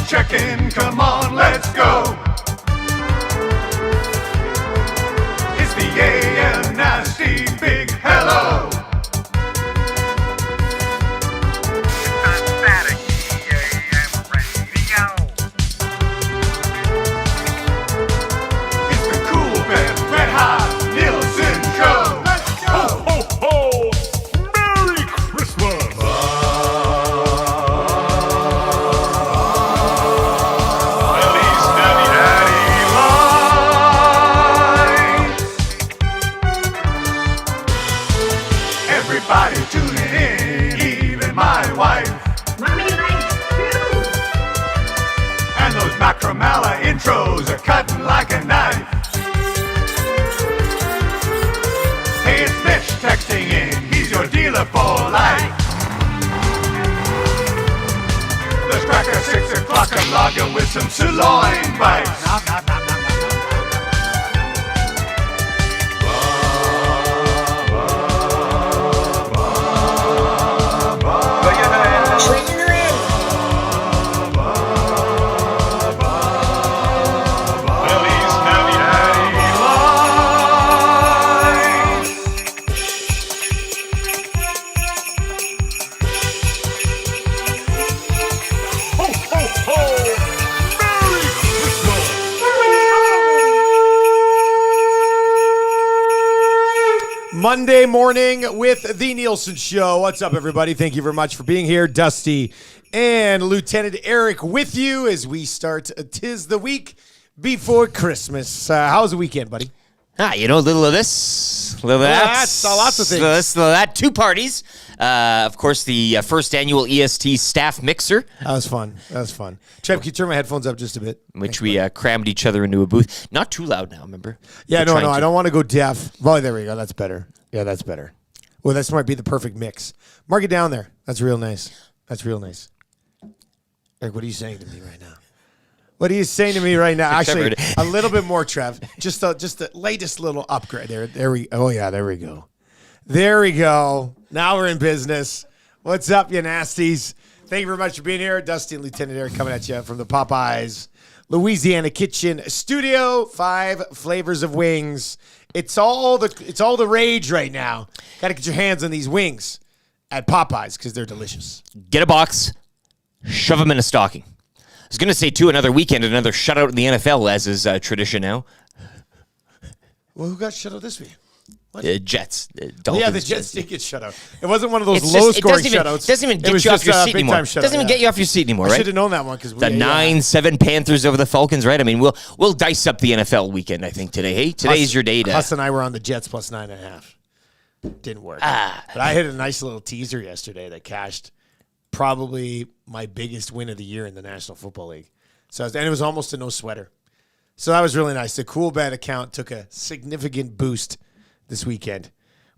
check-in, come on, let's go. It's the AM Nasty Big Hello. It's the static AM radio. It's the Cool Ben Red Hot Nielsen Show. Let's go. Ho, ho! Merry Christmas! Everybody tuning in, even my wife. Mommy likes too. And those Macromala intros are cutting like a knife. Hey, it's Mitch texting in, he's your dealer for life. Let's crack a 6 o'clock and lager with some sirloin bites. Monday morning with the Nielsen Show. What's up, everybody? Thank you very much for being here. Dusty and Lieutenant Eric with you as we start Tis the Week before Christmas. How's the weekend, buddy? A little of this, a little of that. Lots of things. Little of that. 2 parties. Of course, the first annual EST staff mixer. That was fun. Trev, can you turn my headphones up just a bit? Which we crammed each other into a booth. Not too loud now, remember? Yeah, no, I don't want to go deaf. Oh, there we go. That's better. Yeah, that's better. Well, this might be the perfect mix. Mark it down there. That's real nice. Eric, what are you saying to me right now? What are you saying to me right now? Actually, a little bit more, Trev. Just the latest little upgrade. There we go. There we go. Now we're in business. What's up, you nasties? Thank you very much for being here. Dusty and Lieutenant Eric coming at you from the Popeyes Louisiana Kitchen Studio. 5 flavors of wings. It's all the rage right now. Got to get your hands on these wings at Popeyes because they're delicious. Get a box, shove them in a stocking. I was going to say, too, another weekend, another shutout in the NFL, as is tradition now. Well, who got shut out this week? Jets. Yeah, the Jets did get shut out. It wasn't one of those low-scoring shutouts. It doesn't even get you off your seat anymore. Doesn't even get you off your seat anymore, right? I should have known that one. The 9-7 Panthers over the Falcons, right? I mean, we'll dice up the NFL weekend, I think, today. Hey, today's your day to... Huss and I were on the Jets plus 9.5. Didn't work. But I hit a nice little teaser yesterday that cashed probably my biggest win of the year in the National Football League. And it was almost a no sweater. So that was really nice. The Cool Bet account took a significant boost this weekend,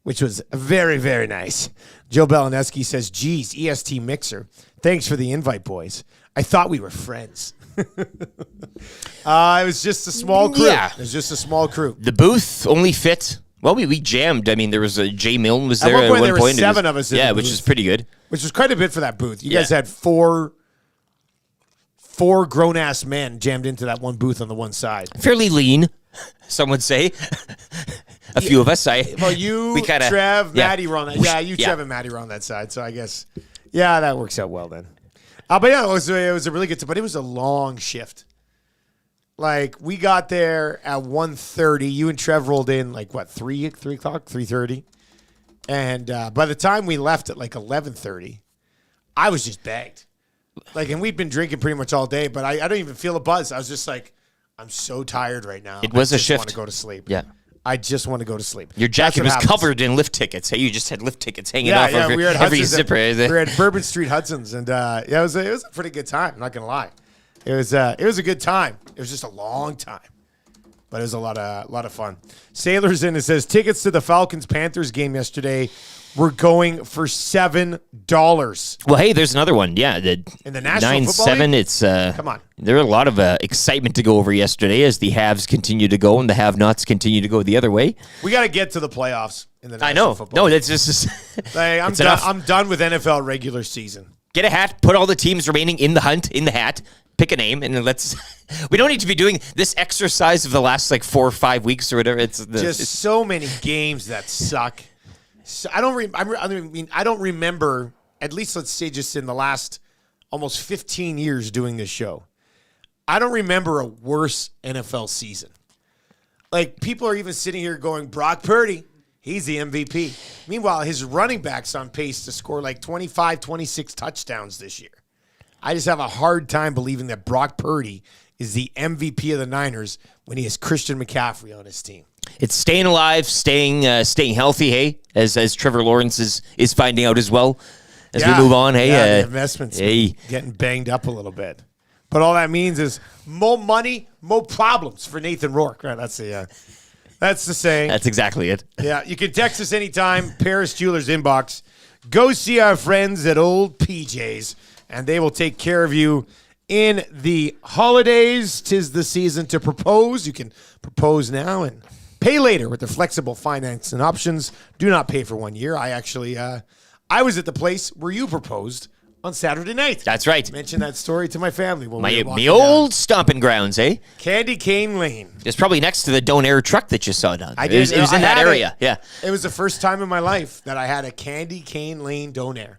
which was very, very nice. Joe Belineski says, geez, EST Mixer. Thanks for the invite, boys. I thought we were friends. It was just a small crew. Yeah. It was just a small crew. The booth only fit... Well, we jammed. I mean, there was Jay Milne was there at one point. There were 7 of us in the booth, which is pretty good. Which was quite a bit for that booth. You guys had four grown-ass men jammed into that one booth on the one side. Fairly lean, some would say. A few of us. Trev, Maddie were on that. Yeah, Trev, and Maddie were on that side. So I guess, that works out well then. But yeah, it was a really good time. But it was a long shift. Like, we got there at 1:30. You and Trev rolled in, 3 o'clock, 3:30. And by the time we left at 11:30, I was just bagged. And we'd been drinking pretty much all day, but I don't even feel a buzz. I was just I'm so tired right now. It was a shift. I just want to go to sleep. Yeah. I just want to go to sleep. Your jacket was covered in lift tickets. Hey, you just had lift tickets hanging off of every zipper. We were at Bourbon Street Hudson's, and it was a pretty good time. I'm not gonna lie. It was a good time. It was just a long time, but it was a lot of fun. Sailors in it says tickets to the Falcons Panthers game yesterday were going for $7. Well, hey, there's another one. Yeah, in the National Football 9-7. League? It's come on. There are a lot of excitement to go over yesterday as the haves continue to go and the have-nots continue to go the other way. We got to get to the playoffs in the National Football League. No, that's just I'm done with NFL regular season. Get a hat, put all the teams remaining in the hunt, in the hat. pick a name, and let's. We don't need to be doing this exercise of the last like 4 or 5 weeks or whatever. It's so many games that suck. So I don't remember. At least let's say just in the last almost 15 years doing this show, I don't remember a worse NFL season. Like, people are even sitting here going, Brock Purdy, he's the MVP. Meanwhile, his running back's on pace to score like 25, 26 touchdowns this year. I just have a hard time believing that Brock Purdy is the MVP of the Niners when he has Christian McCaffrey on his team. It's staying alive, staying healthy, hey, as Trevor Lawrence is finding out as well as we move on. Hey, the investments getting banged up a little bit. But all that means is more money, more problems for Nathan Rourke. Right, that's the saying. That's exactly it. Yeah, you can text us anytime, Paris Jewelers inbox. Go see our friends at Old PJ's, and they will take care of you in the holidays. 'Tis the season to propose. You can propose now and pay later with their flexible financing options. Do not pay for 1 year. I actually, I was at the place where you proposed on Saturday night. That's right. Mentioned that story to my family. When my old stomping grounds, eh? Candy Cane Lane. It's probably next to the Donair truck that you saw down there. I did. It was in that area. Yeah. It was the first time in my life that I had a Candy Cane Lane Donair.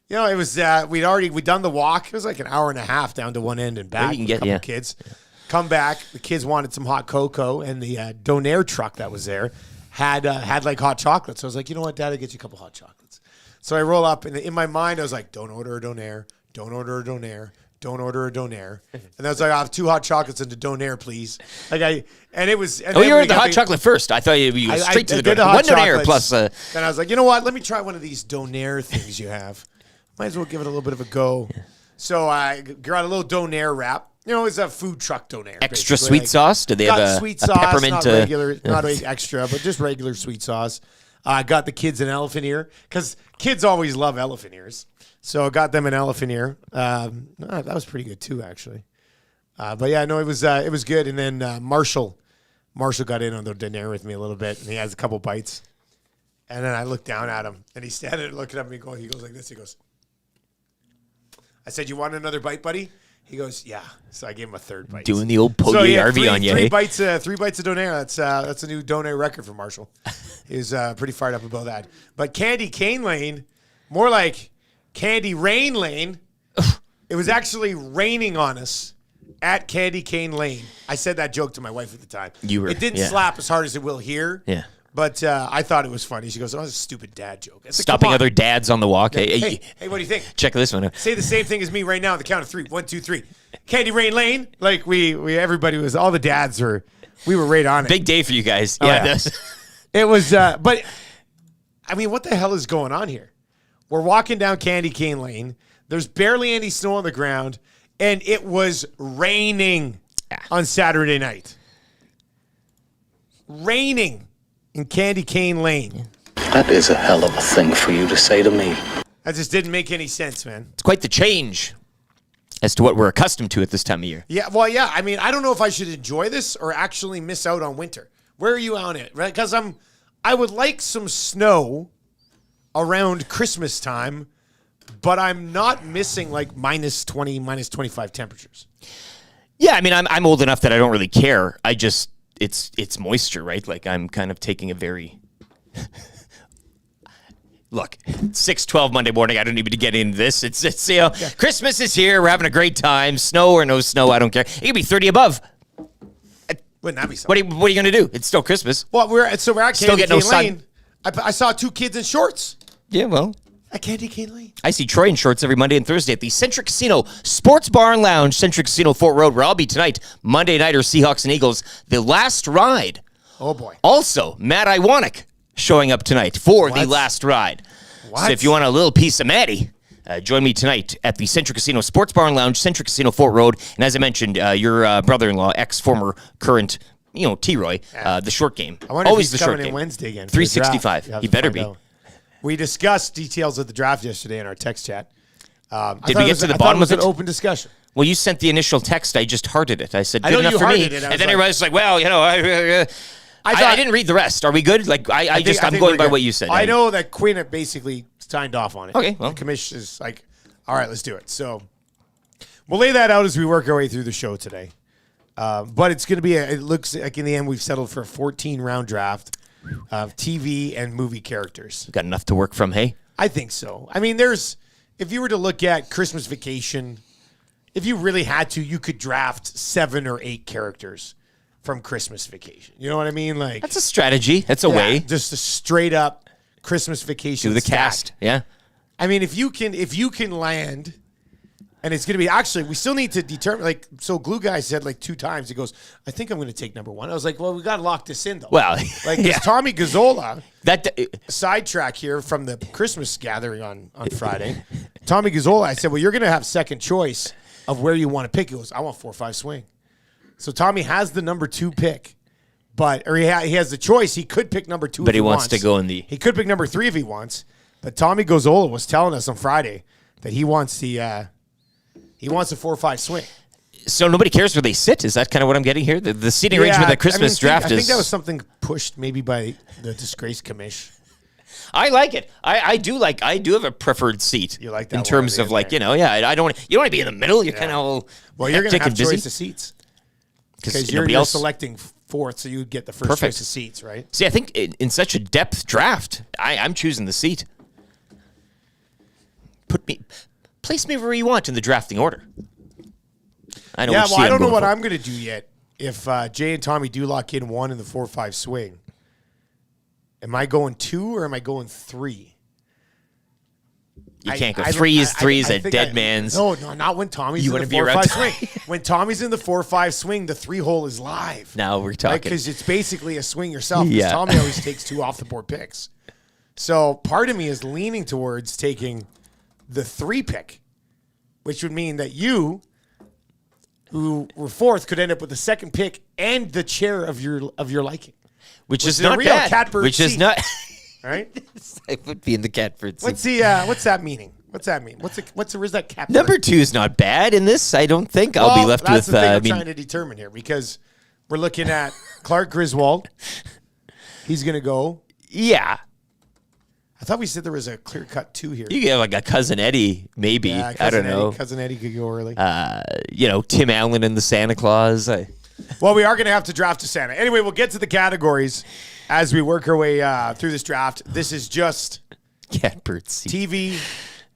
You know, it was we'd done the walk. It was like an hour and a half down to one end and back. You can with a couple kids. Come back. The kids wanted some hot cocoa, and the Donair truck that was there had like hot chocolate. So I was like, you know what, Dad, I'll get you a couple hot chocolates. So I roll up, and in my mind, I was like, don't order a Donair. Don't order a Donair. Don't order a Donair. And I was like, I'll have 2 hot chocolates and a Donair, please. You ordered the hot chocolate first. I thought you go straight to the Donair. One Donair plus. Then I was like, you know what? Let me try one of these Donair things you have. Might as well give it a little bit of a go. Yeah. So I got a little Donair wrap. You know, it's a food truck Donair. Extra sweet sauce? Do they have a sweet sauce, peppermint? Not regular, not extra, but just regular sweet sauce. I got the kids an elephant ear because kids always love elephant ears. So I got them an elephant ear. That was pretty good too, actually. But yeah, no, it was good. And then Marshall got in on the Donair with me a little bit, and he has a couple bites. And then I looked down at him, and he's standing there looking at me, going, he goes like this. He goes, I said, "You want another bite, buddy?" He goes, "Yeah." So I gave him a third bite. Doing the old Poggy RV on you. Three bites of Donair. That's a new Donair record for Marshall. He was pretty fired up about that. But Candy Cane Lane, more like Candy Rain Lane. It was actually raining on us at Candy Cane Lane. I said that joke to my wife at the time. It didn't slap as hard as it will here. Yeah. But I thought it was funny. She goes, "Oh, it's a stupid dad joke." Stopping other dads on the walk. Hey, what do you think? Check this one out. Say the same thing as me right now on the count of 3. 1, 2, 3. Candy Rain Lane. Like everybody was, all the dads we were right on it. Big day for you guys. Oh, yeah. It was, but I mean, what the hell is going on here? We're walking down Candy Cane Lane. There's barely any snow on the ground, and it was raining on Saturday night. Raining in Candy Cane Lane. That is a hell of a thing for you to say to me. That just didn't make any sense, man. It's quite the change as to what we're accustomed to at this time of year. Yeah, well, yeah. I mean, I don't know if I should enjoy this or actually miss out on winter. Where are you on it? Right? Because I would like some snow around Christmas time, but I'm not missing like minus 20, minus 25 temperatures. Yeah, I mean, I'm old enough that I don't really care. I just, it's moisture, right? Like, I'm kind of taking a very... Look, 6:12 Monday morning, I don't need to get into this. It's Christmas is here. We're having a great time. Snow or no snow, I don't care. It could be 30 above. Wouldn't that be something? What are you going to do? It's still Christmas. Well, we're at Still Candy get no Cane sun. Lane. I saw 2 kids in shorts Yeah, well... at Candy Cane Lane. I see Troy in shorts every Monday and Thursday at the Centric Casino Sports Bar and Lounge, Centric Casino Fort Road, where I'll be tonight, Monday nighter, Seahawks and Eagles, the last ride. Oh, boy. Also, Matt Iwanek showing up tonight for the last ride. What? So if you want a little piece of Matty, join me tonight at the Centric Casino Sports Bar and Lounge, Centric Casino Fort Road. And as I mentioned, your brother-in-law, ex-former, current, T-Roy, the short game. I wonder Always if he's the short coming in game. Wednesday again. for the 365. draft. He better be. Out. We discussed details of the draft yesterday in our text chat. Did we get to the bottom of it? it? An open discussion. Well, you sent the initial text. I just hearted it. I said, I good know enough you for me. hearted it. I And was then like- everybody's like, well, I didn't read the rest. Are we good? Like, I'm think going we're by good. what you said. I know that Quinn basically signed off on it. Okay, well. The commission is like, all right, let's do it. So We'll lay that out as we work our way through the show today. But it's going to be, it looks like in the end we've settled for a 14-round draft of TV and movie characters. Got enough to work from, hey? I think so. I mean, if you were to look at Christmas Vacation, if you really had to, you could draft 7 or 8 characters from Christmas Vacation. You know what I mean? Like That's a strategy. That's a way. Just a straight up Christmas Vacation Do the stack. cast. Yeah. I mean, if you can land, and it's going to be, actually, we still need to determine, like, so Glue Guy said like 2 times, he goes, I think I'm going to take number 1. I was like, well, we got to lock this in, though. Well, like, yeah. Tommy Gazzola, That sidetrack here from the Christmas gathering on Friday, Tommy Gazzola, I said, well, you're going to have second choice of where you want to pick. He goes, I want 4-5 swing. So Tommy has the number 2 pick, or he has the choice. He could pick number 2 But if he wants to go in the... He could pick number 3 if he wants. But Tommy Gazzola was telling us on Friday that he wants a 4-5 swing. So nobody cares where they sit? Is that kind of what I'm getting here? The seating arrangement of the Christmas draft is... I think that was something pushed maybe by the disgraced commish. I like it. I do have a preferred seat. You like that in one terms at of the like, end there. I don't want you don't want to be in the middle. You're kind of all Well, you're going to have busy. choice of seats. Because nobody you're else selecting 4th, so you get the first Perfect. choice of seats, right? See, I think in such a depth draft, I'm choosing the seat. Place me where you want in the drafting order. I know. Yeah, which well, seat I don't know going what for. I'm going to do yet. If Jay and Tommy do lock in 1 in the 4-5 swing, am I going 2 or am I going 3? You can't go. Three is a think dead man's. No, not when Tommy's You in wanna the be around 4-5 swing. When Tommy's in the 4-5 swing, the 3-hole is live. Now we're talking. Because it's basically a swing yourself. Because Yeah. Tommy always takes 2 off the board picks. So part of me is leaning towards taking the 3 pick, which would mean that you, who were 4th, could end up with the 2nd pick and the chair of your liking. which is a not real bad. catbird Which is seat. not. All right. I would be in the catbird seat. What's that meaning? What's that mean? Where's that catbird? Number 2 is not bad in this. I don't think I'll be left that's with. the thing I'm trying to determine here, because we're looking at Clark Griswold. He's going to go. Yeah, I thought we said there was a clear-cut 2 here. you get like a cousin Eddie, maybe. Yeah, I don't know. Cousin Eddie could go early. Tim Allen and the Santa Claus. Well, we are going to have to draft to Santa. Anyway, we'll get to the categories as we work our way through this draft. This is just Catbird seat. TV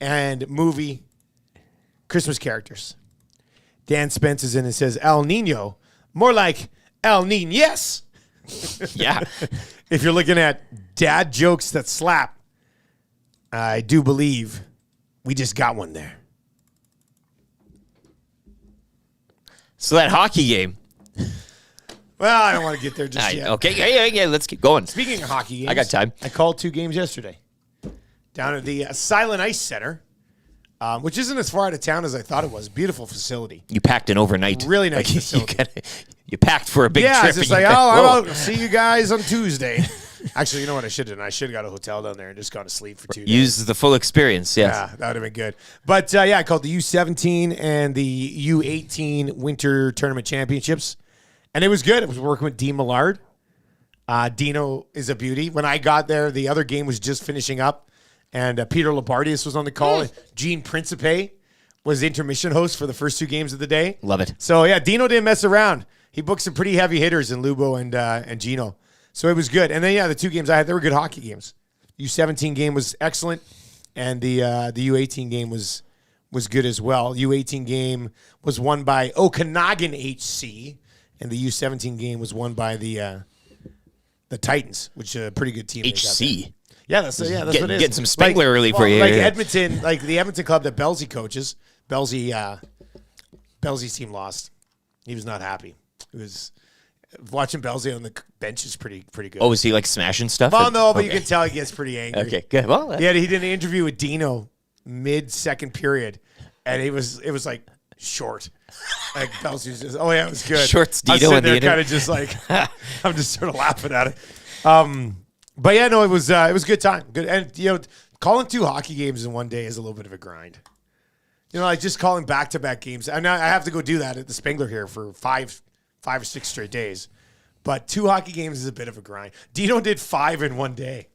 and movie Christmas characters. Dan Spence is in and says, El Nino, more like El Niñez. Yeah. If you're looking at dad jokes that slap, I do believe we just got one there. So that hockey game. Well, I don't want to get there just yet. Okay, yeah, let's keep going. Speaking of hockey games, I got time. I called 2 games yesterday down at the Silent Ice Center, which isn't as far out of town as I thought it was. Beautiful facility. You packed an overnight. Really nice Like, facility. You packed for a big Yeah, trip. it's just and like, you I'm whoa. out. See you guys on Tuesday. Actually, you know what I should have done? I should have got a hotel down there and just gone to sleep for 2 days. Use the full experience, yes. Yeah, that would have been good. But, I called the U17 and the U18 Winter Tournament Championships. And it was good. I was working with Dean Millard. Dino is a beauty. When I got there, the other game was just finishing up. And Peter Labardius was on the call. And Gene Principe was intermission host for the first 2 games of the day. Love it. So, yeah, Dino didn't mess around. He booked some pretty heavy hitters in Lubo and Gino. So it was good. And then, the 2 games I had, they were good hockey games. U17 game was excellent. And the U18 game was good as well. U18 game was won by Okanagan HC. And the U17 game was won by the Titans, which is a pretty good team. HC. Yeah, that's what it is. Getting some Spengler early for you. Like here. Edmonton, like the Edmonton club that Belsey coaches. Belsey's team lost. He was not happy. It was watching Belsey on the bench is pretty good. Oh, was he like smashing stuff? Well, no, but Okay. you can tell he gets pretty angry. Okay, good. Well, Yeah, he did an interview with Dino mid-second period, and it was like short. Like Belsey was just, oh yeah, it was good. Shorts I was Dino sitting in the there kind of just like, I'm just sort of laughing at it. But yeah, no, it was a good time. Good, and calling 2 hockey games in one day is a little bit of a grind. Like just calling back-to-back games. And I have to go do that at the Spengler here for 5 or 6 straight days. But 2 hockey games is a bit of a grind. Dino did 5 in one day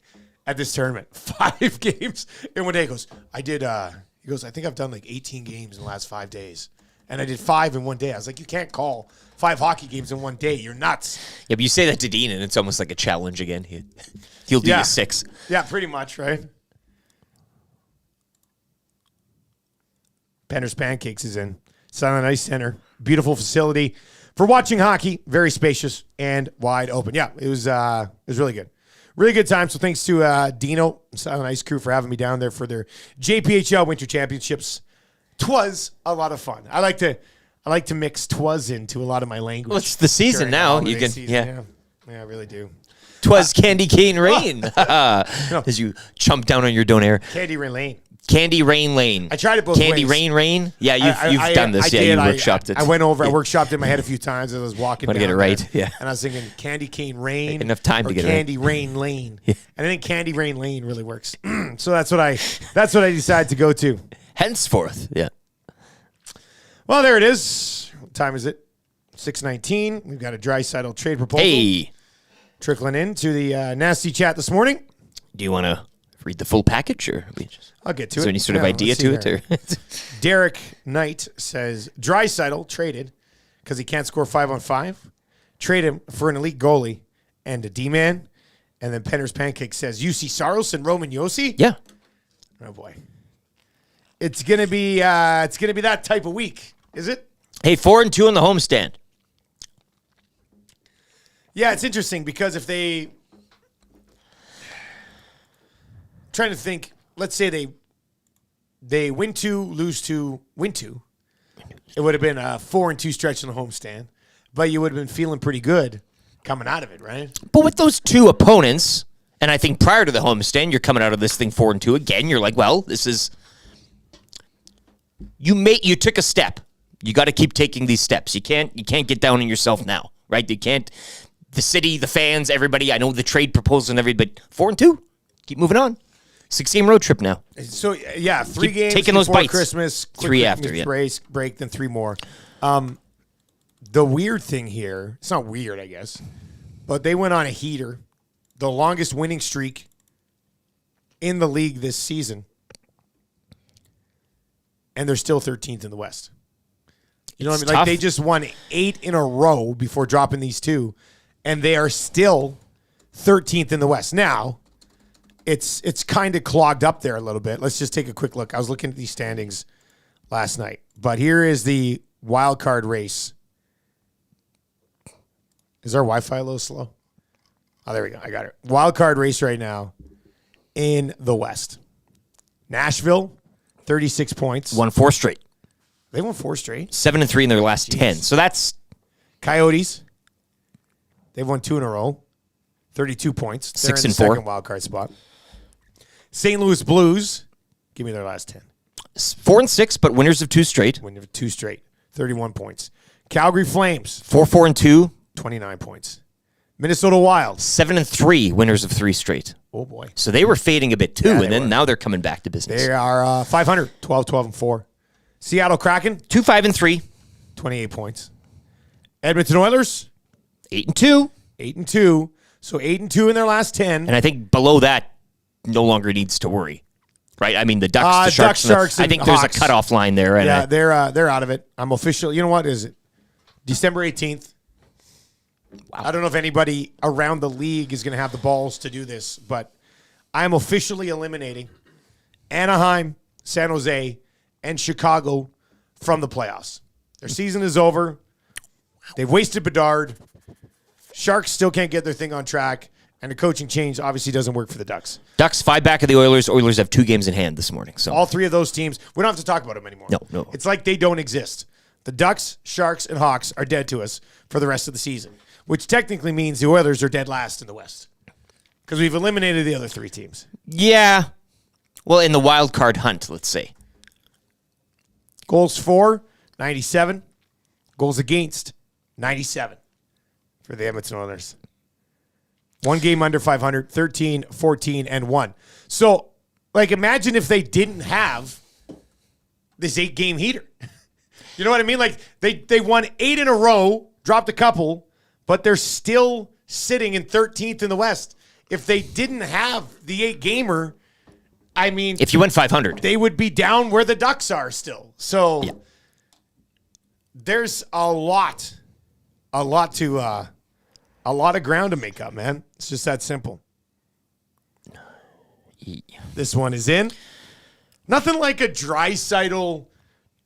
at this tournament. 5 games in one day. He goes, I think I've done like 18 games in the last 5 days. and I did 5 in one day. I was like, you can't call 5 hockey games in one day. You're nuts. Yeah, but you say that to Dean, and it's almost like a challenge again. He'll do you 6. Yeah, pretty much, right? Penner's Pancakes is in Silent Ice Center. Beautiful facility for watching hockey. Very spacious and wide open. Yeah, it was really good. Really good time. So thanks to Dino and Silent Ice crew for having me down there for their JPHL Winter Championships. 'Twas a lot of fun. I like to mix "twas" into a lot of my language. Well, it's the season during now. the You can season. Yeah, I really do. 'Twas Candy Cane Rain as you chump down on your donair. Candy Rain Lane. Candy Rain Lane. I tried it both Candy ways. Rain. Yeah, you've done this. I You did. workshopped it. I went over. I workshopped it in my head a few times as I was walking. Want to down get it right? there, Yeah. And I was thinking Candy Cane Rain. Enough time to or get it right. Candy Rain Lane. And I think Candy Rain Lane really works. So that's what I decided to go to. Henceforth, yeah. Well, there it is. What time is it? 6:19. We've got a Draisaitl trade proposal Hey, trickling into the nasty chat this morning. do you want to read the full package, or I'll get to is it. there any sort of Yeah, idea let's see to it? here. Or Derek Knight says Draisaitl traded because he can't score 5-on-5. Trade him for an elite goalie and a D-man. And then Penner's Pancake says UC Saros and Roman Yossi. yeah. Oh boy, it's gonna be that type of week, is it? Hey, 4-2 on the homestand. Yeah, it's interesting because if they trying to think, let's say they win 2, lose 2, win 2. It would have been a 4-2 stretch on the homestand, but you would have been feeling pretty good coming out of it, right? But with those 2 opponents, and I think prior to the homestand, you're coming out of this thing 4-2 again. You're like, well, this is you took a step. You got to keep taking these steps. You can't get down on yourself now, right? You can't. The city, the fans, everybody. I know the trade proposal and everybody. 4-2. Keep moving on. 6-game road trip now. So yeah, 3 Keep games taking those before bites. Christmas, quick 3 Christmas after, yeah. break, then 3 more. The weird thing here, it's not weird, I guess, but they went on a heater, the longest winning streak in the league this season, and they're still 13th in the West. You know what I mean? It's Like tough. they just won 8 in a row before dropping these 2, and they are still 13th in the West. Now, it's kind of clogged up there a little bit. Let's just take a quick look. I was looking at these standings last night, but here is the wild card race. Is our Wi-Fi a little slow? Oh, there we go. I got it. Wild card race right now in the West. Nashville, 36 points. Won 4 straight. They won 4 straight. 7-3 in their last 10. So that's Coyotes, they've won 2 in a row. 32 points. They're 6 in and the 4. second wild card spot. St. Louis Blues, give me their last 10. 4-6, but winners of 2 straight. Win 2 straight. 31 points. Calgary Flames, 4-4-2. 29 points. Minnesota Wild, 7-3, winners of 3 straight. oh boy. So they were fading a bit too, Yeah, they and then were. now they're coming back to business. They are 500, 12-12-4. Seattle Kraken, 2-5-3, 28 points. Edmonton Oilers, 8-2, 8-2. So 8-2 in their last 10. and I think below that no longer needs to worry, right? I mean the Ducks, the Sharks. Sharks, I and think there's Hawks. a cutoff line there, and Yeah, they're out of it. I'm official. You know what is it? December 18th. Wow. I don't know if anybody around the league is going to have the balls to do this, but I'm officially eliminating Anaheim, San Jose, and Chicago from the playoffs. Their season is over. They've wasted Bedard. Sharks still can't get their thing on track, and the coaching change obviously doesn't work for the Ducks. Ducks 5 back of the Oilers. Oilers have 2 games in hand this morning. So All 3 of those teams, we don't have to talk about them anymore. No. It's like they don't exist. The Ducks, Sharks, and Hawks are dead to us for the rest of the season, which technically means the Oilers are dead last in the West because we've eliminated the other 3 teams. yeah, well, in the wild card hunt, let's say. Goals for, 97. Goals against, 97 for the Edmonton Oilers. 1 game under 500, 13, 14, and 1. So, like, imagine if they didn't have this 8-game heater. You know what I mean? Like, they won 8 in a row, dropped a couple, but they're still sitting in 13th in the West. If they didn't have the 8-gamer, I mean, If you went 500, they would be down where the Ducks are still. So, there's a lot of ground to make up, man. It's just that simple. This one is in. Nothing like a Draisaitl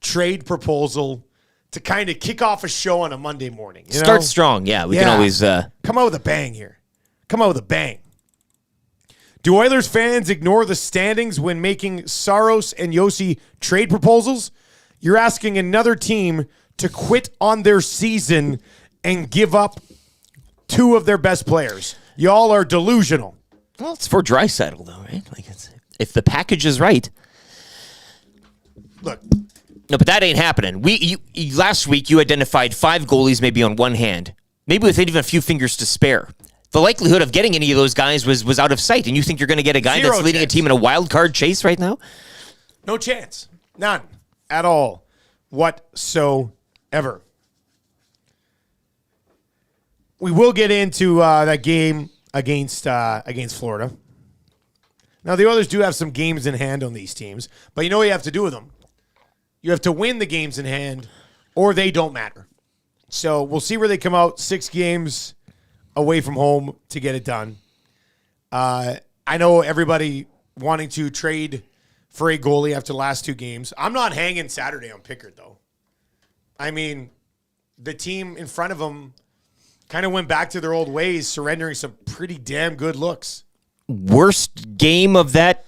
trade proposal to kind of kick off a show on a Monday morning. You Start know? strong. Yeah, we can always... Come out with a bang here. Come out with a bang. Do Oilers fans ignore the standings when making Saros and Yossi trade proposals? You're asking another team to quit on their season and give up two of their best players. Y'all are delusional. Well, it's for Draisaitl, though, right? Like, if the package is right. Look, No, but that ain't happening. Last week, you identified 5 goalies maybe on one hand, maybe with even a few fingers to spare. The likelihood of getting any of those guys was out of sight, and you think you're going to get a guy Zero that's leading chance. a team in a wild card chase right now? no chance. None. At all. Whatsoever. We will get into that game against Florida. Now, the Oilers do have some games in hand on these teams, but you know what you have to do with them? You have to win the games in hand, or they don't matter. So we'll see where they come out. 6 games away from home to get it done. I know everybody wanting to trade for a goalie after the last 2 games. I'm not hanging Saturday on Pickard, though. I mean, the team in front of them kind of went back to their old ways, surrendering some pretty damn good looks. Worst game of that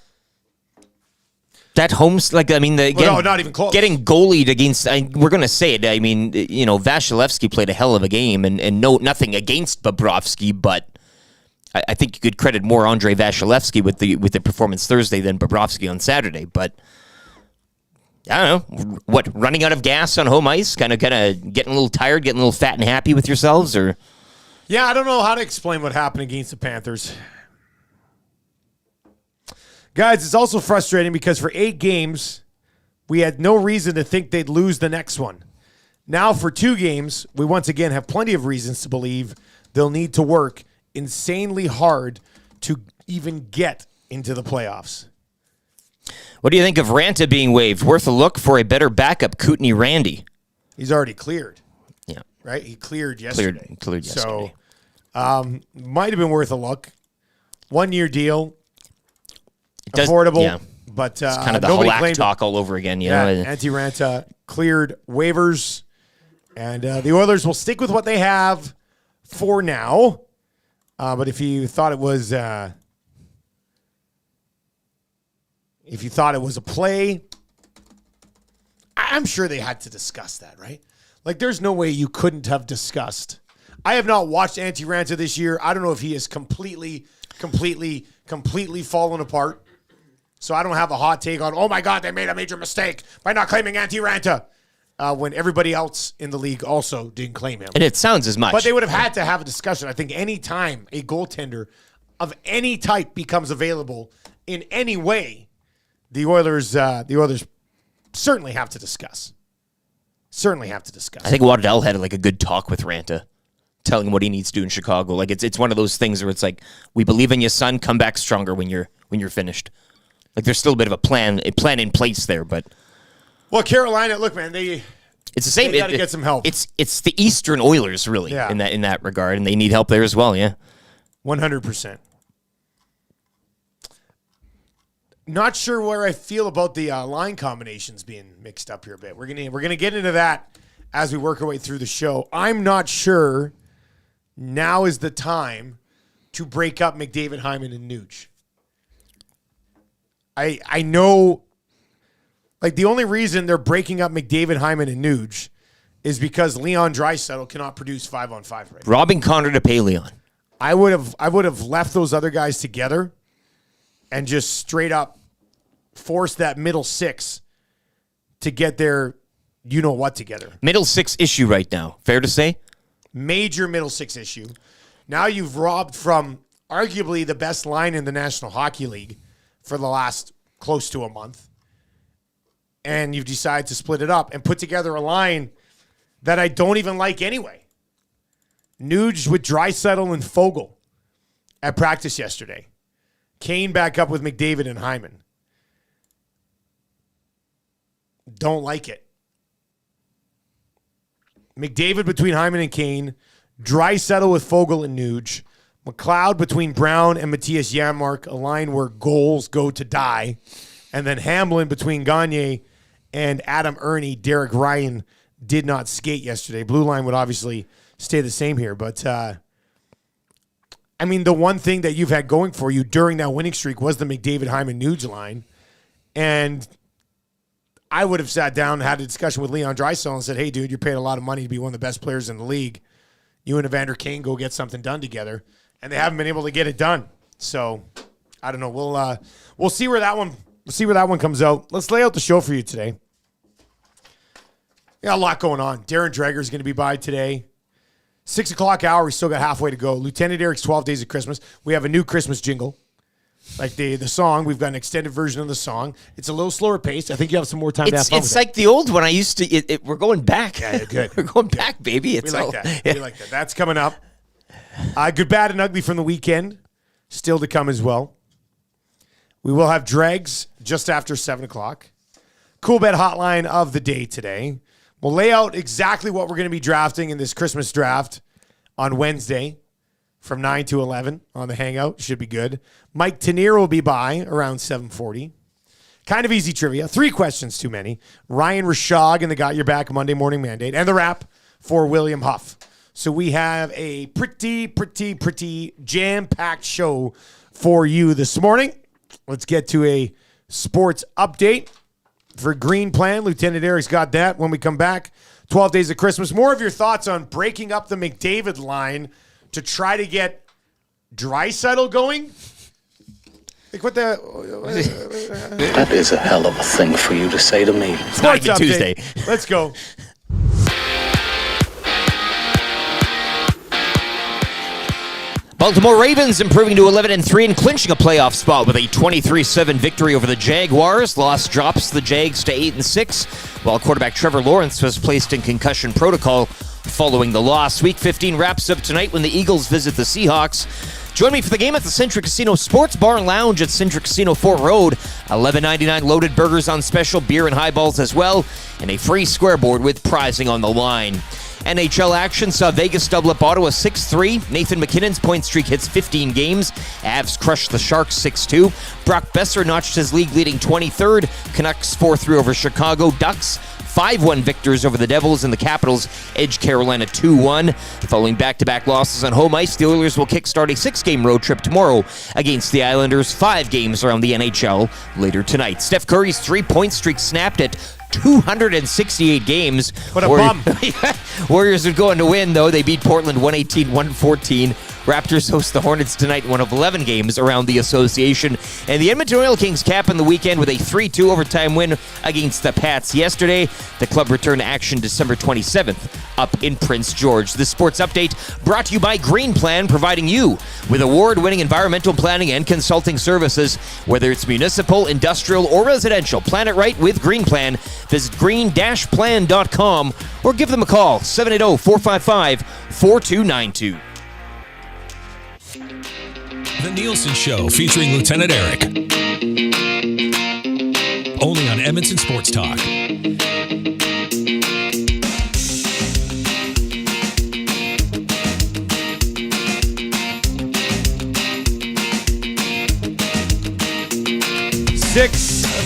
home, No, not even close. Getting goalied against, we're going to say it. I mean, Vasilevsky played a hell of a game, and nothing against Bobrovsky, but I think you could credit more Andrei Vasilevsky with the performance Thursday than Bobrovsky on Saturday. But I don't know, running out of gas on home ice, kind of getting a little tired, getting a little fat and happy with yourselves, or Yeah, I don't know how to explain what happened against the Panthers. Guys, it's also frustrating because for 8 games, we had no reason to think they'd lose the next one. Now for 2 games, we once again have plenty of reasons to believe they'll need to work insanely hard to even get into the playoffs. What do you think of Ranta being waived? Worth a look for a better backup, Kootenay Randy. He's already cleared, Yeah, right? He cleared yesterday. cleared yesterday. So, might have been worth a look. 1-year deal. Does- Affordable, yeah. but It's kind of the nobody Halak claimed talk all over again. You Yeah, know? Antti-Ranta cleared waivers, and the Oilers will stick with what they have for now. But if you thought it was, a play, I'm sure they had to discuss that, right? Like, there's no way you couldn't have discussed. I have not watched Antti-Ranta this year. I don't know if he is completely fallen apart. So I don't have a hot take on, oh my God, they made a major mistake by not claiming Antti-Ranta when everybody else in the league also didn't claim him. And it sounds as much. But they would have had to have a discussion. I think any time a goaltender of any type becomes available in any way, the Oilers certainly have to discuss. I think Waddell had like a good talk with Ranta, telling him what he needs to do in Chicago. Like it's one of those things where it's like, we believe in you, son. Come back stronger when you're finished. Like there's still a bit of a plan in place there, but Well, Carolina, look, man, it's the same. They gotta get some help. It's the Eastern Oilers really Yeah. in that regard, and they need help there as well. Yeah. 100%. Not sure where I feel about the line combinations being mixed up here a bit. We're gonna get into that as we work our way through the show. I'm not sure now is the time to break up McDavid, Hyman, and Nuge. I know, like, the only reason they're breaking up McDavid, Hyman, and Nuge is because Leon Draisaitl cannot produce 5-on-5 right now. Robbing Connor to pay Leon. I would have left those other guys together and just straight up force that middle 6 to get their you-know-what together. Middle 6 issue right now. Fair to say? Major middle 6 issue. Now you've robbed from arguably the best line in the National Hockey League for the last close to a month. And you've decided to split it up and put together a line that I don't even like anyway. Nuge with Draisaitl and Fogle at practice yesterday. Kane back up with McDavid and Hyman. Don't like it. McDavid between Hyman and Kane, Draisaitl with Fogle and Nuge, McLeod between Brown and Matthias Janmark, a line where goals go to die, and then Hamlin between Gagne and Adam Ernie. Derek Ryan did not skate yesterday. Blue line would obviously stay the same here, but the one thing that you've had going for you during that winning streak was the McDavid, Hyman, Nuge line, and I would have sat down and had a discussion with Leon Draisaitl and said, hey, dude, you're paid a lot of money to be one of the best players in the league. You and Evander Kane go get something done together. And they haven't been able to get it done. So, I don't know. We'll see where that one comes out. Let's lay out the show for you today. We got a lot going on. Darren Dreger is going to be by today. 6 o'clock hour, we still got halfway to go. Lieutenant Eric's 12 Days of Christmas. We have a new Christmas jingle. Like the song, we've got an extended version of the song. It's a little slower paced. I think you have some more time to have fun with It's like the old one I used to. We're going back. Yeah, good. We're going back, baby. We like that. We like that. That's coming up. Good, bad, and ugly from the weekend. Still to come as well. We will have Dregs just after 7 o'clock. Cool Bet hotline of the day today. We'll lay out exactly what we're going to be drafting in this Christmas draft on Wednesday from 9 to 11 on the Hangout. Should be good. Mike Tanier will be by around 7:40. Kind of easy trivia. 3 questions too many. Ryan Rishaug and the Got Your Back Monday Morning Mandate. And the wrap for William Huff. So we have a pretty jam-packed show for you this morning. Let's get to a sports update for Green Plan. Lieutenant Eric's got that when we come back. 12 Days of Christmas. More of your thoughts on breaking up the McDavid line to try to get Draisaitl going. Like what the... That is a hell of a thing for you to say to me. Sports update. Tuesday. Let's go. Baltimore Ravens improving to 11-3 and clinching a playoff spot with a 23-7 victory over the Jaguars. Loss drops the Jags to 8-6, while quarterback Trevor Lawrence was placed in concussion protocol following the loss. Week 15 wraps up tonight when the Eagles visit the Seahawks. Join me for the game at the Centric Casino Sports Bar and Lounge at Centric Casino Fort Road. $11.99 loaded burgers on special, beer and highballs as well, and a free scoreboard with prizing on the line. NHL action saw Vegas double up Ottawa 6-3. Nathan McKinnon's point streak hits 15 games. Avs crushed the Sharks 6-2. Brock Besser notched his league-leading 23rd. Canucks 4-3 over Chicago. Ducks 5-1 victors over the Devils, and the Capitals edge Carolina 2-1. Following back-to-back losses on home ice, the Oilers will kickstart a 6-game road trip tomorrow against the Islanders. 5 games around the NHL later tonight. Steph Curry's 3-point streak snapped at 268 games. What a bum. Warriors are going to win, though. They beat Portland 118-114. Raptors host the Hornets tonight in one of 11 games around the association. And the Edmonton Oil Kings cap in the weekend with a 3-2 overtime win against the Pats yesterday. The club returned to action December 27th up in Prince George. This sports update brought to you by Green Plan, providing you with award-winning environmental planning and consulting services. Whether it's municipal, industrial, or residential, plan it right with Green Plan. Visit green-plan.com or give them a call, 780-455-4292. The Nielsen Show featuring Lieutenant Eric. Only on Edmonton Sports Talk.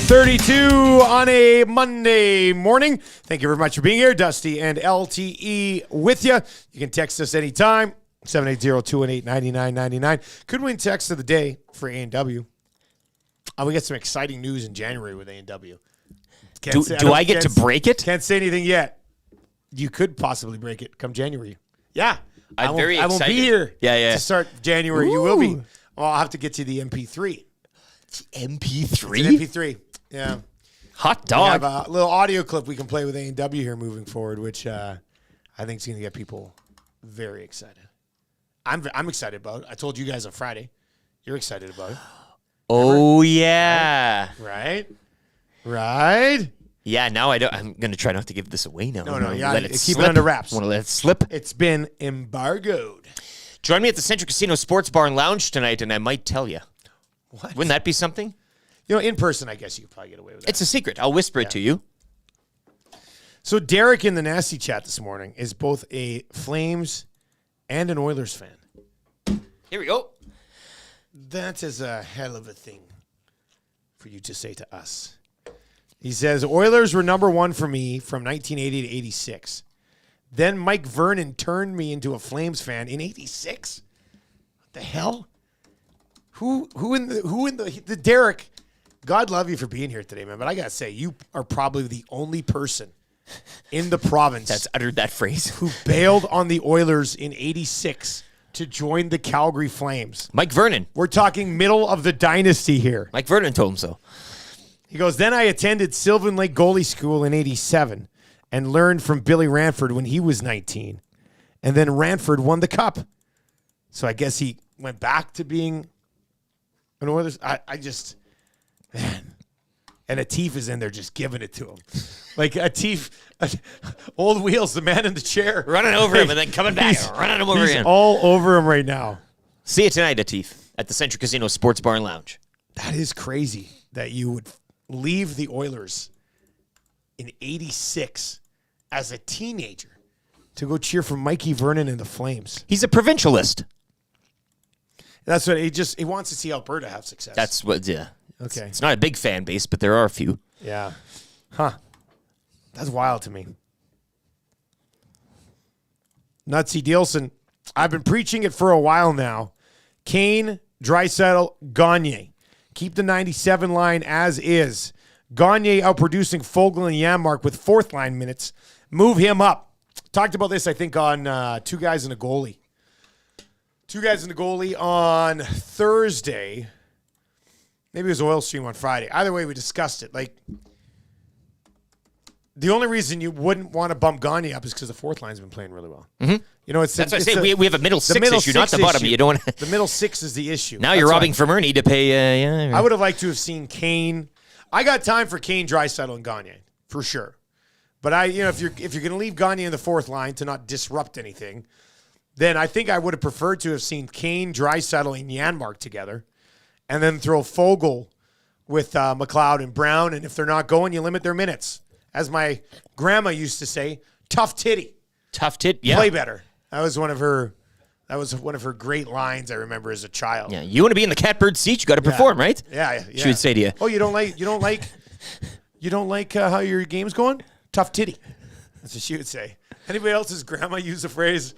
.32 on a Monday morning. Thank you very much for being here. Dusty and LTE with you. You can text us anytime. 780-218-9999. Could win text of the day for A&W. We got some exciting news in January with A&W. Do I get to break it? Can't say anything yet. You could possibly break it come January. Yeah. I'm very excited. I won't be here to start January. Ooh. You will be. Well, I'll have to get you the MP3. MP3? It's an MP3. Yeah. Hot We dog. have a little audio clip we can play with A&W here moving forward, which I think is going to get people very excited. I'm excited about it. I told you guys on Friday. You're excited about it. Oh, yeah. Right? Right? Yeah, now I'm going to try not to give this away now. No, yeah, let it keep slip. it under wraps. I want to let it slip. It's been embargoed. Join me at the Centric Casino Sports Bar and Lounge tonight, and I might tell you. What? Wouldn't that be something? You know, in person, I guess you could probably get away with that. It's a secret. I'll whisper it to you. So Derek in the Nasty Chat this morning is both a Flames and an Oilers fan. Here we go. That is a hell of a thing for you to say to us. He says, Oilers were number one for me from 1980 to 86. Then Mike Vernon turned me into a Flames fan in 86. What the hell? Who in the Derek, God love you for being here today, man. But I got to say, you are probably the only person in the province That's uttered that phrase. who bailed on the Oilers in 86 to join the Calgary Flames. Mike Vernon. We're talking middle of the dynasty here. Mike Vernon told him so. He goes, then I attended Sylvan Lake Goalie School in 87 and learned from Billy Ranford when he was 19. And then Ranford won the cup. So I guess he went back to being an Oilers. I just, man. And Atif is in there just giving it to him. Like Atif, old wheels, the man in the chair. Running over him and then coming back. Running him over He's again. all over him right now. See you tonight, Atif, at the Central Casino Sports Bar and Lounge. That is crazy that you would leave the Oilers in 86 as a teenager to go cheer for Mikey Vernon and the Flames. He's a provincialist. That's what he wants to see Alberta have success. That's what, yeah. okay. It's not a big fan base, but there are a few. Yeah. Huh. That's wild to me. Nutsy Nielsen, I've been preaching it for a while now. Kane, Draisaitl, Gagne. Keep the 97 line as is. Gagne outproducing Foegele and Janmark with fourth line minutes. Move him up. Talked about this, I think, on Two Guys and a Goalie. Two Guys and a Goalie on Thursday. Maybe it was Oil Stream on Friday. Either way, we discussed it. Like, the only reason you wouldn't want to bump Gagne up is because the fourth line's been playing really well. Mm-hmm. You know, it's that's what I say. We have a middle six issue, not the bottom. You don't want the middle six is the issue. Now you're robbing from Ernie to pay. Yeah. I would have liked to have seen Kane. I got time for Kane, Draisaitl, and Gagne for sure. But if you're going to leave Gagne in the fourth line to not disrupt anything, then I think I would have preferred to have seen Kane, Draisaitl, and Janmark together, and then throw Foegele with McLeod and Brown. And if they're not going, you limit their minutes. As my grandma used to say, tough titty. Tough tit. Yeah. Play better. That was one of her great lines I remember as a child. Yeah, you want to be in the catbird seat, you got to perform, right? Yeah. She would say to you. Oh, you don't like how your game's going? Tough titty. That's what she would say. Anybody else's grandma use the phrase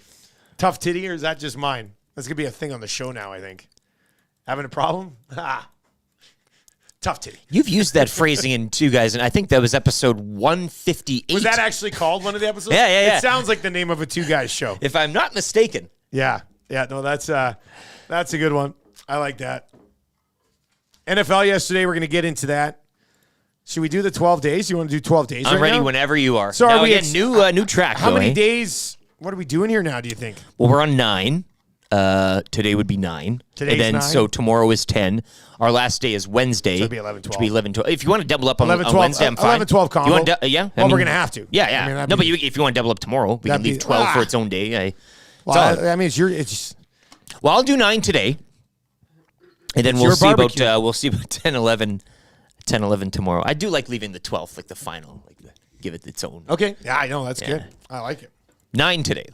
tough titty, or is that just mine? That's gonna be a thing on the show now, I think. Having a problem? Tough titty. You've used that phrasing in Two Guys, and I think that was episode 158. Was that actually called one of the episodes? Yeah. It sounds like the name of a Two Guys show. If I'm not mistaken. Yeah. No, that's a good one. I like that. NFL yesterday, we're going to get into that. Should we do the 12 days? You want to do 12 days I'm right ready now? whenever you are. So now are we again, new track. How though, many eh? days? What are we doing here now, do you think? Well, we're on 9. Today would be 9. Today's and then 9? So tomorrow is 10. Our last day is Wednesday. So it'll be 11, 12. Which will be 11, 12. If you want to double up on 11, 12, Wednesday, I'm fine. 11, 12 combo. You want yeah? Well, we're going to have to. Yeah. I mean, No, but if you want to double up tomorrow, we can leave 12 for its own day. I mean, it's Well, I'll do 9 today. And then we'll see about 10, 11 tomorrow. I do like leaving the 12th, like the final, give it its own. okay. Yeah, I know. That's good. I like it. 9 today.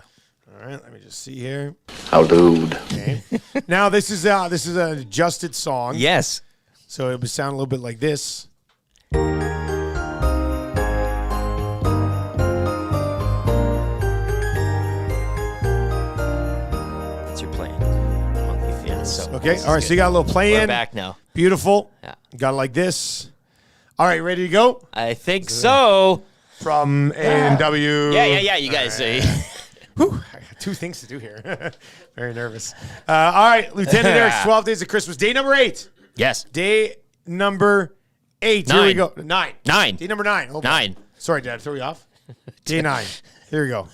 All right, let me just see here. How dude. Okay. Now this is an adjusted song. Yes. So it would sound a little bit like this. That's your plan. Yeah, so Okay. All right. So you got a little play in. we're back now. Beautiful. Yeah. Got it like this. All right. Ready to go? I think so. From A&W. Yeah. You guys. Whew, I got 2 things to do here. Very nervous. All right. Lieutenant Eric's 12 Days of Christmas. Day number 8. Yes. Day number 8. Here we go. 9. 9. Day number 9. Hold on. 9. Sorry, Dad. Throw you off. Day 9. Here we go.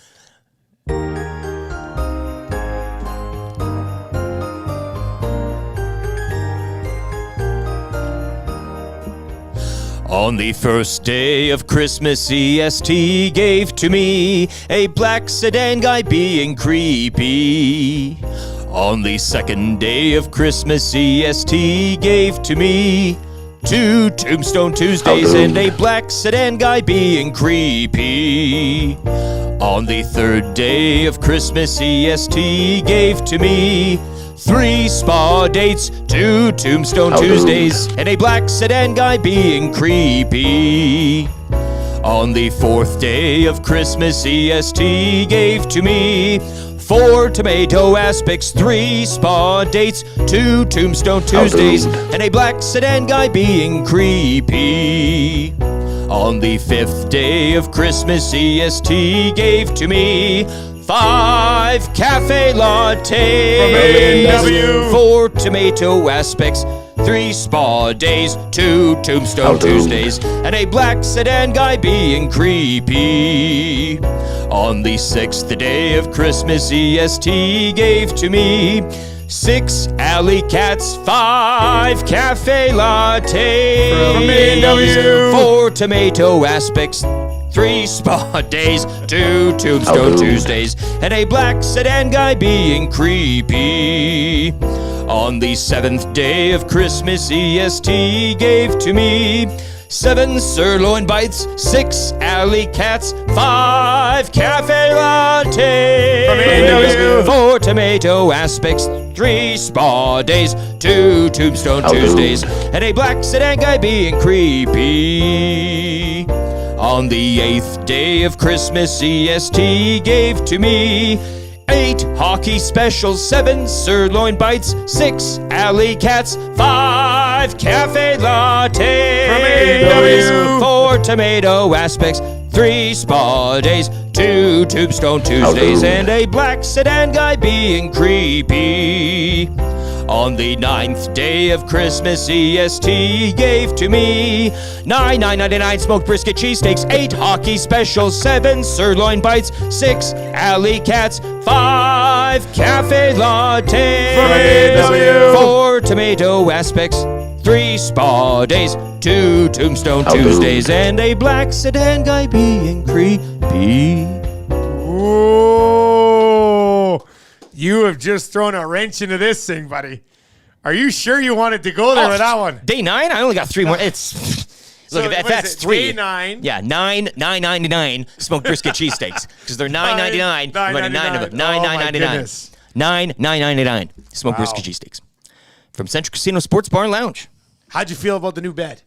On the first day of Christmas, EST gave to me a black sedan guy being creepy. On the second day of Christmas, EST gave to me 2 Tombstone Tuesdays, and a black sedan guy being creepy. On the 3rd day of Christmas, EST gave to me 3 spa dates, 2 Tombstone Tuesdays, and a black sedan guy being creepy. On the 4th day of Christmas, EST gave to me 4 tomato aspects, 3 spa dates, 2 Tombstone Tuesdays, and a black sedan guy being creepy. On the 5th day of Christmas, EST gave to me 5 cafe lattes, 4 tomato aspects, 3 spa days, 2 Tombstone Tuesdays, and a black sedan guy being creepy. On the 6th day of Christmas, EST gave to me 6 alley cats, 5 cafe lattes, 4 tomato aspects, 3 spa days, 2 Tombstone Tuesdays, and a black sedan guy being creepy. On the 7th day of Christmas, EST gave to me 7 sirloin bites, 6 alley cats, 5 cafe lattes, 4 tomato aspects, 3 spa days, 2 Tombstone Tuesdays, and a black sedan guy being creepy. On the 8th day of Christmas, EST gave to me 8 hockey specials, 7 sirloin bites, 6 alley cats, 5 cafe lattes, 4 tomato aspects, 3 spa days, 2 Tombstone Tuesdays, and a black sedan guy being creepy. On the 9th day of Christmas, EST gave to me $9.99 smoked brisket cheesesteaks, 8 hockey specials, 7 sirloin bites, 6 alley cats, 5 cafe lattes, 4 tomato aspects, 3 spa days, 2 Tombstone Tuesdays, and a black sedan guy being creepy. Whoa. You have just thrown a wrench into this thing, buddy. Are you sure you wanted to go there with that one? Day 9? I only got 3 more. It's look, what that's is it? 3. Day 9. Yeah, $9.99 smoked brisket cheesesteaks because they're $9.99. $9.99 of them. $9.99. $9.99 smoked brisket cheesesteaks from Central Casino Sports Bar and Lounge. How'd you feel about the new bed?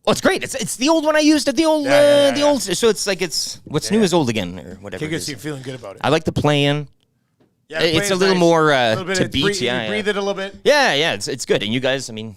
Oh, it's great. It's the old one I used at the old the old. So it's like what's new is old again or whatever. Okay, good. So you're feeling good about it. I like the plan. Yeah, It's a little more to beat. You breathe it a little bit. Yeah, it's good. And you guys, I mean,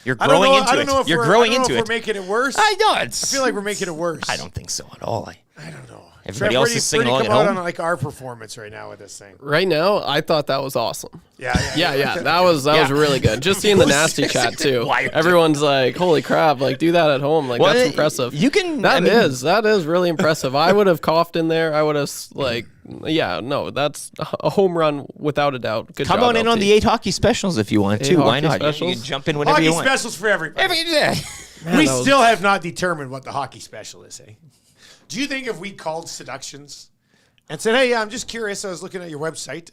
you're I don't growing know, into I don't know it. if You're we're, growing I don't know into if it. we're making it worse. I know. I feel like we're making it worse. I don't think so at all. I don't know. Everybody Trev, else is singing along at come out home. on like our performance right now with this thing. Right now, I thought that was awesome. Yeah. That was really good. Just seeing the nasty chat too. Everyone's like, "Holy crap!" Like, do that at home. Like, that's impressive. You can. That is really impressive. I would have coughed in there. I would have that's a home run without a doubt. Good Come job, on in LT. on the 8 hockey specials if you want to. 8 Why hockey not? You specials? can jump in whenever Hockey you want. specials for everybody. Man, we that was- still have not determined what the hockey special is, eh? Do you think if we called Seductions and said, "Hey, I'm just curious. I was looking at your website.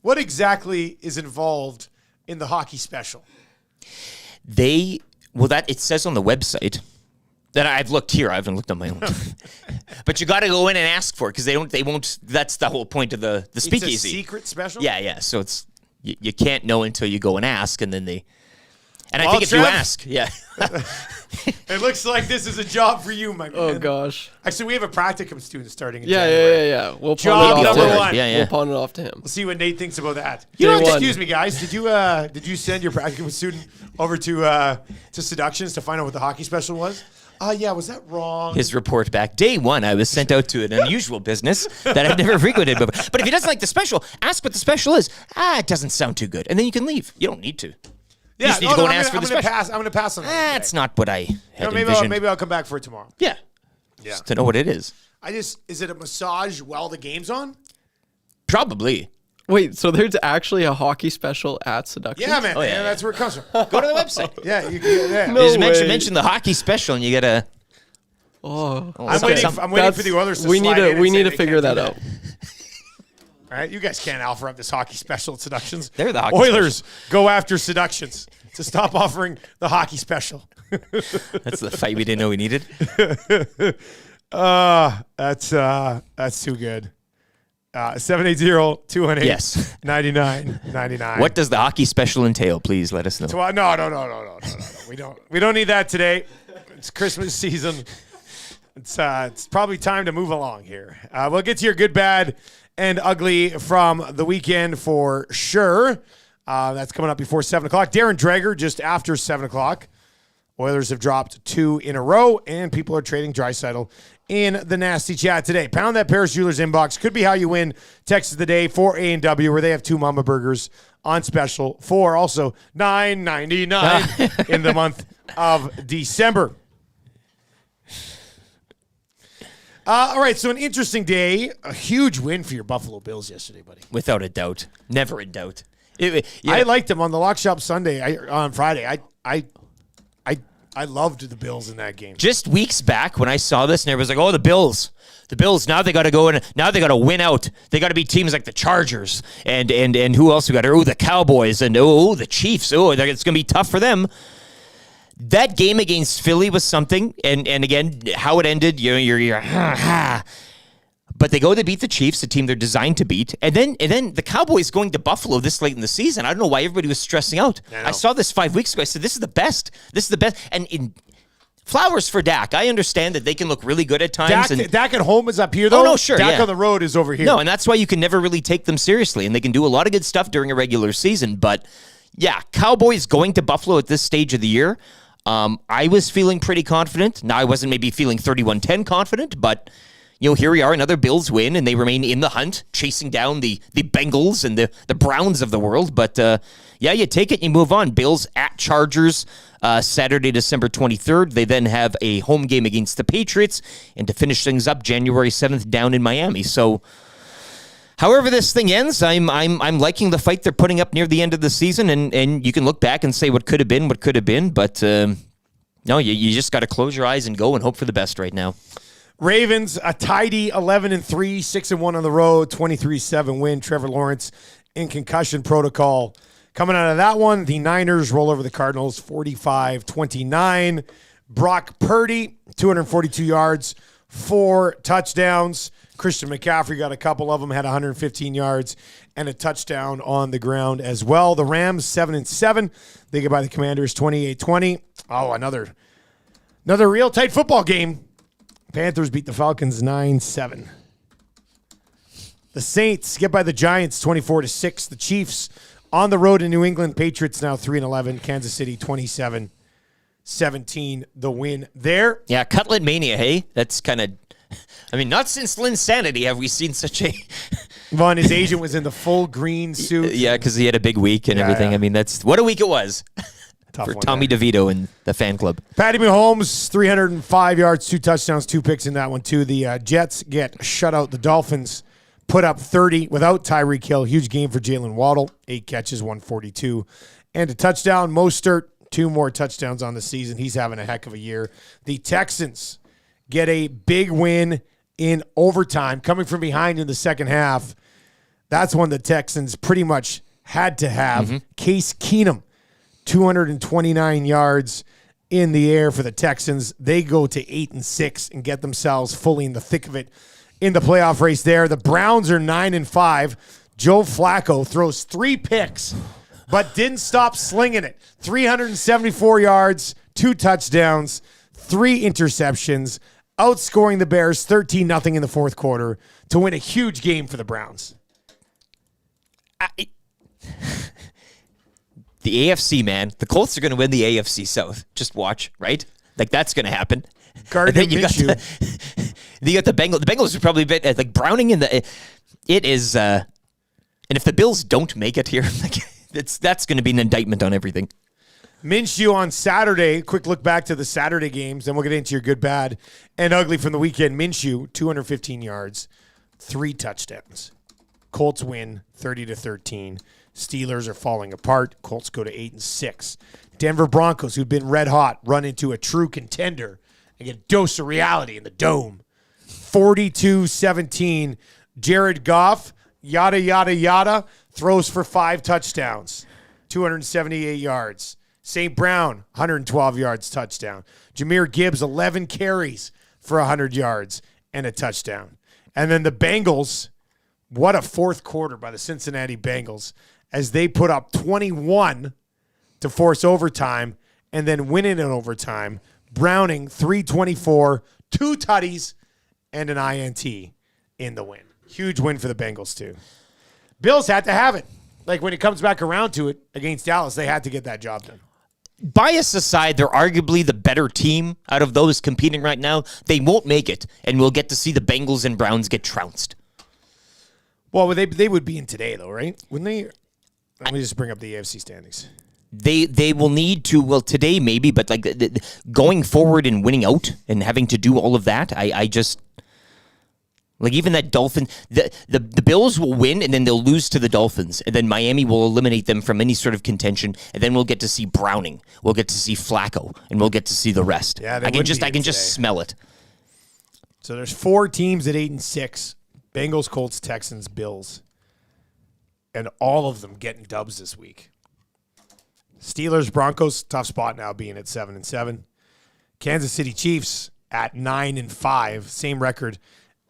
What exactly is involved in the hockey special?" That it says on the website that I've looked here. I haven't looked on my own. But you got to go in and ask for it because they won't. That's the whole point of the speakeasy. It's a secret special? Yeah. So it's you can't know until you go and ask, and then they. And I Well, think if you Trev, ask, It looks like this is a job for you, my man. Oh gosh. Actually, we have a practicum student starting in January. Yeah. We'll pawn Job it off number to him. one. Yeah. We'll pawn it off to him. We'll see what Nate thinks about that. Day one. Excuse me, guys. Did you send your practicum student over to Seductions to find out what the hockey special was? Yeah, was that wrong? his report back. Day 1, I was sent out to an unusual business that I've never frequented before. But if he doesn't like the special, ask what the special is. It doesn't sound too good. And then you can leave. You don't need to. You just need to go and ask for the special. I'm going to pass on that. That's not what I had maybe envisioned. maybe I'll come back for it tomorrow. Yeah. Just to know what it is. Is it a massage while the game's on? Probably. Wait, so there's actually a hockey special at Seductions? Yeah, man. Oh, yeah. That's where it comes from. Go to the website. Yeah, you can. Yeah. No Just way. mention the hockey special, and you get a. Oh, I'm waiting for the Oilers to we slide need in to we and say need to they figure can't that do out. All right, you guys can't offer up this hockey special at Seductions. They're the hockey Oilers go after Seductions. to stop offering the hockey special. That's the fight we didn't know we needed. That's too good. 780-218. Yes. 99. What does the hockey special entail? Please let us know. No. We don't need that today. It's Christmas season. It's probably time to move along here. We'll get to your good, bad, and ugly from the weekend for sure. That's coming up before 7 o'clock. Darren Dreger just after 7 o'clock. Oilers have dropped 2 in a row, and people are trading Draisaitl in the nasty chat today. Pound that Paris Jewelers inbox. Could be how you win. Text of the day for A&W, where they have 2 Mama Burgers on special for also $9.99 in the month of December. All right, so an interesting day. A huge win for your Buffalo Bills yesterday, buddy. Without a doubt. Never in doubt. I liked them on the Lock Shop Sunday on Friday. I loved the Bills in that game. Just weeks back when I saw this, and everybody was like, "Oh, the Bills, now they got to go and now they got to win out. They got to beat teams like the Chargers and who else we got? Oh, the Cowboys and the Chiefs. Oh, it's going to be tough for them." That game against Philly was something, and again, how it ended, you're but they go to beat the Chiefs, a team they're designed to beat, and then the Cowboys going to Buffalo this late in the season. I don't know why everybody was stressing out. I saw this 5 weeks ago. I said, this is the best. This is the best. And in flowers for Dak. I understand that they can look really good at times. Dak at home is up here, though. Oh, no, sure. Dak on the road is over here. No, and that's why you can never really take them seriously, and they can do a lot of good stuff during a regular season. But, yeah, Cowboys going to Buffalo at this stage of the year, I was feeling pretty confident. Now, I wasn't maybe feeling 31-10 confident, but here we are, another Bills win, and they remain in the hunt, chasing down the Bengals and the Browns of the world. But, you take it and you move on. Bills at Chargers Saturday, December 23rd. They then have a home game against the Patriots, and to finish things up, January 7th down in Miami. So, however this thing ends, I'm liking the fight they're putting up near the end of the season, and you can look back and say what could have been, but no, you just got to close your eyes and go and hope for the best right now. Ravens, a tidy 11-3, 6-1 on the road, 23-7 win. Trevor Lawrence in concussion protocol. Coming out of that one, the Niners roll over the Cardinals, 45-29. Brock Purdy, 242 yards, 4 touchdowns. Christian McCaffrey got a couple of them, had 115 yards and a touchdown on the ground as well. The Rams, 7-7. They get by the Commanders, 28-20. Oh, another real tight football game. Panthers beat the Falcons 9-7. The Saints get by the Giants 24-6. The Chiefs on the road in New England. Patriots now 3-11. Kansas City 27-17. The win there. Yeah, Cutlet Mania, hey? That's kind of, not since Linsanity have we seen such a... Well, and his agent was in the full green suit. Yeah, because he had a big week and everything. Yeah. That's what a week it was. Tough for one Tommy there. DeVito and the fan club. Patty Mahomes, 305 yards, 2 touchdowns, 2 picks in that one, too. The Jets get shut out. The Dolphins put up 30 without Tyreek Hill. Huge game for Jalen Waddle. 8 catches, 142. And a touchdown. Mostert, 2 more touchdowns on the season. He's having a heck of a year. The Texans get a big win in overtime, coming from behind in the second half. That's one the Texans pretty much had to have. Mm-hmm. Case Keenum, 229 yards in the air for the Texans. They go to 8-6 and get themselves fully in the thick of it in the playoff race there. The Browns are 9-5. Joe Flacco throws 3 picks, but didn't stop slinging it. 374 yards, 2 touchdowns, 3 interceptions, outscoring the Bears 13-0 in the fourth quarter to win a huge game for the Browns. The AFC, man. The Colts are going to win the AFC South. Just watch, right? Like, that's going to happen. Gardner You got the Bengals. The Bengals are probably a bit like Browning in the. It is, and if the Bills don't make it here, that's going to be an indictment on everything. Minshew on Saturday. Quick look back to the Saturday games, then we'll get into your good, bad, and ugly from the weekend. Minshew, 215 yards, 3 touchdowns. Colts win 30-13. Steelers are falling apart. Colts go to 8-6. Denver Broncos, who've been red hot, run into a true contender and get a dose of reality in the dome. 42-17. Jared Goff, yada, yada, yada, throws for 5 touchdowns, 278 yards. St. Brown, 112 yards, touchdown. Jahmyr Gibbs, 11 carries for 100 yards and a touchdown. And then the Bengals, what a fourth quarter by the Cincinnati Bengals as they put up 21 to force overtime and then win it in overtime. Browning, 324, 2 tutties, and an INT in the win. Huge win for the Bengals, too. Bills had to have it. Like, when it comes back around to it against Dallas, they had to get that job done. Bias aside, they're arguably the better team out of those competing right now. They won't make it, and we'll get to see the Bengals and Browns get trounced. Well, they would be in today, though, right? Wouldn't they? Let me just bring up the AFC standings. They will need to, well, today maybe, but like going forward and winning out and having to do all of that, I just, like even that Dolphin, the Bills will win and then they'll lose to the Dolphins, and then Miami will eliminate them from any sort of contention, and then we'll get to see Browning, we'll get to see Flacco, and we'll get to see the rest. Yeah, I can just smell it. So there's 4 teams at 8-6: Bengals, Colts, Texans, Bills, and all of them getting dubs this week. Steelers, Broncos, tough spot now being at 7-7. Kansas City Chiefs at 9-5, same record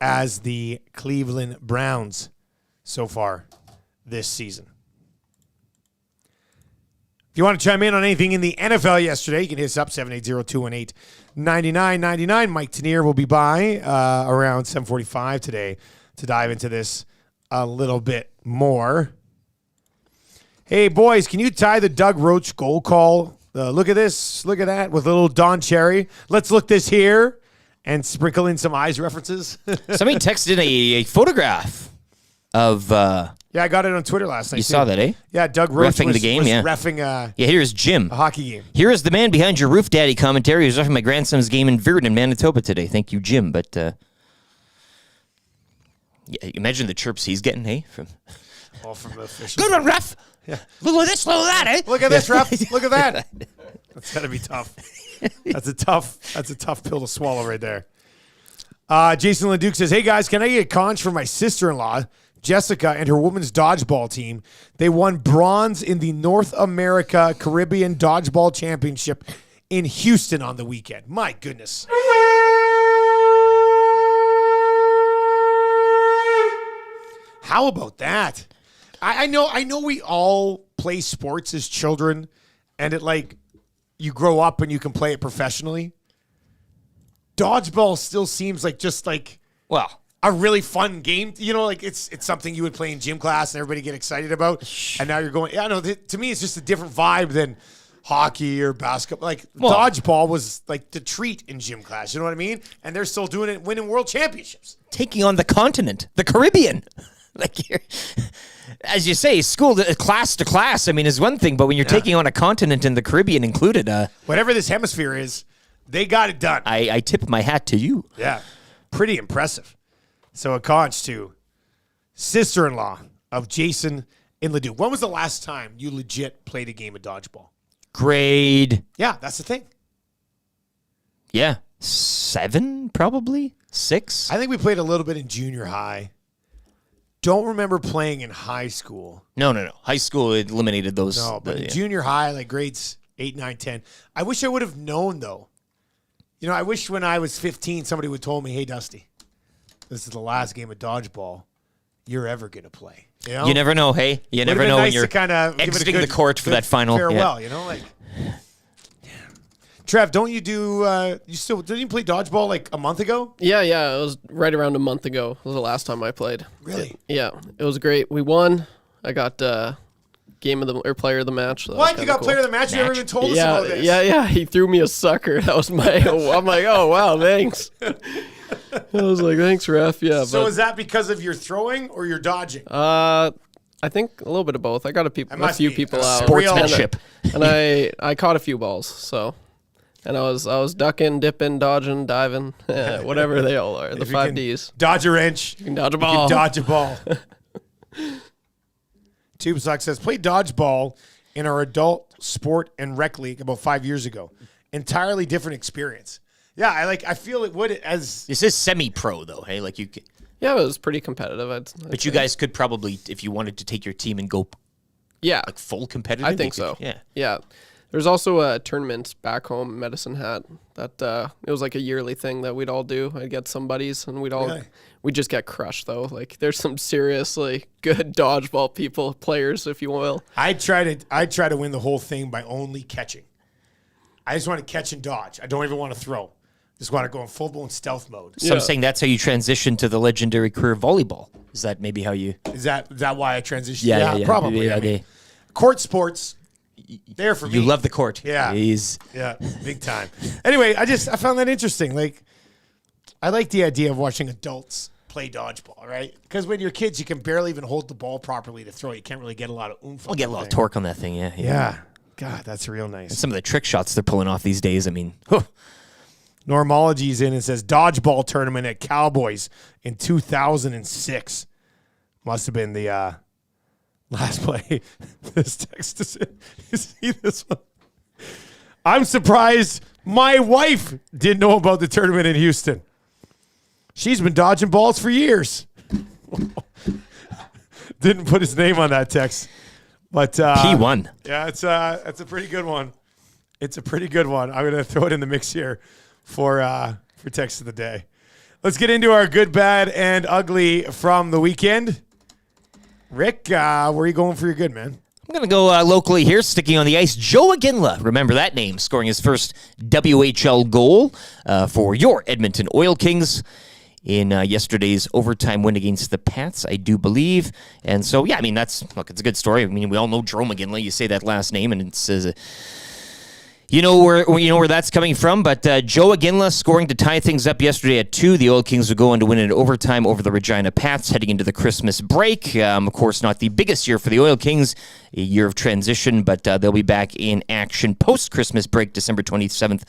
as the Cleveland Browns so far this season. If you want to chime in on anything in the NFL yesterday, you can hit us up, 780-218-9999. Mike Tanier will be by around 7:45 today to dive into this a little bit more. Hey, boys, can you tie the Doug Roach goal call? Look at this. Look at that with a little Don Cherry. Let's look this here and sprinkle in some eyes references. Somebody texted in a photograph of... yeah, I got it on Twitter last night. You saw that, eh? Yeah, Doug Roach Reffing was, the game, was yeah. reffing yeah, here's Jim. a hockey game. Here is the man behind your roof daddy commentary who's reffing my grandson's game in Virden, Manitoba today. Thank you, Jim. But yeah, imagine the chirps he's getting, hey? All from the officials. Good one, ref. Yeah. Little of this, little of that, eh? Look at this, ref. Look at that. That's got to be tough. That's a tough pill to swallow right there. Jason Leduc says, hey, guys, can I get a conch for my sister-in-law, Jessica, and her women's dodgeball team? They won bronze in the North America Caribbean Dodgeball Championship in Houston on the weekend. My goodness. How about that? I know we all play sports as children, and it like you grow up and you can play it professionally. Dodgeball still seems like just like a really fun game. You know, like it's something you would play in gym class and everybody get excited about. And now you're going, to me it's just a different vibe than hockey or basketball. Like dodgeball was like the treat in gym class. You know what I mean? And they're still doing it, winning world championships. Taking on the continent, the Caribbean. Like, as you say, class to class, I mean, is one thing, but when you're taking on a continent and the Caribbean included, whatever this hemisphere is, they got it done. I tip my hat to you. Yeah, pretty impressive. So a conch to sister-in-law of Jason in Leduc. When was the last time you legit played a game of dodgeball? Grade. Yeah, that's the thing. Yeah, 7, probably 6. I think we played a little bit in junior high. Don't remember playing in high school. No. High school eliminated those. No, but in junior high, like grades 8, 9, 10. I wish I would have known, though. You know, I wish when I was 15, somebody would have told me, hey, Dusty, this is the last game of dodgeball you're ever going to play. You know? You never know, hey? You never know when you're exiting the court for that final. Farewell, you know? Like, Trev, don't you do, didn't you play dodgeball like a month ago? Yeah, it was right around a month ago. It was the last time I played. Really? Yeah, it was great. We won. I got player of the match. So what? You got player of the match? You never even told us about this. Yeah. He threw me a sucker. That was I'm like, oh, wow, thanks. I was like, thanks, ref. Yeah. So is that because of your throwing or your dodging? I think a little bit of both. I got a few people out. Sportsmanship. And I caught a few balls, so... And I was ducking, dipping, dodging, diving, whatever they all are. The 5 Ds. Dodge a wrench. You can dodge a ball. Dodge a ball. Tube Sock says, played dodgeball in our adult sport and rec league about 5 years ago. Entirely different experience. Yeah, I feel it would as... This is semi-pro, though, hey? Like you could... Yeah, it was pretty competitive. I'd but you guys could probably, if you wanted to take your team and go like full competitive. I think so. Yeah. Yeah. There's also a tournament back home in Medicine Hat that it was like a yearly thing that we'd all do. I'd get some buddies and we'd just get crushed though. Like there's some seriously good dodgeball players, if you will. I try to win the whole thing by only catching. I just want to catch and dodge. I don't even want to throw. Just want to go in full-blown stealth mode. So I'm saying that's how you transition to the legendary career of volleyball. Is that maybe how you... Is that why I transitioned? Yeah, probably. Yeah, I mean, court sports, there for me. You love the court. Yeah. He's... Yeah, big time. Anyway, I found that interesting. Like, I like the idea of watching adults play dodgeball, right? Because when you're kids, you can barely even hold the ball properly to throw. You can't really get a lot of oomph. We'll get a lot of torque on that thing, yeah. Yeah. God, that's real nice. And some of the trick shots they're pulling off these days, I mean... Huh. Normology's in and says dodgeball tournament at Cowboys in 2006. Must have been the last play. This text is in. You see this one? I'm surprised my wife didn't know about the tournament in Houston. She's been dodging balls for years. Didn't put his name on that text. But he won. Yeah, it's a pretty good one. It's a pretty good one. I'm gonna throw it in the mix here for text of the day. Let's get into our good, bad, and ugly from the weekend. Rick, where are you going for your good, man? I'm going to go locally here, sticking on the ice. Joe Aginla, remember that name, scoring his first WHL goal for your Edmonton Oil Kings in yesterday's overtime win against the Pats, I do believe. And so, yeah, I mean, it's a good story. I mean, we all know Joe Aginla. You say that last name, and it says... You know where that's coming from, but Joe Aginla scoring to tie things up yesterday at 2. The Oil Kings would go on to win in overtime over the Regina Pats heading into the Christmas break. Of course, not the biggest year for the Oil Kings, a year of transition, but they'll be back in action post-Christmas break, December 27th,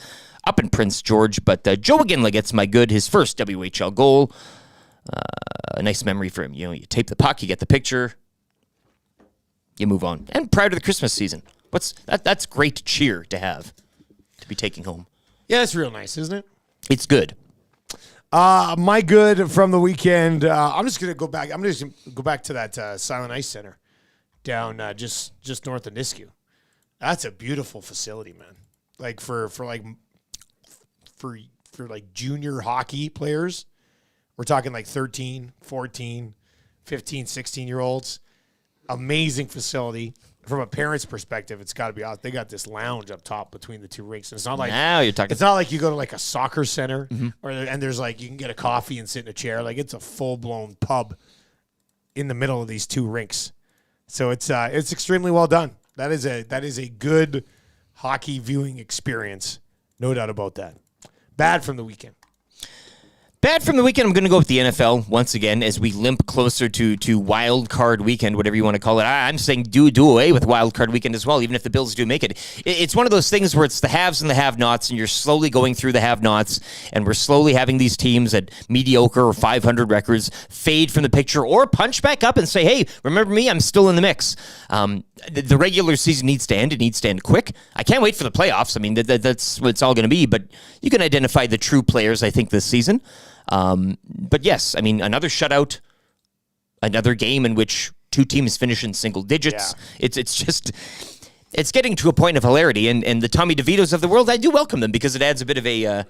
up in Prince George. But Joe Aginla gets my good, his first WHL goal. A nice memory for him. You tape the puck, you get the picture, you move on. And prior to the Christmas season. That's great cheer to have, to be taking home. Yeah, it's real nice, isn't it? It's good. My good from the weekend, I'm just going to go back. I'm just going to go back to that Silent Ice Center down just north of Nisku. That's a beautiful facility, man. Like for junior hockey players, we're talking like 13, 14, 15, 16-year-olds. Amazing facility. From a parent's perspective, it's got to be out. They got this lounge up top between the two rinks. And it's not like now you're talking. It's not like you go to like a soccer center and there's like you can get a coffee and sit in a chair. Like it's a full blown pub in the middle of these two rinks. So it's extremely well done. That is a good hockey viewing experience, no doubt about that. Bad from the weekend. Bad from the weekend, I'm going to go with the NFL once again as we limp closer to wild card weekend, whatever you want to call it. I'm saying do away with wild card weekend as well, even if the Bills do make it. It's one of those things where it's the haves and the have-nots, and you're slowly going through the have-nots, and we're slowly having these teams at mediocre or 500 records fade from the picture or punch back up and say, hey, remember me? I'm still in the mix. The regular season needs to end. It needs to end quick. I can't wait for the playoffs. I mean, that's what it's all going to be, but you can identify the true players, I think, this season. But yes, I mean, another shutout, another game in which two teams finish in single digits. Yeah. It's getting to a point of hilarity, and the Tommy DeVitos of the world, I do welcome them because it adds a bit of a,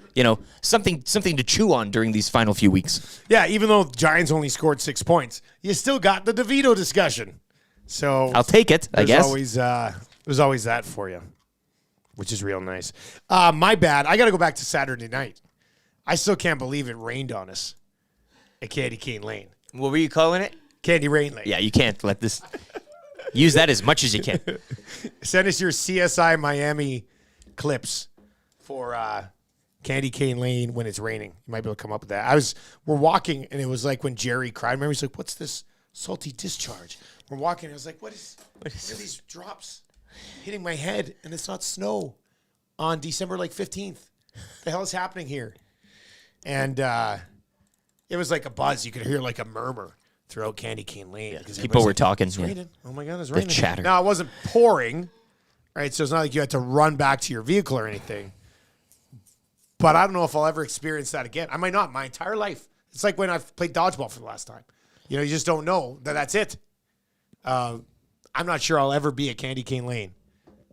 something to chew on during these final few weeks. Yeah, even though the Giants only scored 6 points, you still got the DeVito discussion. So I'll take it, I guess. There's always that for you, which is real nice. My bad. I got to go back to Saturday night. I still can't believe it rained on us at Candy Cane Lane. What were you calling it? Candy Rain Lane. Yeah, you can't let this... Use that as much as you can. Send us your CSI Miami clips for Candy Cane Lane when it's raining. You might be able to come up with that. We're walking, and it was like when Jerry cried. Remember, he's like, what's this salty discharge? We're walking, and I was like, what are these drops hitting my head, and it's not snow on December 15th? The hell is happening here? And it was like a buzz. You could hear like a murmur throughout Candy Cane Lane. Yeah, people were talking. It's raining. Oh, my God, it's raining. The chatter. Now, it wasn't pouring, right? So it's not like you had to run back to your vehicle or anything. But I don't know if I'll ever experience that again. I might not. My entire life. It's like when I've played dodgeball for the last time. You just don't know that that's it. I'm not sure I'll ever be at Candy Cane Lane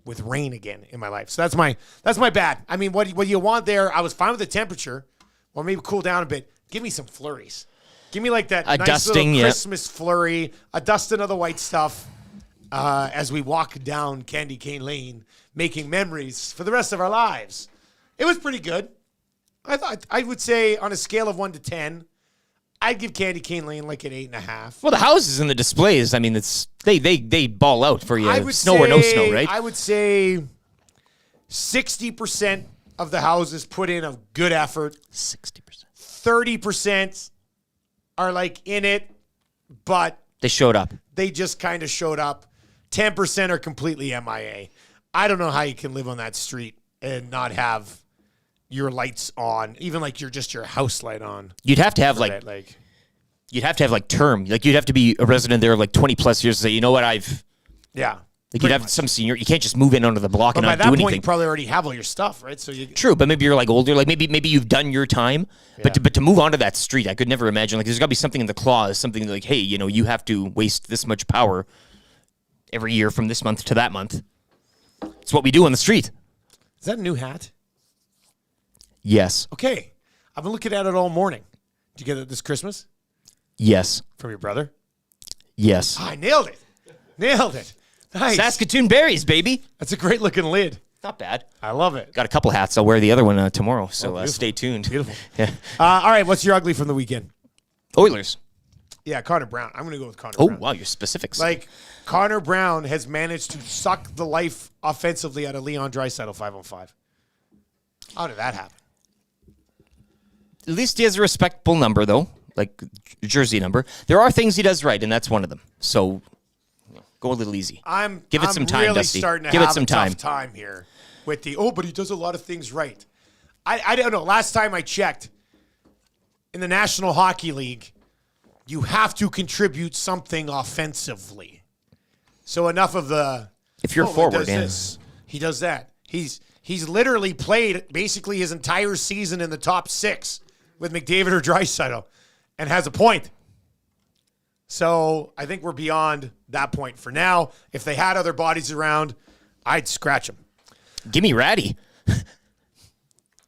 with rain again in my life. So that's my bad. I mean, what you want there? I was fine with the temperature, or maybe cool down a bit. Give me some flurries. Give me like that nice dusting, little Christmas flurry, a dusting of the white stuff as we walk down Candy Cane Lane, making memories for the rest of our lives. It was pretty good. I would say on a scale of 1 to 10, I'd give Candy Cane Lane like an 8.5. Well, the houses and the displays, I mean, it's they ball out for you. I would Snow or no snow, right? I would say 60% of the houses put in a good effort. 60%. 30% are like in it, but They showed up. they just kind of showed up. 10% are completely MIA. I don't know how you can live on that street and not have your lights on, even like your house light on. You'd have to have you'd have to have like term. Like you'd have to be a resident there like 20 plus years to say, you know what, yeah. Like you'd have some senior. You can't just move in onto the block But and by not that do point, anything. you probably already have all your stuff, right? So you True, but maybe you're like older. Like maybe you've done your time. But to move onto that street, I could never imagine. Like there's got to be something in the clause, something like, hey, you have to waste this much power every year from this month to that month. It's what we do on the street. Is that a new hat? Yes. Okay. I've been looking at it all morning. Did you get it this Christmas Yes. from your brother? Yes. I nailed it. Nailed it. Nice. Saskatoon berries, baby. That's a great looking lid. Not bad. I love it. Got a couple hats. I'll wear the other one tomorrow, so beautiful. stay tuned. Beautiful. Yeah. All right. What's your ugly from the weekend? Oilers. Yeah, Connor Brown. I'm going to go with Connor Oh, Brown. wow, your specifics. Like, Connor Brown has managed to suck the life offensively out of Leon Draisaitl 5-on-5. How did that happen? At least he has a respectable number, though, like jersey number. There are things he does right, and that's one of them. So go a little easy. Give it some time, really Dusty. starting to Give have it some a time. tough time here with but he does a lot of things right. I don't know. Last time I checked, in the National Hockey League, you have to contribute something offensively. So enough of the If you're he forward, does this, he does that. He's literally played basically his entire season in the top 6 with McDavid or Draisaitl and has a point. So I think we're beyond that point for now. If they had other bodies around, I'd scratch them. Give me Ratty.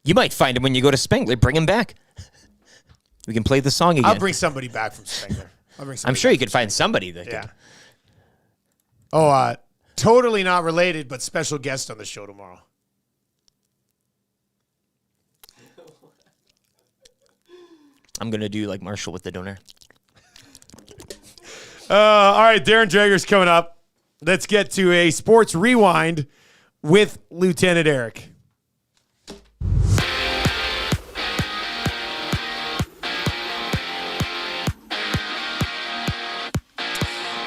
You might find him when you go to Spengler. Bring him back. We can play the song again. I'll bring somebody back from Spengler. I'm sure you could find somebody that Yeah. could. Oh, totally not related, but special guest on the show tomorrow. I'm going to do like Marshall with the donor. All right, Darren Dreger's coming up. Let's get to a sports rewind with Lieutenant Eric.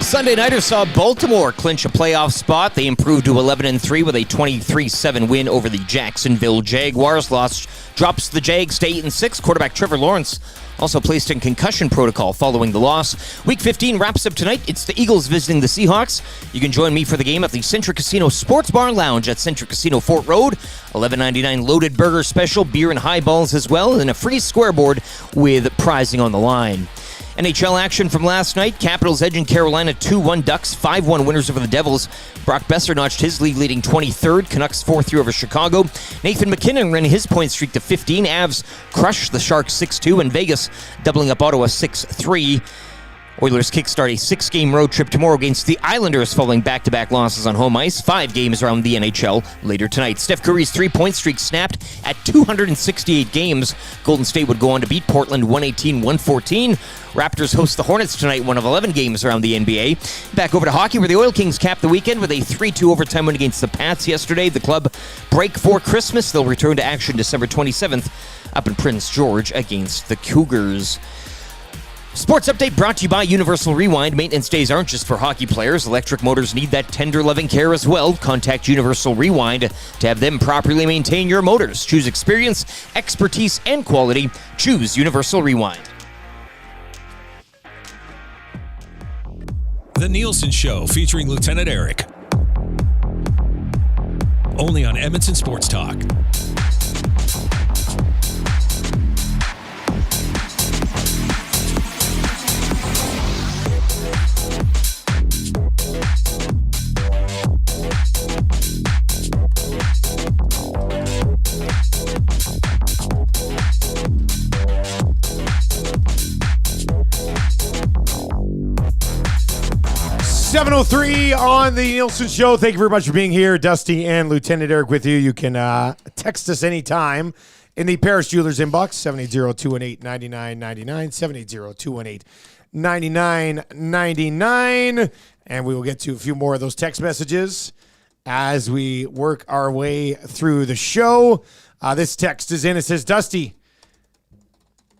Sunday nighter saw Baltimore clinch a playoff spot. They improved to 11-3 with a 23-7 win over the Jacksonville Jaguars. Loss drops the Jags to 8-6. Quarterback Trevor Lawrence also placed in concussion protocol following the loss. Week 15 wraps up tonight. It's the Eagles visiting the Seahawks. You can join me for the game at the Centric Casino Sports Bar Lounge at Centric Casino Fort Road. $11.99 loaded burger special, beer and highballs as well, and a free scoreboard with prizing on the line. NHL action from last night. Capitals edging Carolina 2-1. Ducks 5-1 winners over the Devils. Brock Besser notched his league-leading 23rd. Canucks 4-3 over Chicago. Nathan McKinnon ran his point streak to 15. Avs crushed the Sharks 6-2. And Vegas doubling up Ottawa 6-3. Oilers kickstart a 6-game road trip tomorrow against the Islanders following back-to-back losses on home ice. 5 games around the NHL later tonight. Steph Curry's 3-point streak snapped at 268 games. Golden State would go on to beat Portland 118-114. Raptors host the Hornets tonight, one of 11 games around the NBA. Back over to hockey, where the Oil Kings capped the weekend with a 3-2 overtime win against the Pats yesterday. The club break for Christmas. They'll return to action December 27th up in Prince George against the Cougars. Sports update brought to you by Universal Rewind. Maintenance days aren't just for hockey players. Electric motors need that tender, loving care as well. Contact Universal Rewind to have them properly maintain your motors. Choose experience, expertise, and quality. Choose Universal Rewind. The Nielsen Show featuring Lieutenant Eric. Only on Edmonton Sports Talk. 7:03 on the Nielsen Show. Thank you very much for being here. Dusty and Lieutenant Eric with you. You can text us anytime in the Paris Jewelers inbox, 780-218-9999, 780-218-9999. And we will get to a few more of those text messages as we work our way through the show. This text is in. It says, Dusty,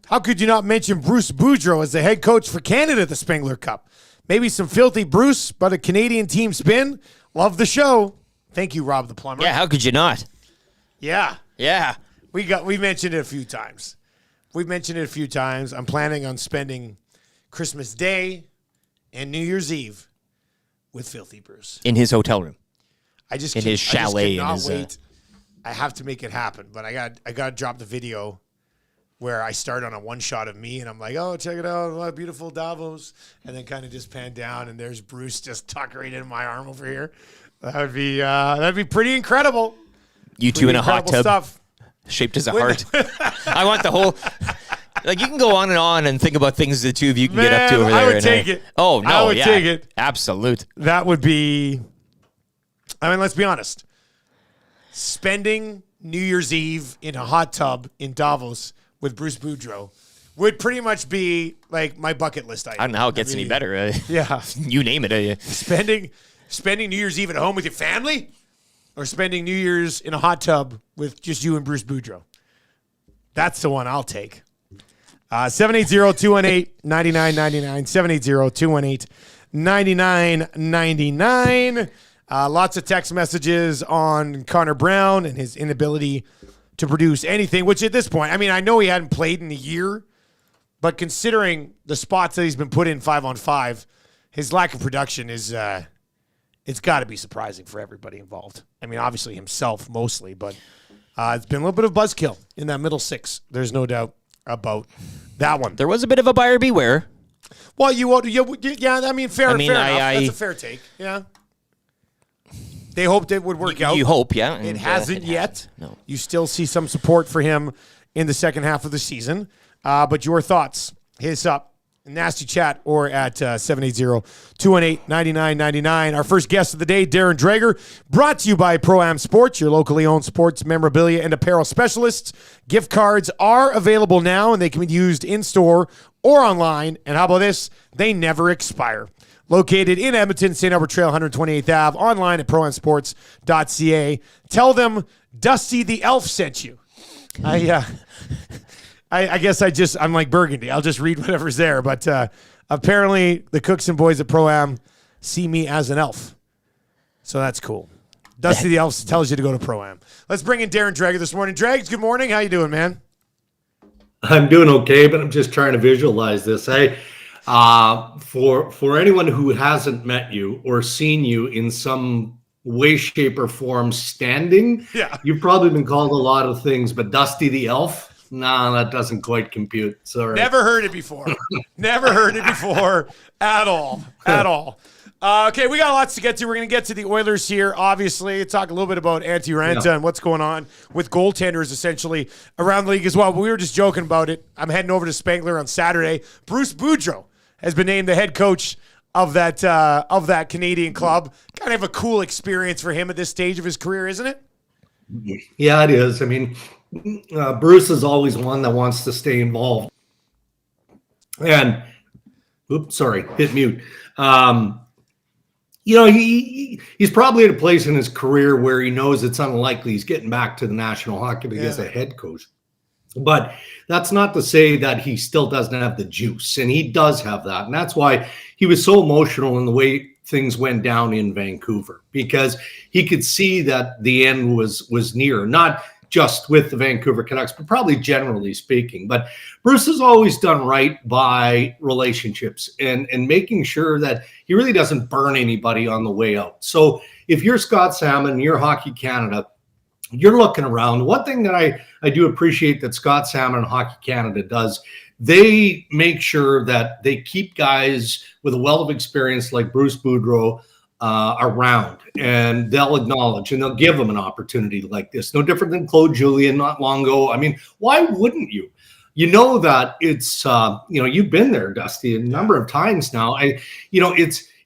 how could you not mention Bruce Boudreau as the head coach for Canada at the Spengler Cup? Maybe some filthy Bruce, but a Canadian team spin. Love the show. Thank you, Rob the Plumber. Yeah, how could you not? Yeah. Yeah. We mentioned it a few times. I'm planning on spending Christmas Day and New Year's Eve with Filthy Bruce. In his hotel room. His chalet. I just cannot wait. I have to make it happen, but I got to drop the video where I start on a one shot of me and I'm like, oh, check it out, what beautiful Davos, and then kind of just pan down and there's Bruce just tucked right in my arm over here. That'd be pretty incredible. You two in a hot tub, stuff. Shaped as a heart. I want the whole. Like, you can go on and think about things the two of you can get up to over there. I would take it. Oh no, I would take it. Absolute. That would be. I mean, let's be honest. Spending New Year's Eve in a hot tub in Davos with Bruce Boudreau would pretty much be like my bucket list item. I don't know how it gets any better. Yeah. You name it. Spending New Year's Eve at home with your family, or spending New Year's in a hot tub with just you and Bruce Boudreau. That's the one I'll take. 780-218-9999, 780-218-9999. Lots of text messages on Connor Brown and his inability to produce anything, which at this point, I mean, I know he hadn't played in a year, but considering the spots that he's been put in 5-on-5, his lack of production is, it's got to be surprising for everybody involved. I mean, obviously himself mostly, but it's been a little bit of buzzkill in that middle six. There's no doubt about that one. There was a bit of a buyer beware. Well, yeah, I mean, fair enough. That's a fair take. Yeah. They hoped it would work out. You hope, yeah. It hasn't yet. No. You still see some support for him in the second half of the season. But your thoughts, hit us up, Nasty Chat, or at 780-218-9999. Our first guest of the day, Darren Dreger, brought to you by Pro-Am Sports, your locally owned sports memorabilia and apparel specialists. Gift cards are available now, and they can be used in-store or online. And how about this? They never expire. Located in Edmonton, St. Albert Trail, 128th Ave, online at proamsports.ca. Tell them Dusty the Elf sent you. I guess I'm like Burgundy. I'll just read whatever's there. But apparently the cooks and boys at Pro-Am see me as an elf. So that's cool. Dusty the Elf tells you to go to Pro-Am. Let's bring in Darren Dreger this morning. Dregs, good morning. How you doing, man? I'm doing okay, but I'm just trying to visualize this. For anyone who hasn't met you or seen you in some way, shape, or form standing, you've probably been called a lot of things, but Dusty the Elf, nah, that doesn't quite compute. Sorry. Never heard it before. Never heard it before at all. At all. Okay, we got lots to get to. We're going to get to the Oilers here, obviously. Talk a little bit about Antti Raanta and what's going on with goaltenders essentially around the league as well. But we were just joking about it. I'm heading over to Spengler on Saturday. Bruce Boudreau has been named the head coach of that Canadian club. Kind of a cool experience for him at this stage of his career, isn't it? Yeah, it is. I mean, Bruce is always one that wants to stay involved. And, hit mute. He's probably at a place in his career where he knows it's unlikely he's getting back to the National Hockey League as a head coach. But that's not to say that he still doesn't have the juice, and he does have that. And that's why he was so emotional in the way things went down in Vancouver, because he could see that the end was near, not just with the Vancouver Canucks, but probably generally speaking. But Bruce has always done right by relationships and making sure that he really doesn't burn anybody on the way out. So if you're Scott Salmon, you're Hockey Canada, you're looking around. One thing that I do appreciate that Scott Salmon and Hockey Canada does, they make sure that they keep guys with a wealth of experience like Bruce Boudreau around, and they'll acknowledge and they'll give them an opportunity like this. No different than Claude Julien not long ago. I mean, why wouldn't you? You know that it's, you've been there, Dusty, a number of times now.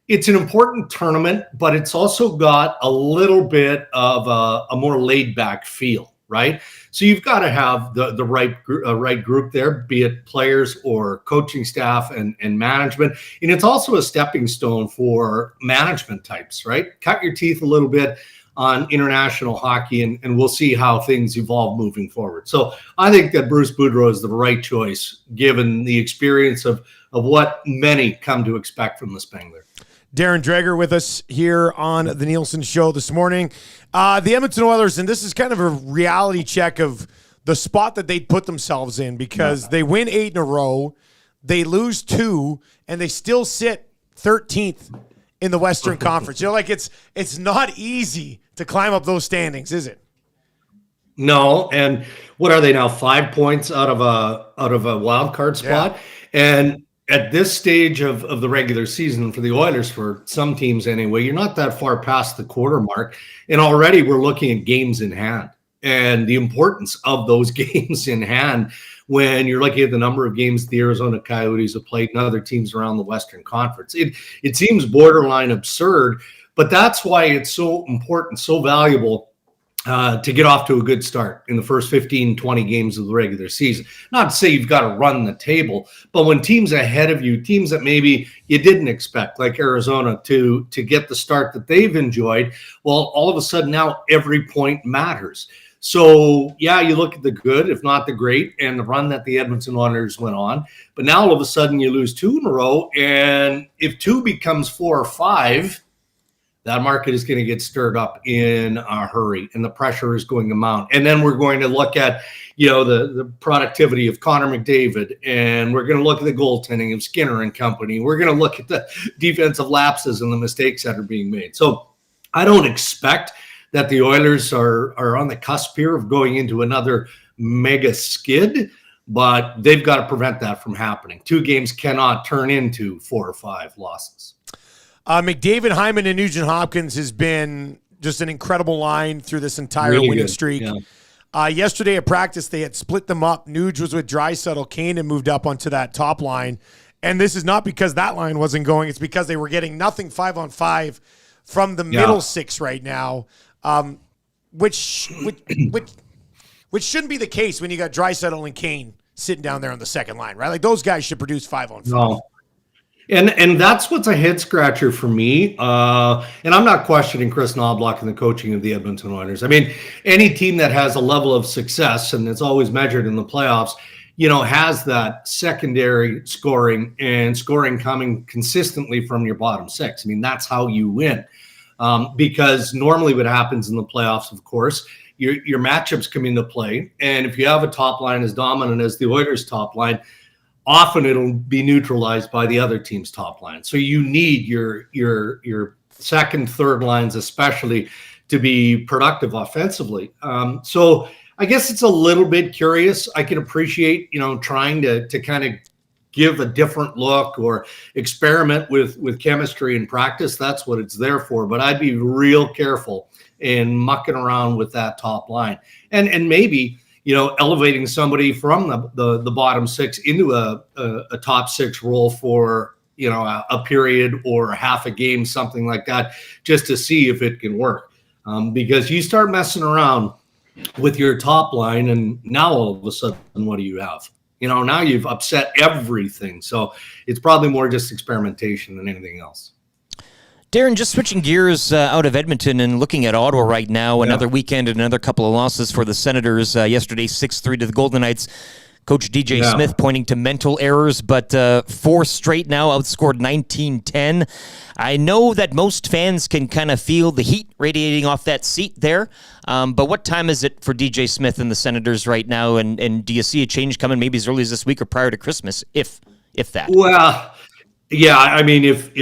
it's an important tournament, but it's also got a little bit of a more laid back feel, right? So you've got to have the right group there, be it players or coaching staff and management. And it's also a stepping stone for management types, right? Cut your teeth a little bit on international hockey, and we'll see how things evolve moving forward. So I think that Bruce Boudreau is the right choice, given the experience of what many come to expect from the Spengler. Darren Dreger with us here on the Nielsen Show this morning. The Edmonton Oilers, and this is kind of a reality check of the spot that they put themselves in, because they win 8 in a row, they lose 2, and they still sit 13th in the Western Conference. You know, like it's not easy to climb up those standings, is it? No, and what are they now? 5 points out of a wild card spot, and at this stage of the regular season for the Oilers, for some teams anyway, you're not that far past the quarter mark, and already we're looking at games in hand and the importance of those games in hand when you're looking at the number of games the Arizona Coyotes have played and other teams around the Western Conference. It seems borderline absurd, but that's why it's so important, so valuable to get off to a good start in the first 15, 20 games of the regular season. Not to say you've got to run the table, but when teams ahead of you, teams that maybe you didn't expect, like Arizona, to get the start that they've enjoyed, well, all of a sudden now every point matters. So, yeah, you look at the good, if not the great, and the run that the Edmonton Oilers went on. But now all of a sudden you lose 2 in a row, and if 2 becomes 4 or 5, that market is going to get stirred up in a hurry, and the pressure is going to mount. And then we're going to look at, the productivity of Connor McDavid, and we're going to look at the goaltending of Skinner and company. We're going to look at the defensive lapses and the mistakes that are being made. So I don't expect that the Oilers are on the cusp here of going into another mega skid, but they've got to prevent that from happening. 2 games cannot turn into 4 or 5 losses. McDavid, Hyman, and Nugent Hopkins has been just an incredible line through this entire winning good streak. Yeah. Yesterday at practice, they had split them up. Nuge was with Draisaitl. Kane had moved up onto that top line. And this is not because that line wasn't going. It's because they were getting nothing 5-on-5 from the middle 6 right now, which shouldn't be the case when you got Draisaitl and Kane sitting down there on the second line, right? Like, those guys should produce 5-on-5. No. And that's what's a head scratcher for me. And I'm not questioning Chris Knobloch and the coaching of the Edmonton Oilers. I mean, any team that has a level of success, and it's always measured in the playoffs, has that secondary scoring and scoring coming consistently from your bottom 6. I mean, that's how you win. Because normally what happens in the playoffs, of course, your matchups come into play. And if you have a top line as dominant as the Oilers' top line, often it'll be neutralized by the other team's top line. So you need your second, third lines especially to be productive offensively. So I guess it's a little bit curious. I can appreciate, trying to kind of give a different look or experiment with chemistry and practice. That's what it's there for. But I'd be real careful in mucking around with that top line. And maybe elevating somebody from the bottom 6 into a top 6 role for, a period or half a game, something like that, just to see if it can work. Because you start messing around with your top line, and now all of a sudden, what do you have? Now you've upset everything. So it's probably more just experimentation than anything else. Darren, just switching gears out of Edmonton and looking at Ottawa right now, another weekend and another couple of losses for the Senators. Yesterday, 6-3 to the Golden Knights. Coach DJ Smith pointing to mental errors, but 4 straight now, outscored 19-10. I know that most fans can kind of feel the heat radiating off that seat there, but what time is it for DJ Smith and the Senators right now, and do you see a change coming maybe as early as this week or prior to Christmas, if that? Well, yeah, I mean, if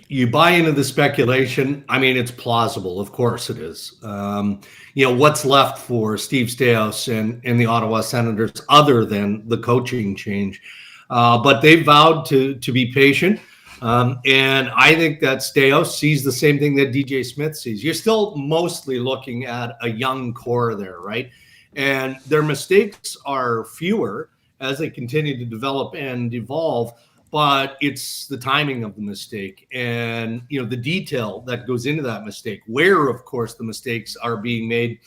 you buy into the speculation, I mean, it's plausible. Of course it is. What's left for Steve Staios and the Ottawa Senators other than the coaching change? But they vowed to be patient. And I think that Staios sees the same thing that DJ Smith sees. You're still mostly looking at a young core there, right? And their mistakes are fewer as they continue to develop and evolve. but it's the timing of the mistake and, the detail that goes into that mistake, where, of course, the mistakes are being made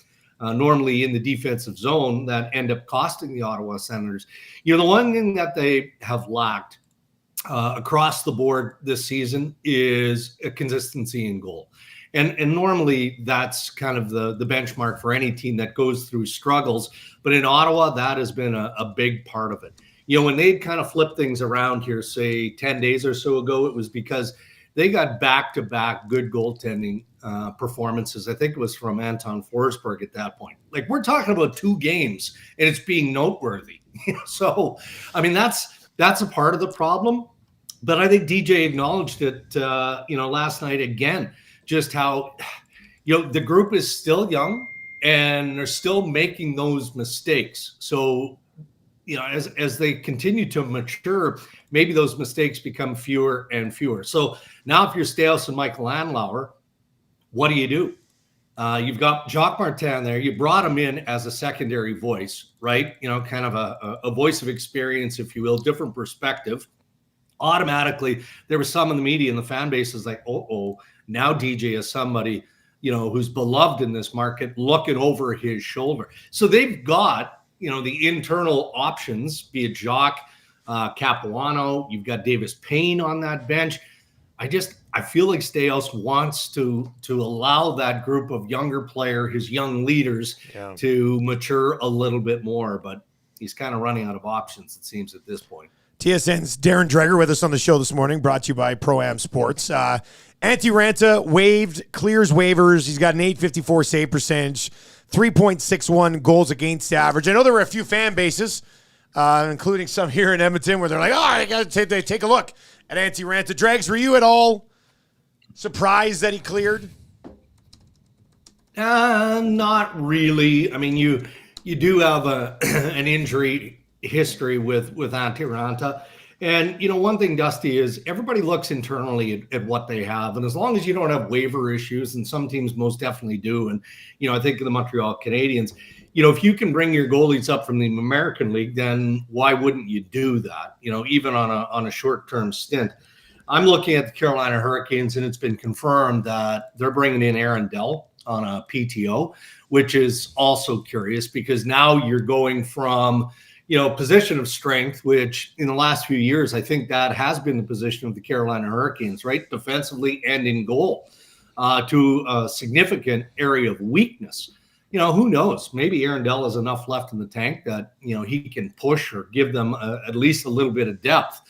normally in the defensive zone that end up costing the Ottawa Senators. The one thing that they have lacked across the board this season is a consistency in goal. And normally that's kind of the benchmark for any team that goes through struggles. But in Ottawa, that has been a big part of it. When they kind of flipped things around here, say 10 days or so ago, it was because they got back-to-back good goaltending performances. I think it was from Anton Forsberg at that point. Like, we're talking about 2 games, and it's being noteworthy. So, I mean, that's a part of the problem. But I think DJ acknowledged it, last night again, just how, the group is still young and they're still making those mistakes. So, as they continue to mature, maybe those mistakes become fewer and fewer. So now if you're Stales and Michael Andlauer, what do? You've got Jacques Martin there. You brought him in as a secondary voice, right? Kind of a voice of experience, if you will, different perspective. Automatically, there was some in the media and the fan base is like, now DJ is somebody, who's beloved in this market, looking over his shoulder. So they've got, the internal options, be it Jacques, Capuano, you've got Davis Payne on that bench. I feel like Staios wants to allow that group of younger player, his young leaders, to mature a little bit more, but he's kind of running out of options, it seems, at this point. TSN's Darren Dreger with us on the show this morning, brought to you by Pro-Am Sports. Antti Ranta clears waivers. He's got an .854 save percentage, 3.61 goals against average. I know there were a few fan bases, including some here in Edmonton, where they're like, I got to take a look at Antti Ranta. Dregs, were you at all surprised that he cleared? Not really. I mean, you do have an injury history with Antti Ranta. And, one thing, Dusty, is everybody looks internally at what they have. And as long as you don't have waiver issues, and some teams most definitely do. And, I think of the Montreal Canadiens, if you can bring your goalies up from the American League, then why wouldn't you do that? Even on a short-term stint. I'm looking at the Carolina Hurricanes, and it's been confirmed that they're bringing in Aaron Dell on a PTO, which is also curious because now you're going from position of strength, which in the last few years, I think that has been the position of the Carolina Hurricanes, right? Defensively and in goal, to a significant area of weakness. Who knows? Maybe Aaron Dell has enough left in the tank that, he can push or give them at least a little bit of depth.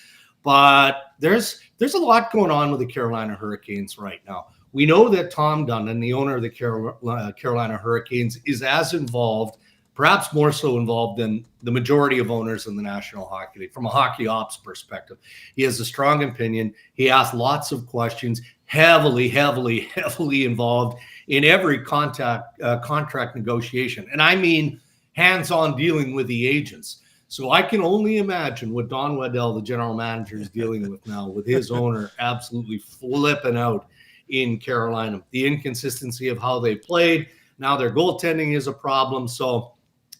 But there's a lot going on with the Carolina Hurricanes right now. We know that Tom Dundon, the owner of the Carolina Hurricanes, is as involved, perhaps more so involved than the majority of owners in the National Hockey League from a hockey ops perspective. He has a strong opinion. He asks lots of questions, heavily involved in every contract negotiation. And I mean hands-on dealing with the agents. So I can only imagine what Don Waddell, the general manager, is dealing with now with his owner absolutely flipping out in Carolina. The inconsistency of how they played. Now their goaltending is a problem. So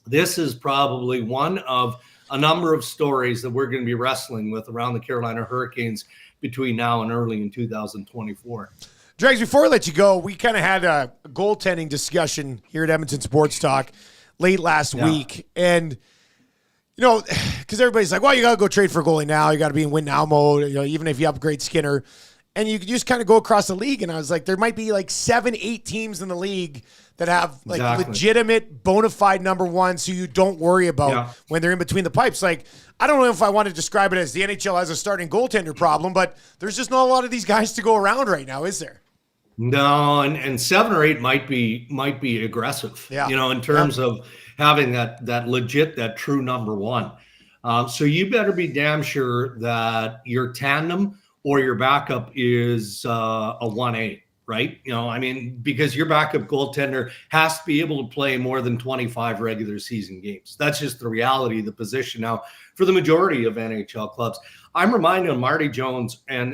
this is probably one of a number of stories that we're going to be wrestling with around the Carolina Hurricanes between now and early in 2024. Dregs, before I let you go, we kind of had a goaltending discussion here at Edmonton Sports Talk late last week. And, because everybody's like, well, you got to go trade for a goalie now. You got to be in win now mode, even if you upgrade Skinner. And you just kind of go across the league. And I was like, there might be like 7-8 teams in the league that have legitimate bona fide number one, so you don't worry about when they're in between the pipes. Like, I don't know if I want to describe it as the NHL has a starting goaltender problem, but there's just not a lot of these guys to go around right now, is there? No, and 7 or 8 might be aggressive. In terms of having that legit, that true number one. So you better be damn sure that your tandem or your backup is a 1A. Right? Because your backup goaltender has to be able to play more than 25 regular season games. That's just the reality of the position now for the majority of NHL clubs. I'm reminded of Marty Jones and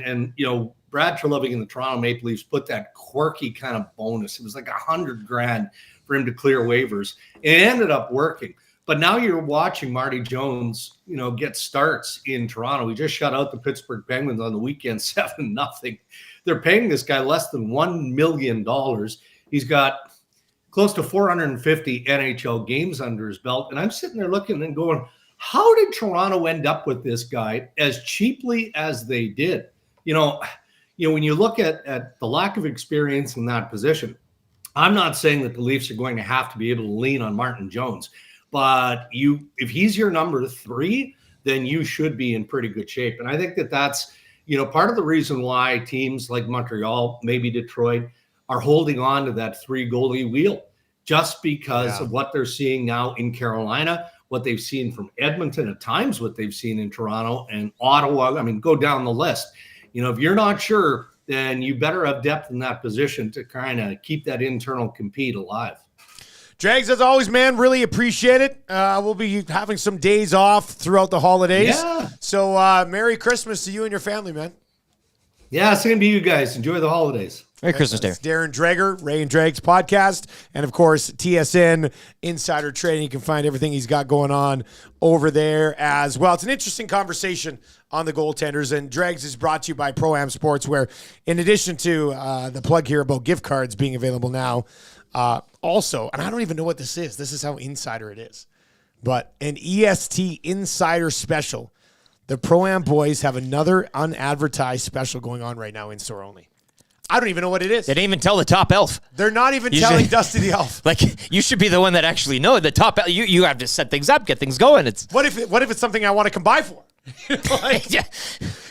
Brad Treliving in the Toronto Maple Leafs put that quirky kind of bonus. It was like $100,000 for him to clear waivers. It ended up working. But now you're watching Marty Jones, get starts in Toronto. We just shut out the Pittsburgh Penguins on the weekend, 7-0. They're paying this guy less than $1 million. He's got close to 450 NHL games under his belt. And I'm sitting there looking and going, how did Toronto end up with this guy as cheaply as they did? When you look at the lack of experience in that position, I'm not saying that the Leafs are going to have to be able to lean on Martin Jones. But if he's your number 3, then you should be in pretty good shape. And I think that's, part of the reason why teams like Montreal, maybe Detroit, are holding on to that 3 goalie wheel, just because of what they're seeing now in Carolina, what they've seen from Edmonton at times, what they've seen in Toronto and Ottawa. I mean, go down the list. If you're not sure, then you better have depth in that position to kind of keep that internal compete alive. Drags, as always, man, really appreciate it. We'll be having some days off throughout the holidays. Yeah. So Merry Christmas to you and your family, man. Yeah, same to you guys. Enjoy the holidays. Merry Christmas, Darren. Darren Dreger, Ray and Drags podcast, and of course, TSN Insider Trading. You can find everything he's got going on over there as well. It's an interesting conversation on the goaltenders, and Drags is brought to you by Pro-Am Sports, where in addition to the plug here about gift cards being available now, also, and I don't even know what this is. This is how insider it is. But an EST Insider Special. The Pro-Am boys have another unadvertised special going on right now, in-store only. I don't even know what it is. They didn't even tell the top elf. They're not even telling Dusty the elf. Like, you should be the one that actually knows. The top elf, you have to set things up, get things going. What if it's something I want to come by for? Yeah.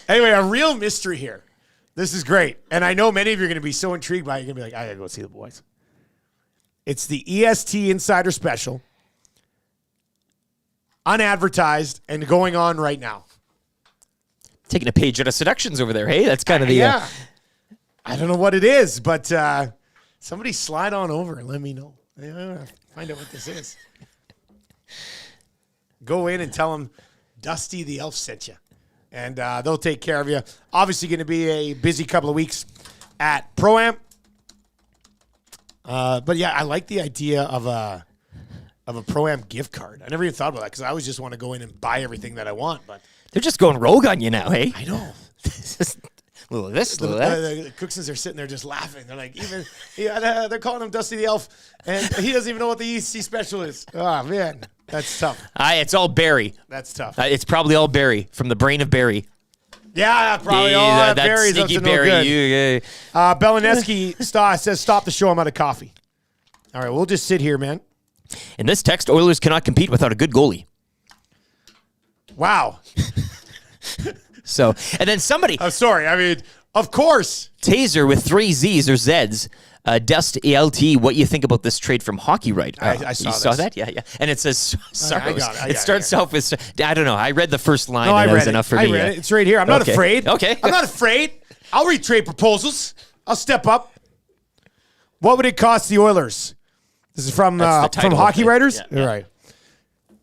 Anyway, a real mystery here. This is great. And I know many of you are going to be so intrigued by it. You're going to be like, I got to go see the boys. It's the EST Insider Special, unadvertised and going on right now. Taking a page out of Seductions over there, hey? That's kind of the... I don't know what it is, but somebody slide on over and let me know. Find out what this is. Go in and tell them Dusty the Elf sent you, and they'll take care of you. Obviously going to be a busy couple of weeks at Pro-Am. But yeah, I like the idea of a Pro-Am gift card. I never even thought about that because I always just want to go in and buy everything that I want. But they're just going rogue on you now, hey? I know. Little this, little that. The Cooksons are sitting there just laughing. They're like, they're calling him Dusty the Elf, and he doesn't even know what the EC special is. Oh, man. That's tough. It's all Barry. That's tough. It's probably all Barry from the brain of Barry. Yeah, probably all that Barry's up to no good. Belineski says, stop the show. I'm out of coffee. All right, we'll just sit here, man. In this text, Oilers cannot compete without a good goalie. Wow. So, and then somebody... I'm sorry. I mean, of course. Taser with 3 Z's or Z's. Dust Lt, what you think about this trade from Hockey Right? I saw you this. saw that? Yeah. And it says Saros. I starts off with, I don't know. I read the first line. No, and I that read was it. enough for I me. read it. It's right here. I'm not afraid. Okay. I'm not afraid. I'll read trade proposals. I'll step up. What would it cost the Oilers? This is from Hockey Writers? Yeah. All right.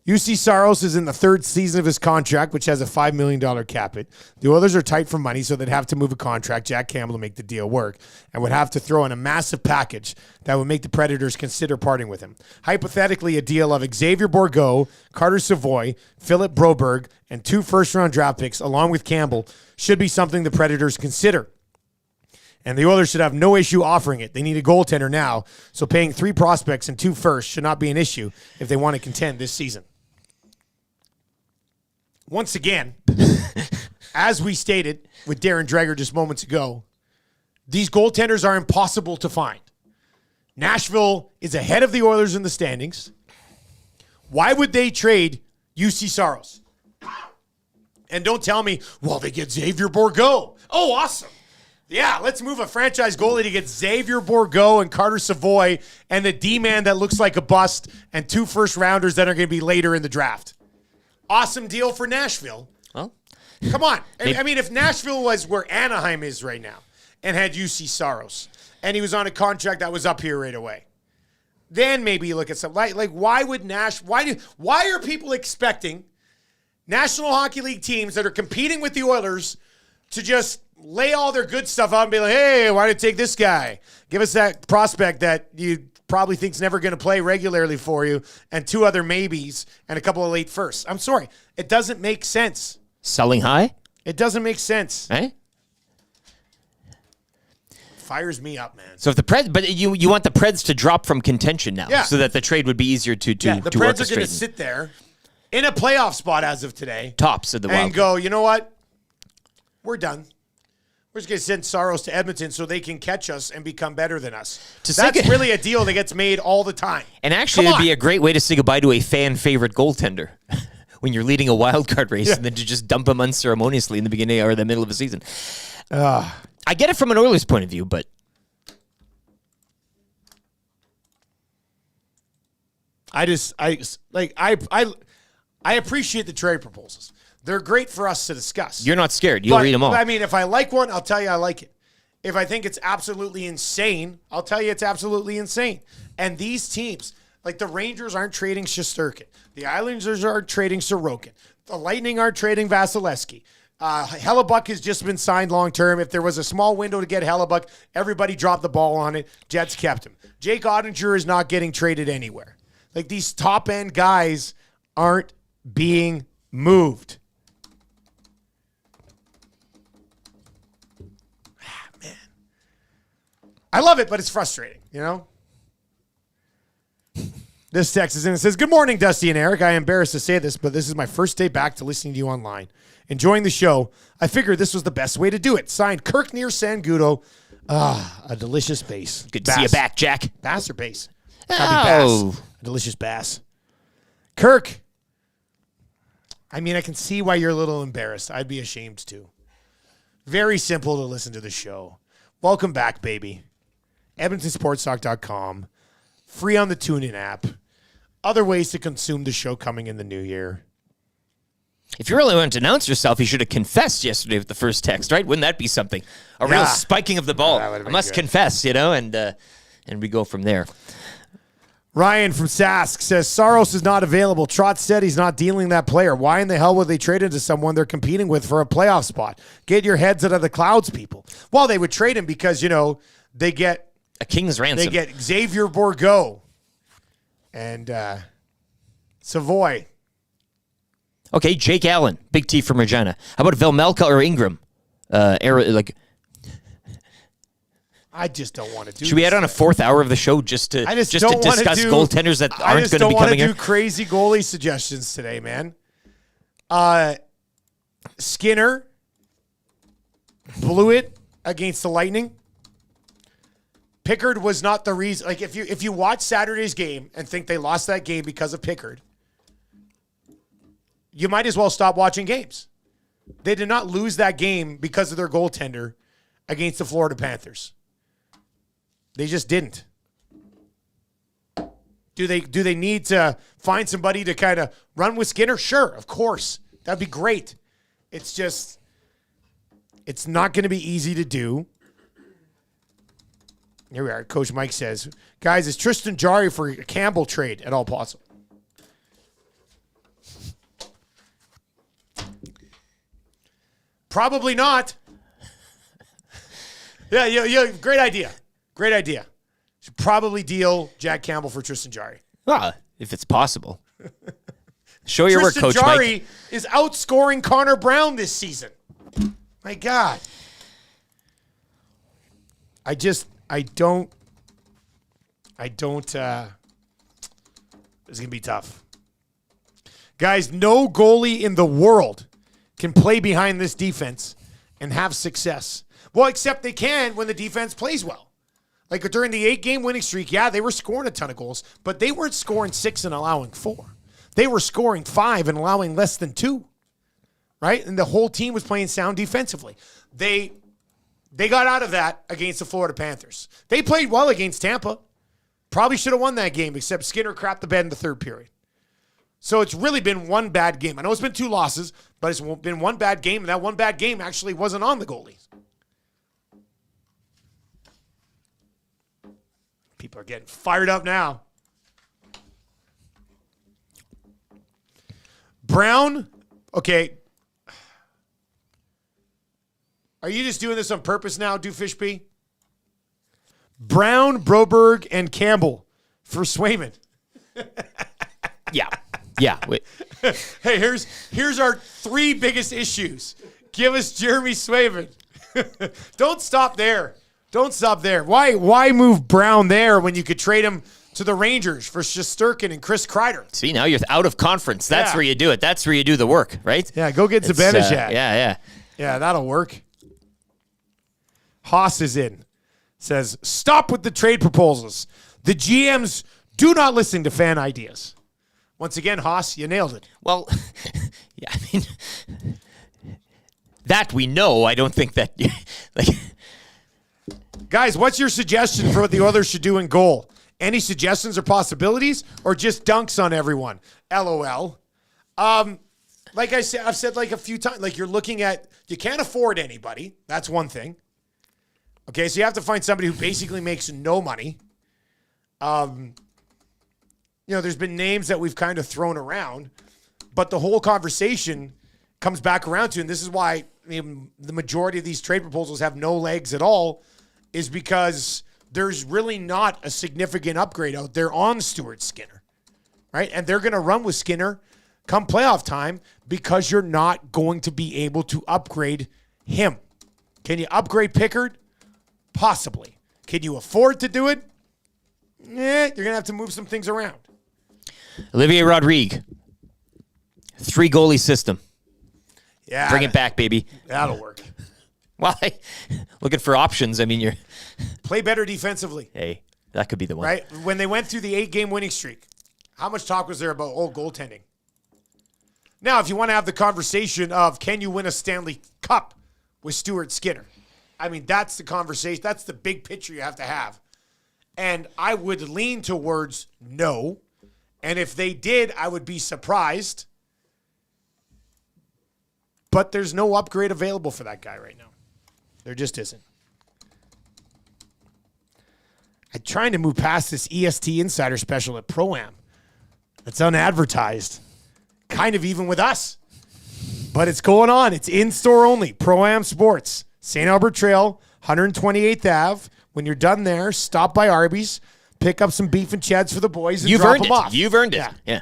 UC Saros is in the 3rd season of his contract, which has a $5 million cap hit. The Oilers are tight for money, so they'd have to move a contract, Jack Campbell, to make the deal work, and would have to throw in a massive package that would make the Predators consider parting with him. Hypothetically, a deal of Xavier Bourgault, Carter Savoy, Philip Broberg, and 2 first-round draft picks, along with Campbell, should be something the Predators consider. And the Oilers should have no issue offering it. They need a goaltender now, so paying 3 prospects and 2 firsts should not be an issue if they want to contend this season. Once again, as we stated with Darren Dreger just moments ago, these goaltenders are impossible to find. Nashville is ahead of the Oilers in the standings. Why would they trade UC Saros? And don't tell me, well, they get Xavier Bourgault. Oh, awesome. Yeah, let's move a franchise goalie to get Xavier Bourgault and Carter Savoy and the D-man that looks like a bust and 2 first-rounders that are going to be later in the draft. Awesome deal for Nashville. Well, come on. I mean, if Nashville was where Anaheim is right now and had UC Saros and he was on a contract that was up here right away, then maybe you look at something like why would why are people expecting National Hockey League teams that are competing with the Oilers to just lay all their good stuff out and be like, hey, why did you take this guy? Give us that prospect that you probably thinks never going to play regularly for you, and 2 other maybes and a couple of late firsts. I'm sorry. It doesn't make sense. Selling high? It doesn't make sense. Right? Fires me up, man. So if the Preds, but you want the Preds to drop from contention now, so that the trade would be easier to the Preds are going to sit there in a playoff spot as of today, tops of the and wild go, you know what? We're done. We're just going to send Saros to Edmonton so they can catch us and become better than us. That's really a deal that gets made all the time. And actually, it'd be a great way to say goodbye to a fan favorite goaltender when you're leading a wild card race, and then to just dump him unceremoniously in the beginning or the middle of a season. I get it from an Oilers point of view, but I appreciate the trade proposals. They're great for us to discuss. You're not scared. You'll read them all. I mean, if I like one, I'll tell you I like it. If I think it's absolutely insane, I'll tell you it's absolutely insane. And these teams, like the Rangers aren't trading Shesterkin. The Islanders aren't trading Sorokin. The Lightning aren't trading Vasilevsky. Hellebuck has just been signed long-term. If there was a small window to get Hellebuck, everybody dropped the ball on it. Jets kept him. Jake Ottinger is not getting traded anywhere. Like, these top-end guys aren't being moved. Man. I love it, but it's frustrating, you know? This text is in and says, "Good morning, Dusty and Eric. I am embarrassed to say this, but this is my first day back to listening to you online. Enjoying the show. I figured this was the best way to do it. Signed, Kirk near Sangudo. A delicious bass. Good to see you back, Jack. Bass or bass? Bass. A delicious bass. Kirk, I mean, I can see why you're a little embarrassed. I'd be ashamed too. Very simple to listen to the show. Welcome back, baby. EdmontonSportsTalk.com. Free on the TuneIn app. Other ways to consume the show coming in the new year. If you really want to announce yourself, you should have confessed yesterday with the first text, right? Wouldn't that be something? A real spiking of the ball. I must confess, and we go from there. Ryan from Sask says, Saros is not available. Trotz said he's not dealing that player. Why in the hell would they trade him to someone they're competing with for a playoff spot? Get your heads out of the clouds, people. Well, they would trade him because, they get a king's ransom. They get Xavier Bourgault and Savoy. Okay, Jake Allen, Big T from Regina. How about Velmelka or Ingram? I just don't want to do. Should we add on a 4th hour of the show just to discuss goaltenders that aren't going to be coming here? I just don't want to do crazy goalie suggestions today, man. Skinner blew it against the Lightning. Pickard was not the reason. Like, if you watch Saturday's game and think they lost that game because of Pickard, you might as well stop watching games. They did not lose that game because of their goaltender against the Florida Panthers. They just didn't. Do they need to find somebody to kind of run with Skinner? Sure, of course. That'd be great. It's just, it's not going to be easy to do. Here we are. Coach Mike says, guys, is Tristan Jarry for a Campbell trade at all possible? Probably not. Yeah, great idea. Great idea. Should probably deal Jack Campbell for Tristan Jarry. If it's possible. Show your work, Coach Tristan Jarry Mike. is outscoring Connor Brown this season. My God. I don't. It's going to be tough. Guys, no goalie in the world can play behind this defense and have success. Well, except they can when the defense plays well. Like during the 8-game winning streak, they were scoring a ton of goals, but they weren't scoring 6 and allowing 4. They were scoring 5 and allowing less than 2, right? And the whole team was playing sound defensively. They got out of that against the Florida Panthers. They played well against Tampa. Probably should have won that game, except Skinner crapped the bed in the third period. So it's really been one bad game. I know it's been 2 losses, but it's been one bad game, and that one bad game actually wasn't on the goalies. People are getting fired up now. Brown, okay. Are you just doing this on purpose now, Doofishby? Brown, Broberg, and Campbell for Swayman. Yeah. Yeah. Wait. Hey, here's our 3 biggest issues. Give us Jeremy Swayman. Don't stop there. Don't stop there. Why move Brown there when you could trade him to the Rangers for Shesterkin and Chris Kreider? See, now you're out of conference. That's where you do it. That's where you do the work, right? Yeah, go get Zibanejad. Yeah. Yeah, that'll work. Haas is in. Says, stop with the trade proposals. The GMs do not listen to fan ideas. Once again, Haas, you nailed it. Well, yeah, I mean, that we know. I don't think that, like, guys, what's your suggestion for what the Oilers should do in goal? Any suggestions or possibilities, or just dunks on everyone? LOL. Like I said, I've said like a few times, like you're looking at, you can't afford anybody. That's one thing. Okay, so you have to find somebody who basically makes no money. There's been names that we've kind of thrown around, but the whole conversation comes back around to, and this is why the majority of these trade proposals have no legs at all, is because there's really not a significant upgrade out there on Stuart Skinner, right? And they're going to run with Skinner come playoff time because you're not going to be able to upgrade him. Can you upgrade Pickard? Possibly. Can you afford to do it? You're going to have to move some things around. Olivier Rodrigue, 3 goalie system. Yeah. Bring it back, baby. That'll work. Well, looking for options. I mean, you're play better defensively. Hey, that could be the one. Right? When they went through the 8-game winning streak, how much talk was there about goaltending? Now, if you want to have the conversation of can you win a Stanley Cup with Stuart Skinner, I mean, that's the conversation. That's the big picture you have to have. And I would lean towards no. And if they did, I would be surprised. But there's no upgrade available for that guy right now. There just isn't. I'm trying to move past this EST Insider special at Pro-Am. It's unadvertised. Kind of even with us. But it's going on. It's in-store only. Pro-Am Sports. St. Albert Trail, 128th Ave. When you're done there, stop by Arby's, pick up some beef and cheds for the boys, and drop them off. You've earned it. Yeah.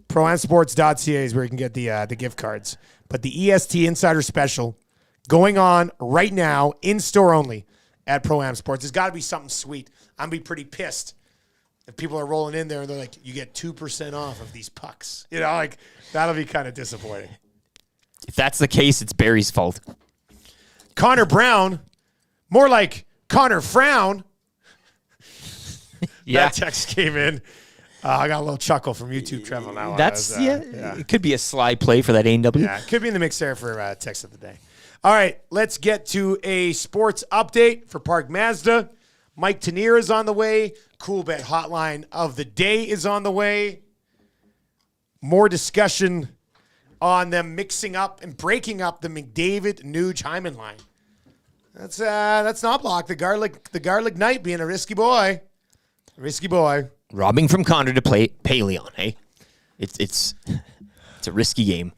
ProAmSports.ca is where you can get the gift cards. But the EST Insider Special going on right now, in-store only at Pro-Am Sports. There's got to be something sweet. I'm going to be pretty pissed if people are rolling in there and they're like, you get 2% off of these pucks. That'll be kind of disappointing. If that's the case, it's Barry's fault. Connor Brown, more like Connor Frown. Yeah. That text came in. I got a little chuckle from YouTube, Trevor. On that one. That's it could be a sly play for that A&W. Yeah, it could be in the mix there for text of the day. All right, let's get to a sports update for Park Mazda. Mike Tanier is on the way. Cool Bet Hotline of the day is on the way. More discussion on them mixing up and breaking up the McDavid Nuge Hyman line. That's not blocked. The Garlic Knight being a risky boy. Risky boy. Robbing from Connor to pay Leon, hey? It's a risky game.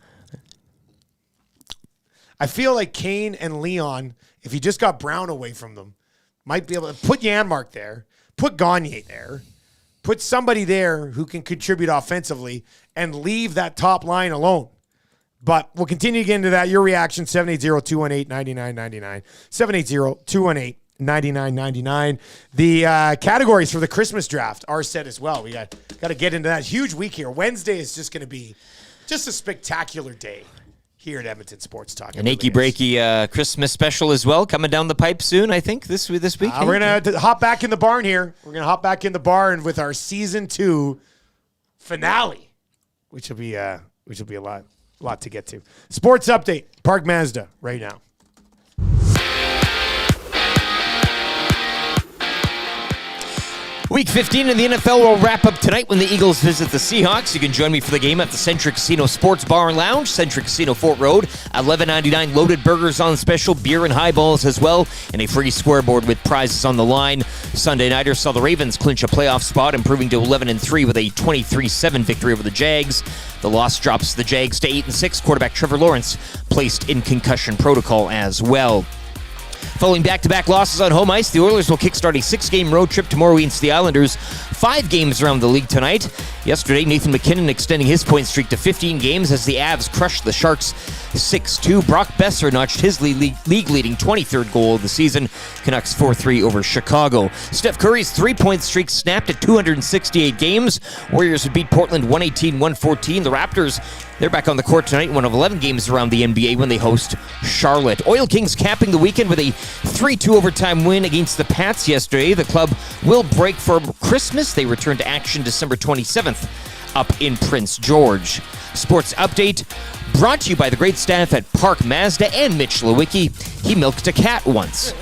I feel like Kane and Leon, if you just got Brown away from them, might be able to put Janmark there, put Gagne there, put somebody there who can contribute offensively and leave that top line alone. But we'll continue to get into that. Your reaction, 780-218-9999. 780-218-9999. The categories for the Christmas draft are set as well. We got to get into that. Huge week here. Wednesday is just going to be just a spectacular day here at Edmonton Sports Talk. An achy breaky Christmas special as well coming down the pipe soon, I think, this week. We're going to hop back in the barn here. We're going to hop back in the barn with our Season 2 finale, which will be a lot to get to. Sports update, Park Mazda, right now. Week 15 in the NFL will wrap up tonight when the Eagles visit the Seahawks. You can join me for the game at the Centric Casino Sports Bar and Lounge, Centric Casino Fort Road. $11.99 loaded burgers on special, beer and highballs as well, and a free scoreboard with prizes on the line. Sunday nighters saw the Ravens clinch a playoff spot, improving to 11-3 with a 23-7 victory over the Jags. The loss drops the Jags to 8-6. Quarterback Trevor Lawrence placed in concussion protocol as well. Following back-to-back losses on home ice, the Oilers will kickstart a 6-game road trip tomorrow against the Islanders. 5 games around the league tonight. Yesterday, Nathan McKinnon extending his point streak to 15 games as the Avs crushed the Sharks 6-2. Brock Besser notched his league-leading 23rd goal of the season. Canucks 4-3 over Chicago. Steph Curry's 3-point streak snapped at 268 games. Warriors would beat Portland 118-114. The Raptors, they're back on the court tonight, one of 11 games around the NBA when they host Charlotte. Oil Kings capping the weekend with a 3-2 overtime win against the Pats yesterday. The club will break for Christmas. They return to action December 27th up in Prince George. Sports update brought to you by the great staff at Park Mazda and Mitch Lewicki. He milked a cat once.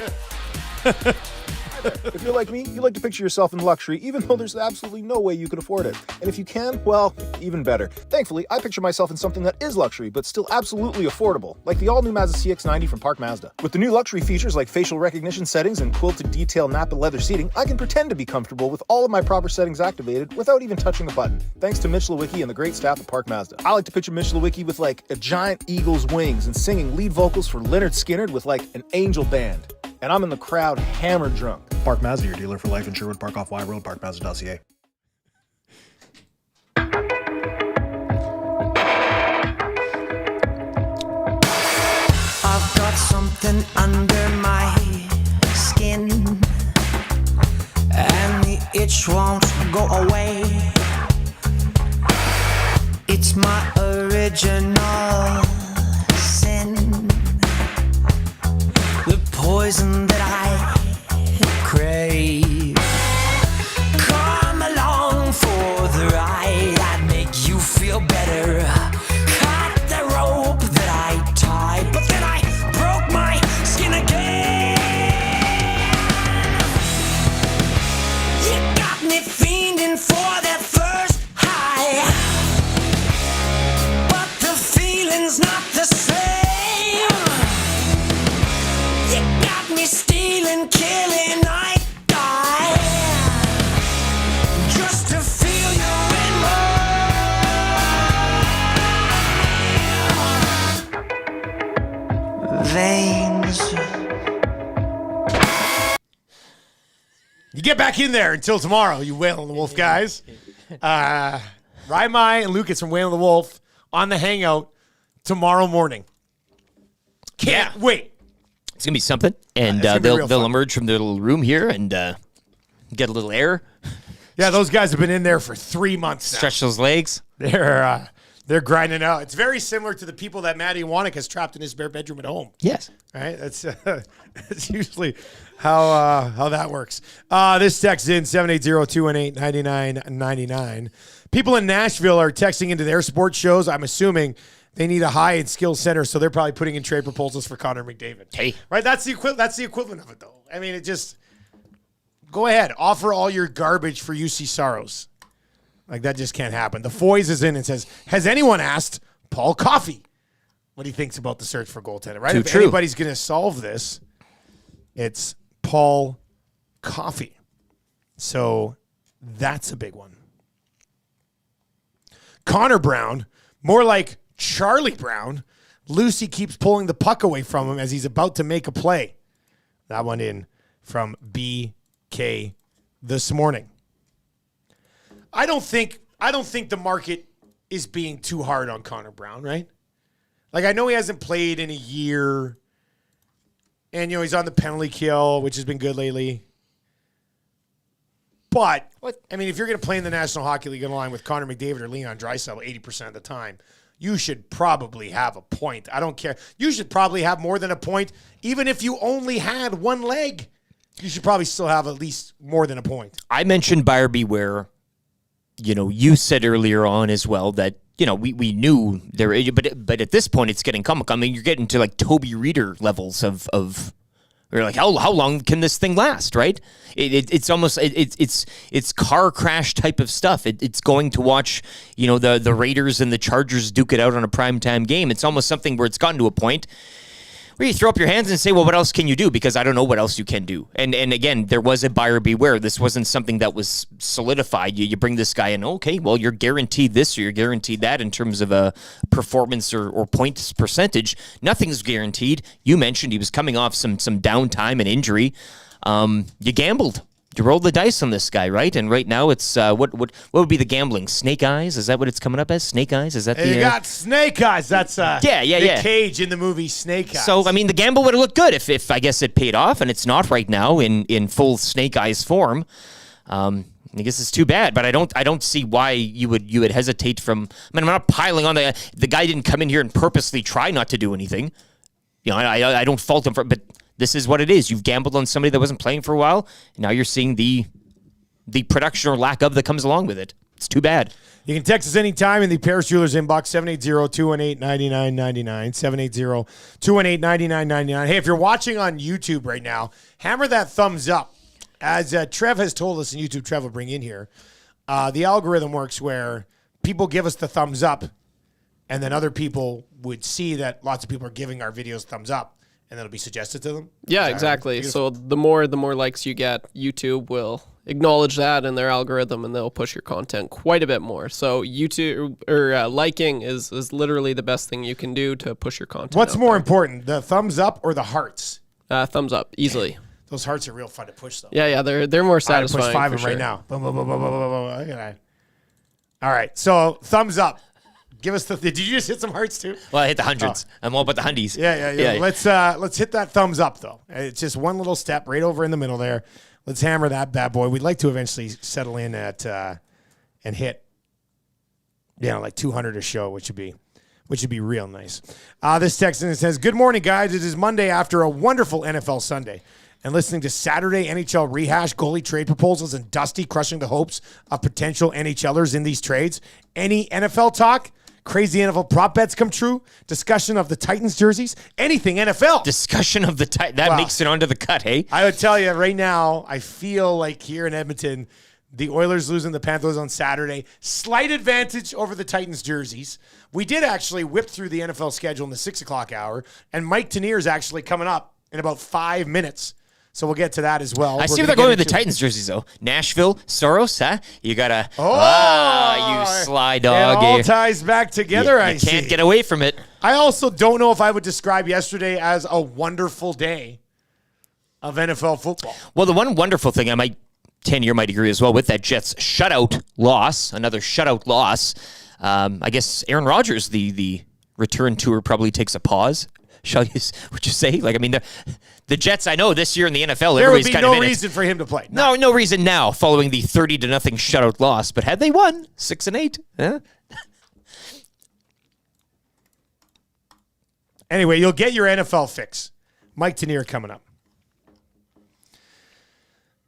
If you're like me, you like to picture yourself in luxury, even though there's absolutely no way you could afford it. And if you can, well, even better. Thankfully, I picture myself in something that is luxury, but still absolutely affordable, like the all-new Mazda CX-90 from Park Mazda. With the new luxury features like facial recognition settings and quilted detail Napa leather seating, I can pretend to be comfortable with all of my proper settings activated without even touching a button, thanks to Mitch Lewicki and the great staff at Park Mazda. I like to picture Mitch Lewicki with like a giant eagle's wings and singing lead vocals for Leonard Skinner with like an angel band. And I'm in the crowd hammered drunk. Park Mazda, your dealer for life in Sherwood Park off Y Road, parkmazda.ca. I've got something under my skin, and the itch won't go away. It's my original sin, the poison that I crave. Come along for the ride, I'd make you feel better. Cut the rope that I tied, but then I broke my skin again. You got me fiending for that first high, but the feeling's not the same. You got me stealing, killing, I die just to feel you in my veins. You get back in there until tomorrow, you Whale and the Wolf guys. Ryan and Lucas from Whale and the Wolf on the Hangout tomorrow morning. Can't wait. It's going to be something. And they'll emerge from their little room here and get a little air. Yeah, those guys have been in there for 3 months now. Stretch those legs. They're grinding out. It's very similar to the people that Matty Wanek has trapped in his bare bedroom at home. Yes. Right? That's usually how that works. This text in 780-218-9999. People in Nashville are texting into their sports shows. I'm assuming they need a high and skill center, so they're probably putting in trade proposals for Connor McDavid. Hey. Right? That's the equivalent of it, though. I mean, it just go ahead. Offer all your garbage for UC Saros. Like, that just can't happen. The Foys is in and says, has anyone asked Paul Coffey what he thinks about the search for goaltender? Right? If anybody's going to solve this, it's Paul Coffey. So that's a big one. Connor Brown, more like Charlie Brown. Lucy keeps pulling the puck away from him as he's about to make a play. That one in from BK this morning. I don't think the market is being too hard on Connor Brown, right? Like, I know he hasn't played in a year, and he's on the penalty kill, which has been good lately. But I mean, if you're going to play in the National Hockey League on the line with Connor McDavid or Leon Draisaitl 80% of the time, you should probably have a point. I don't care. You should probably have more than a point, even if you only had one leg. You should probably still have at least more than a point. I mentioned buyer beware. You said earlier on as well that, we knew there, but at this point it's getting comical. I mean, you're getting to like Toby Reeder levels of we're like, how long can this thing last, right? It's almost it's car crash type of stuff. It's going to watch, the Raiders and the Chargers duke it out on a primetime game. It's almost something where it's gotten to a point Or you throw up your hands and say, well, what else can you do? Because I don't know what else you can do. And again, there was a buyer beware. This wasn't something that was solidified. You bring this guy in, okay, well, you're guaranteed this or you're guaranteed that in terms of a performance or points percentage. Nothing's guaranteed. You mentioned he was coming off some downtime and injury. You gambled. You rolled the dice on this guy, right? And right now it's what would be the gambling? Snake eyes? Is that what it's coming up as? Snake eyes? Is that you got snake eyes? That's yeah. Cage in the movie Snake Eyes. So I mean, the gamble would have looked good if I guess it paid off, and it's not right now in full Snake Eyes form. I guess it's too bad, but I don't see why you would hesitate from. I mean, I'm not piling on the guy didn't come in here and purposely try not to do anything. You know, I don't fault him for, but. This is what it is. You've gambled on somebody that wasn't playing for a while, and now you're seeing the production or lack of that comes along with it. It's too bad. You can text us anytime in the Paris Jewelers inbox, 780-218-9999, 780-218-9999. Hey, if you're watching on YouTube right now, hammer that thumbs up. As Trev has told us, and YouTube Trev will bring in here, the algorithm works where people give us the thumbs up, and then other people would see that lots of people are giving our videos thumbs up. And that'll be suggested to them? Yeah, exactly. So the more likes you get, YouTube will acknowledge that in their algorithm, and they'll push your content quite a bit more. So YouTube or liking is literally the best thing you can do to push your content. What's more important, the thumbs up or the hearts? Thumbs up, easily. Those hearts are real fun to push, though. Yeah, they're more satisfying. I push 5 of them right now. Boom, boom, boom, boom, boom, boom, boom. Look at that. All right, so thumbs up. Give us did you just hit some hearts too? Well, I hit the hundreds. I'm all about the hundies. Yeah. Let's hit that thumbs up though. It's just one little step right over in the middle there. Let's hammer that bad boy. We'd like to eventually settle in at and hit, like 200 a show, which would be real nice. This text in says, "Good morning, guys. It is Monday after a wonderful NFL Sunday. And listening to Saturday NHL rehash, goalie trade proposals, and Dusty crushing the hopes of potential NHLers in these trades. Any NFL talk? Crazy NFL prop bets come true? Discussion of the Titans jerseys? Anything NFL. Discussion of the Titans. That makes it onto the cut, hey? I would tell you right now, I feel like here in Edmonton, the Oilers losing the Panthers on Saturday. Slight advantage over the Titans jerseys. We did actually whip through the NFL schedule in the 6 o'clock hour, and Mike Tanier is actually coming up in about 5 minutes. So we'll get to that as well. I see where they're going with the Titans jerseys, though. Nashville, Soros, huh? You got to... you sly dog. It all ties back together, You can't get away from it. I also don't know if I would describe yesterday as a wonderful day of NFL football. Well, the one wonderful thing, Tanier might agree as well with that Jets shutout loss, another shutout loss. I guess Aaron Rodgers, the return tour probably takes a pause. Would you say? The Jets, I know this year in the NFL, there would be kind no of reason for him to play. No reason now following the 30-0 shutout loss. But had they won 6-8, Anyway, you'll get your NFL fix. Mike Tanier coming up.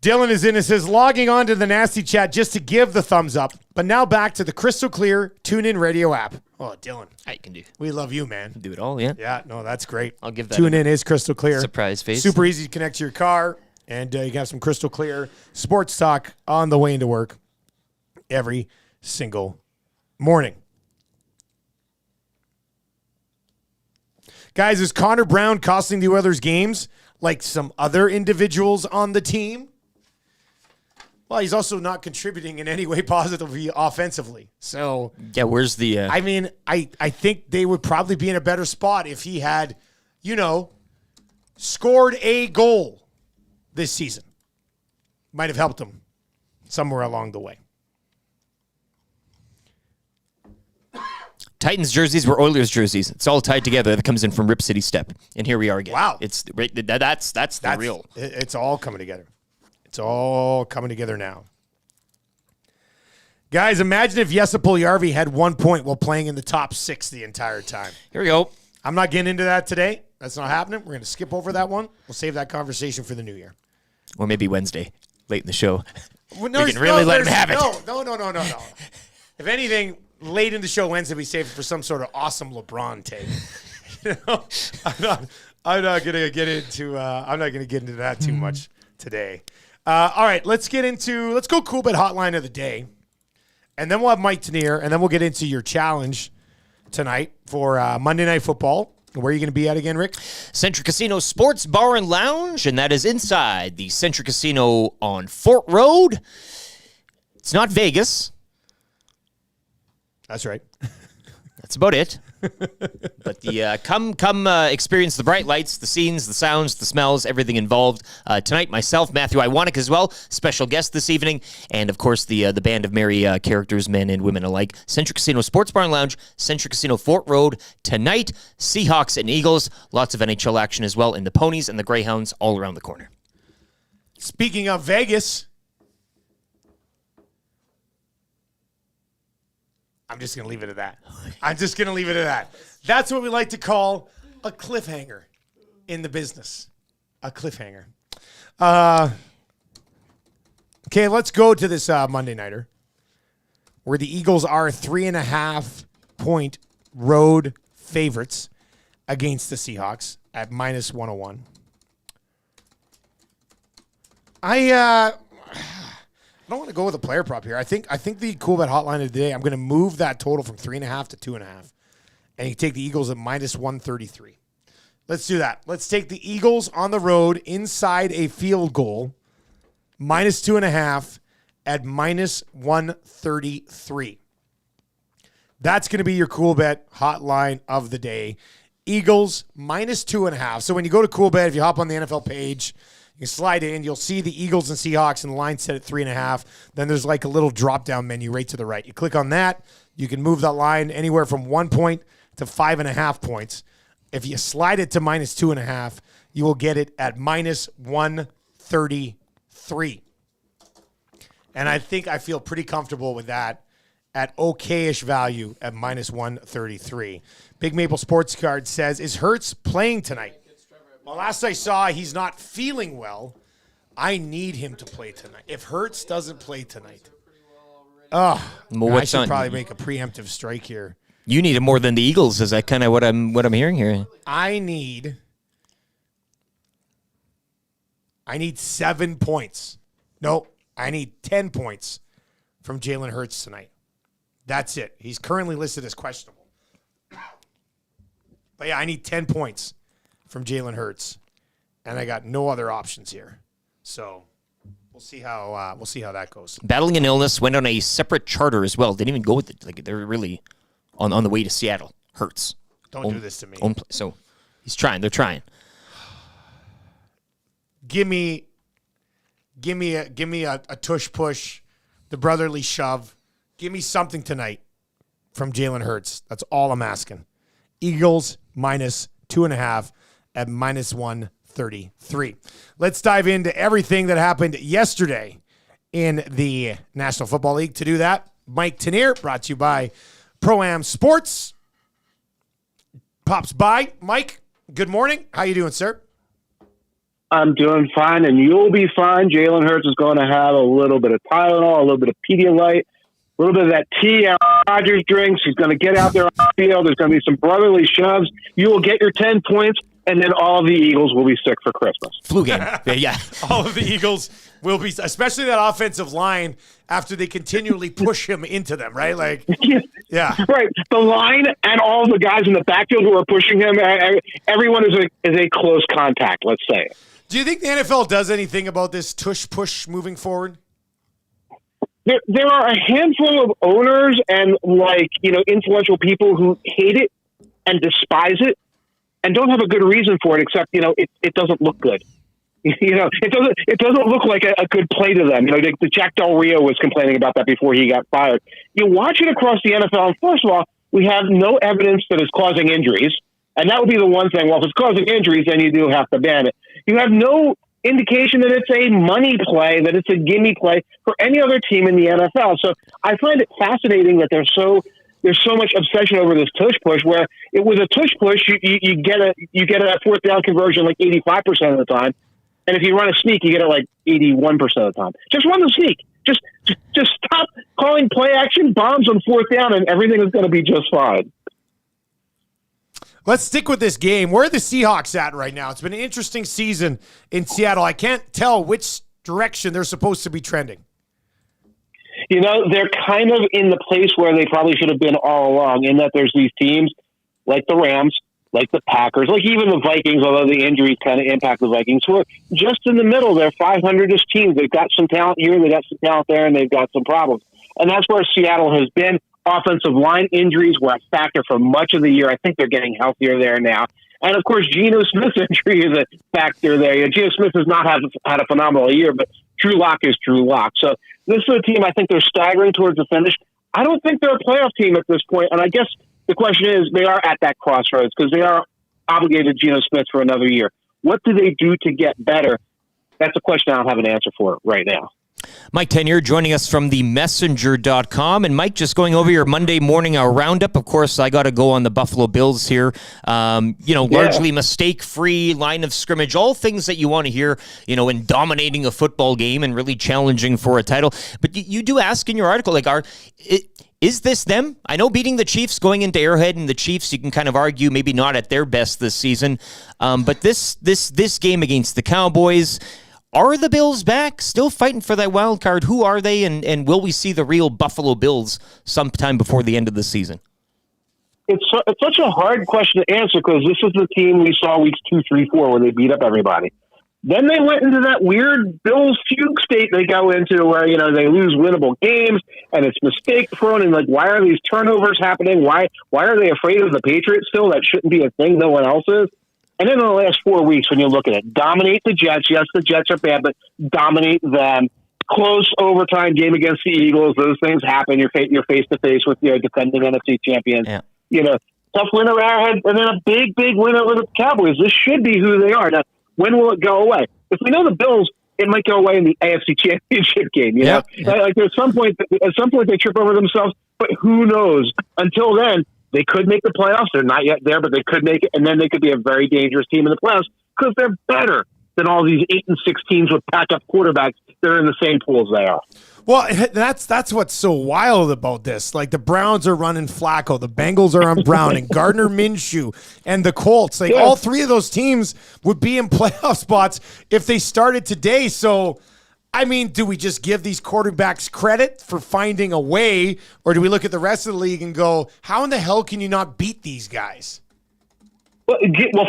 Dylan is in and says, logging on to the nasty chat just to give the thumbs up, but now back to the crystal clear TuneIn radio app. Oh, Dylan. I can do. We love you, man. Do it all, yeah. Yeah, no, that's great. I'll give that. TuneIn is crystal clear. Surprise face. Super easy to connect to your car, and you can have some crystal clear sports talk on the way into work every single morning. Guys, is Connor Brown costing the Oilers games like some other individuals on the team? Well, he's also not contributing in any way positively offensively. So yeah, where's the? I think they would probably be in a better spot if he had, scored a goal this season. Might have helped him somewhere along the way. Titans jerseys were Oilers jerseys. It's all tied together. That comes in from Rip City Step, and here we are again. Wow, that's the real. It's all coming together. It's all coming together now. Guys, imagine if Jesse Puljujarvi had 1 point while playing in the top 6 the entire time. Here we go. I'm not getting into that today. That's not happening. We're going to skip over that one. We'll save that conversation for the new year. Or maybe Wednesday, late in the show. Well, we can really let him have it. No. If anything, late in the show Wednesday, we save it for some sort of awesome LeBron take. I'm not going to get into that too much today. All right, let's go Cool Bet Hotline of the Day. And then we'll have Mike Tanier, and then we'll get into your challenge tonight for Monday Night Football. Where are you going to be at again, Rick? Century Casino Sports Bar and Lounge, and that is inside the Century Casino on Fort Road. It's not Vegas. That's right. That's about it. But come experience the bright lights, the scenes, the sounds, the smells, everything involved. Tonight, myself, Matthew Iwanek as well, special guest this evening, and of course the band of merry characters, men and women alike. Century Casino Sports Bar and Lounge, Century Casino Fort Road tonight. Seahawks and Eagles, lots of NHL action as well, and the Ponies and the Greyhounds all around the corner. Speaking of Vegas, I'm just going to leave it at that. That's what we like to call a cliffhanger in the business. A cliffhanger. Okay, let's go to this Monday Nighter where the Eagles are 3.5-point road favorites against the Seahawks at minus 101. I don't want to go with a player prop here. I think the cool bet hotline of the day, I'm going to move that total from 3.5 to 2.5. And you take the Eagles at minus 133. Let's do that. Let's take the Eagles on the road inside a field goal, minus 2.5 at minus 133. That's going to be your cool bet hotline of the day. Eagles minus 2.5. So when you go to cool bet, if you hop on the NFL page, you can slide in. You'll see the Eagles and Seahawks and the line set at 3.5. Then there's like a little drop-down menu right to the right. You click on that. You can move that line anywhere from 1 point to 5.5 points. If you slide it to minus 2.5, you will get it at minus 133. And I think I feel pretty comfortable with that at okay-ish value at minus 133. Big Maple Sports Card says, is Hurts playing tonight? Well, last I saw, he's not feeling well. I need him to play tonight. If Hurts doesn't play tonight, I should probably make a preemptive strike here. You need him more than the Eagles. Is that kind of what I'm hearing here? I need 7 points. No, I need 10 points from Jalen Hurts tonight. That's it. He's currently listed as questionable. But yeah, I need 10 points from Jalen Hurts, and I got no other options here. So we'll see how that goes. Battling an illness, went on a separate charter as well. Didn't even go with it. Like they're really on the way to Seattle. Hurts. Don't do this to me. So he's trying. They're trying. Give me a tush push, the brotherly shove. Give me something tonight from Jalen Hurts. That's all I'm asking. Eagles minus 2.5 at minus 133. Let's dive into everything that happened yesterday in the National Football League. To do that, Mike Tanier, brought to you by Pro-Am Sports, pops by. Mike, good morning. How you doing, sir? I'm doing fine, and you'll be fine. Jalen Hurts is going to have a little bit of Tylenol, a little bit of Pedialyte, a little bit of that tea Aaron Rodgers drinks. He's going to get out there on the field. There's going to be some brotherly shoves. You will get your 10 points, and then all of the Eagles will be sick for Christmas. Flu game. Yeah. All of the Eagles will be, especially that offensive line, after they continually push him into them, right? Like, yeah. Right. The line and all the guys in the backfield who are pushing him, everyone is a close contact, let's say. Do you think the NFL does anything about this tush push moving forward? There are a handful of owners and influential people who hate it and despise it and don't have a good reason for it, except it doesn't look good. It doesn't look like a good play to them. The Jack Del Rio was complaining about that before he got fired. You watch it across the NFL, and first of all, we have no evidence that it's causing injuries, and that would be the one thing. Well, if it's causing injuries, then you do have to ban it. You have no indication that it's a money play, that it's a gimme play for any other team in the NFL. So I find it fascinating that there's so much obsession over this tush push, where it was a tush push, you get a fourth down conversion like 85% of the time. And if you run a sneak, you get it like 81% of the time. Just run the sneak. Just stop calling play action bombs on fourth down, and everything is going to be just fine. Let's stick with this game. Where are the Seahawks at right now? It's been an interesting season in Seattle. I can't tell which direction they're supposed to be trending. They're kind of in the place where they probably should have been all along, in that there's these teams like the Rams like the Packers, like even the Vikings, although the injuries kind of impact the Vikings, who are just in the middle. They're 500-ish teams. They've got some talent here, they've got some talent there, and they've got some problems. And that's where Seattle has been. Offensive line injuries were a factor for much of the year. I think they're getting healthier there now. And, of course, Geno Smith's injury is a factor there. Geno Smith has not had a phenomenal year, but Drew Lock is Drew Lock. So this is a team I think they're staggering towards the finish. I don't think they're a playoff team at this point. And I guess the question is, they are at that crossroads because they are obligated to Geno Smith for another year. What do they do to get better? That's a question I don't have an answer for right now. Mike Tanier joining us from the messenger.com. And Mike, just going over your Monday morning roundup. Of course, I got to go on the Buffalo Bills here. Largely mistake-free line of scrimmage, all things that you want to hear, in dominating a football game and really challenging for a title. But you do ask in your article, is this them? I know beating the Chiefs, going into Arrowhead, and the Chiefs, you can kind of argue maybe not at their best this season. But this game against the Cowboys, are the Bills back, still fighting for that wild card? Who are they, and will we see the real Buffalo Bills sometime before the end of the season? It's such a hard question to answer because this is the team we saw weeks 2, 3, 4 where they beat up everybody. Then they went into that weird Bills fugue state they go into where, they lose winnable games and it's mistake prone and why are these turnovers happening? Why are they afraid of the Patriots still? That shouldn't be a thing no one else is. And then in the last 4 weeks, when you look at it, dominate the Jets. Yes, the Jets are bad, but dominate them. Close overtime game against the Eagles. Those things happen. You're face to face with your defending NFC champions. Yeah. Tough win over Arrowhead, and then a big win over the Cowboys. This should be who they are. Now, when will it go away? If we know the Bills, it might go away in the AFC Championship game. You know, at some point they trip over themselves. But who knows? Until then, they could make the playoffs. They're not yet there, but they could make it, and then they could be a very dangerous team in the playoffs because they're better than all these 8-6 teams with backup quarterbacks that are in the same pool as they are. Well, that's what's so wild about this. Like the Browns are running Flacco, the Bengals are on Browning, Gardner Minshew, and the Colts. All three of those teams would be in playoff spots if they started today. So, I mean, do we just give these quarterbacks credit for finding a way, or do we look at the rest of the league and go, how in the hell can you not beat these guys? Well,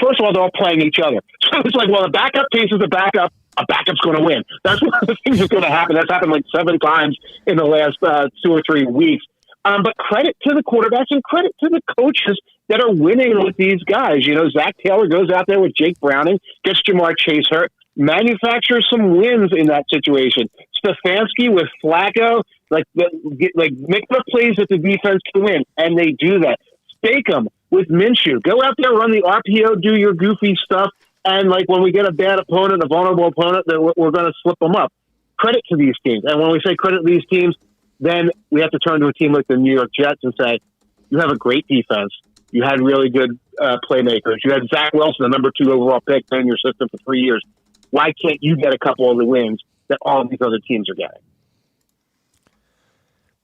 first of all, they're all playing each other. So it's like, well, the backup faces the backup. A backup's going to win. That's one of the things that's going to happen. That's happened like 7 times in the last 2 or 3 weeks. But credit to the quarterbacks and credit to the coaches that are winning with these guys. You know, Zach Taylor goes out there with Jake Browning, gets Jamar Chase hurt, manufactures some wins in that situation. Stefanski with Flacco, make the plays that the defense can win, and they do that. Stake them with Minshew. Go out there, run the RPO, do your goofy stuff. And when we get a bad opponent, a vulnerable opponent, that we're going to slip them up. Credit to these teams. And when we say credit to these teams, then we have to turn to a team like the New York Jets and say, you have a great defense. You had really good playmakers. You had Zach Wilson, the number 2 overall pick, in your system for 3 years. Why can't you get a couple of the wins that all of these other teams are getting?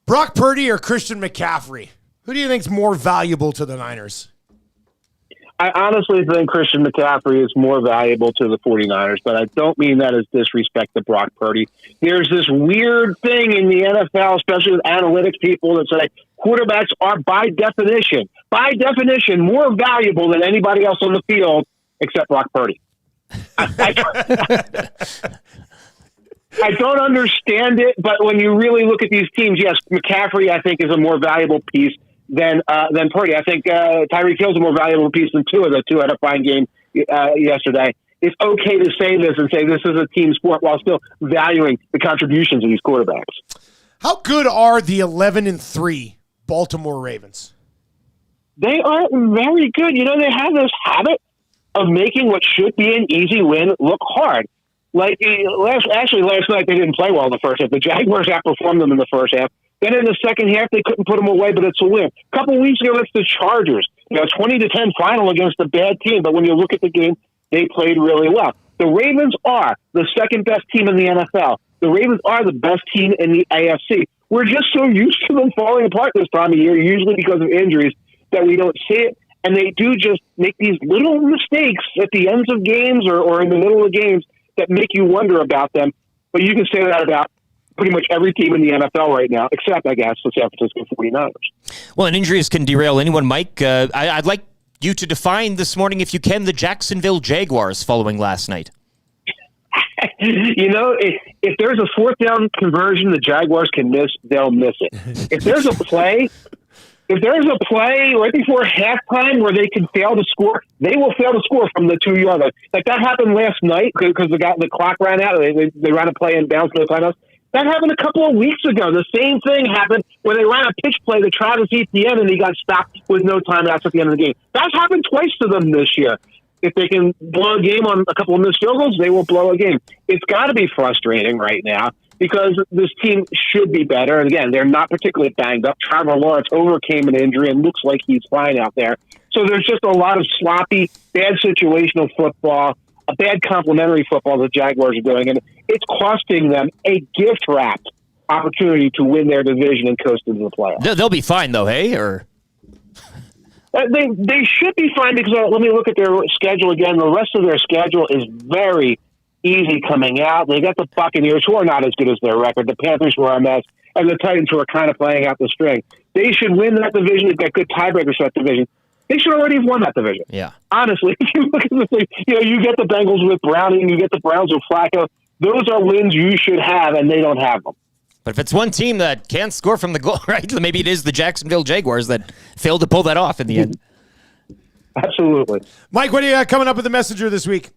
Brock Purdy or Christian McCaffrey? Who do you think is more valuable to the Niners? I honestly think Christian McCaffrey is more valuable to the 49ers, but I don't mean that as disrespect to Brock Purdy. There's this weird thing in the NFL, especially with analytics people, that say quarterbacks are by definition, more valuable than anybody else on the field except Brock Purdy. I don't understand it, but when you really look at these teams, yes, McCaffrey, I think, is a more valuable piece than Purdy. I think Tyreek Hill's a more valuable piece than Tua. The Tua had a fine game yesterday. It's okay to say this and say this is a team sport while still valuing the contributions of these quarterbacks. How good are the 11-3 Baltimore Ravens? They are very good. You know, they have this habit of making what should be an easy win look hard. Last night they didn't play well in the first half. The Jaguars outperformed them in the first half. Then in the second half, they couldn't put them away, but it's a win. A couple of weeks ago, it's the Chargers. 20-10 final against a bad team. But when you look at the game, they played really well. The Ravens are the second best team in the NFL. The Ravens are the best team in the AFC. We're just so used to them falling apart this time of year, usually because of injuries, that we don't see it. And they do just make these little mistakes at the ends of games or in the middle of games that make you wonder about them. But you can say that about pretty much every team in the NFL right now, except, I guess, the San Francisco 49ers. Well, and injuries can derail anyone, Mike. I'd like you to define this morning, if you can, the Jacksonville Jaguars following last night. If there's a fourth down conversion the Jaguars can miss, they'll miss it. If there's a play right before halftime where they can fail to score, they will fail to score from the 2-yard line. Like that happened last night because the clock ran out. They ran a play and bounced to the timeout. That happened a couple of weeks ago. The same thing happened when they ran a pitch play to Travis Etienne and he got stopped with no timeouts at the end of the game. That's happened twice to them this year. If they can blow a game on a couple of missed field goals, they will blow a game. It's got to be frustrating right now because this team should be better. And again, they're not particularly banged up. Trevor Lawrence overcame an injury and looks like he's fine out there. So there's just a lot of sloppy, bad situational football, a bad complementary football the Jaguars are doing. And it's costing them a gift-wrapped opportunity to win their division and coast into the playoffs. They'll be fine, though, hey? Or They should be fine because let me look at their schedule again. The rest of their schedule is very easy coming out. They got the Buccaneers, who are not as good as their record. The Panthers, who are a mess, and the Titans, who are kind of playing out the string. They should win that division. They've got good tiebreakers for that division. They should already have won that division. Yeah. Honestly, if you look at the thing, you get the Bengals with Browning, you get the Browns with Flacco. Those are wins you should have, and they don't have them. But if it's one team that can't score from the goal, right, maybe it is the Jacksonville Jaguars that failed to pull that off in the end. Absolutely. Mike, what do you got coming up with the Messenger this week?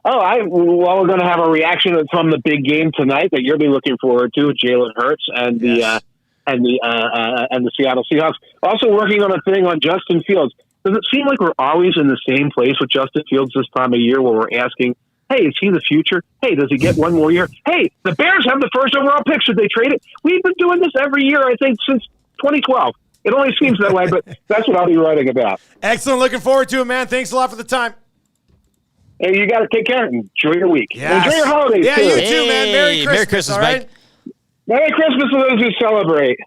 We're going to have a reaction from the big game tonight that you'll be looking forward to, Jalen Hurts and the Seattle Seahawks. Also working on a thing on Justin Fields. Does it seem like we're always in the same place with Justin Fields this time of year where we're asking, hey, is he the future? Hey, does he get one more year? Hey, the Bears have the first overall pick. Should they trade it? We've been doing this every year, I think, since 2012. It only seems that way, but that's what I'll be writing about. Excellent. Looking forward to it, man. Thanks a lot for the time. Hey, you got to take care and enjoy your week. Yes. Enjoy your holidays, Yeah, too. you too, man. Merry Christmas, all right? Mike. Merry Christmas to those who celebrate.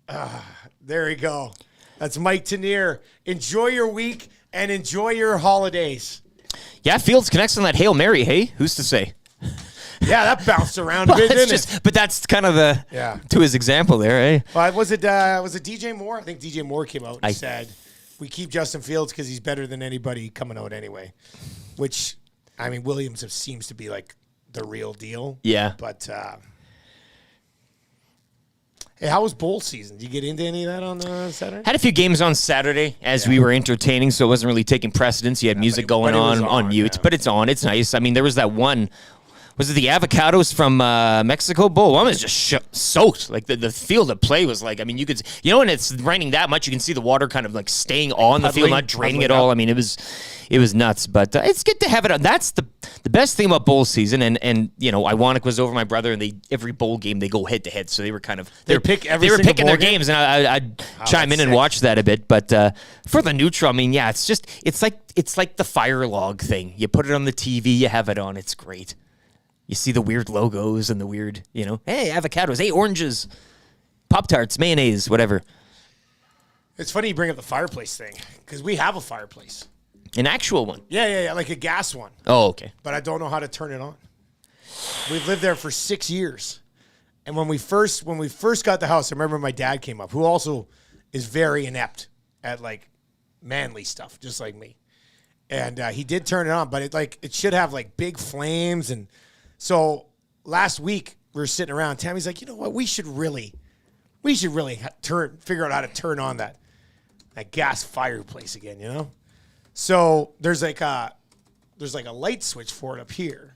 There you go. That's Mike Tanier. Enjoy your week and enjoy your holidays. Yeah, Fields connects on that Hail Mary, hey? Who's to say? Yeah, that bounced around a bit, didn't it? But that's kind of to his example there, eh? Was it DJ Moore? I think DJ Moore came out and said, we keep Justin Fields because he's better than anybody coming out anyway. Which, I mean, Williams seems to be like the real deal. Yeah. But, hey, how was bowl season? Did you get into any of that on Saturday? Had a few games on Saturday as we were entertaining, so it wasn't really taking precedence. You had music going on mute, but it's on. It's nice. I mean, there was that one. Was it the avocados from Mexico Bowl? One was just soaked. Like the field of play was like, I mean, you could, when it's raining that much, you can see the water kind of like staying on the field, not draining it all. I mean, it was nuts, but it's good to have it on. That's the best thing about bowl season. And Iwanic was over my brother, and every bowl game they go head to head, so they were kind of they were picking their games, and I'd chime in and watch that a bit. But for the neutral, I mean, yeah, it's like the fire log thing. You put it on the TV, you have it on. It's great. You see the weird logos and the weird, hey, avocados, hey, oranges, Pop-Tarts, mayonnaise, whatever. It's funny you bring up the fireplace thing because we have a fireplace. An actual one? Yeah, like a gas one. Oh, okay. But I don't know how to turn it on. We've lived there for 6 years. And when we first got the house, I remember my dad came up, who also is very inept at like manly stuff, just like me. And he did turn it on, but it should have like big flames. And so last week we were sitting around. Tammy's like, you know what? We should really figure out how to turn on that gas fireplace again. So there's like a light switch for it up here,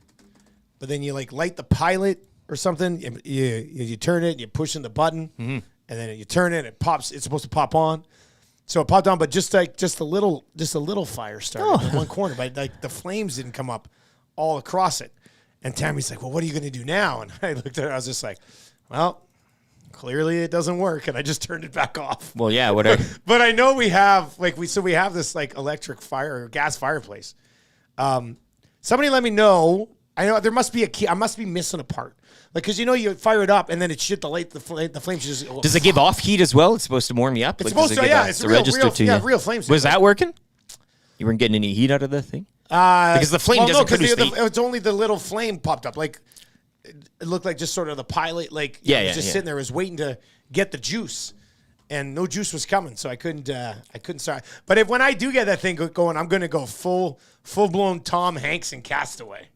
but then you like light the pilot or something. You turn it, you push in the button, and then you turn it. It pops. It's supposed to pop on. So it popped on, but just a little fire started in one corner, but like the flames didn't come up all across it. And Tammy's like, well, what are you going to do now? And I looked at her. I was just like, well, clearly it doesn't work. And I just turned it back off. Well, yeah, whatever. But I know we have we have this like electric fire or gas fireplace. Somebody let me know. I know there must be a key. I must be missing a part. Like, because you fire it up and then it should the flames just. Does it give off heat as well? It's supposed to warm you up. It's supposed to. Yeah, it's real flames. Was that working? You weren't getting any heat out of that thing? Because the flame doesn't produce heat. It's only the little flame popped up. Like it looked like just sort of the pilot. Like just sitting there, was waiting to get the juice. and no juice was coming, so I couldn't start. But when I do get that thing going, I'm going to go full blown Tom Hanks and Castaway.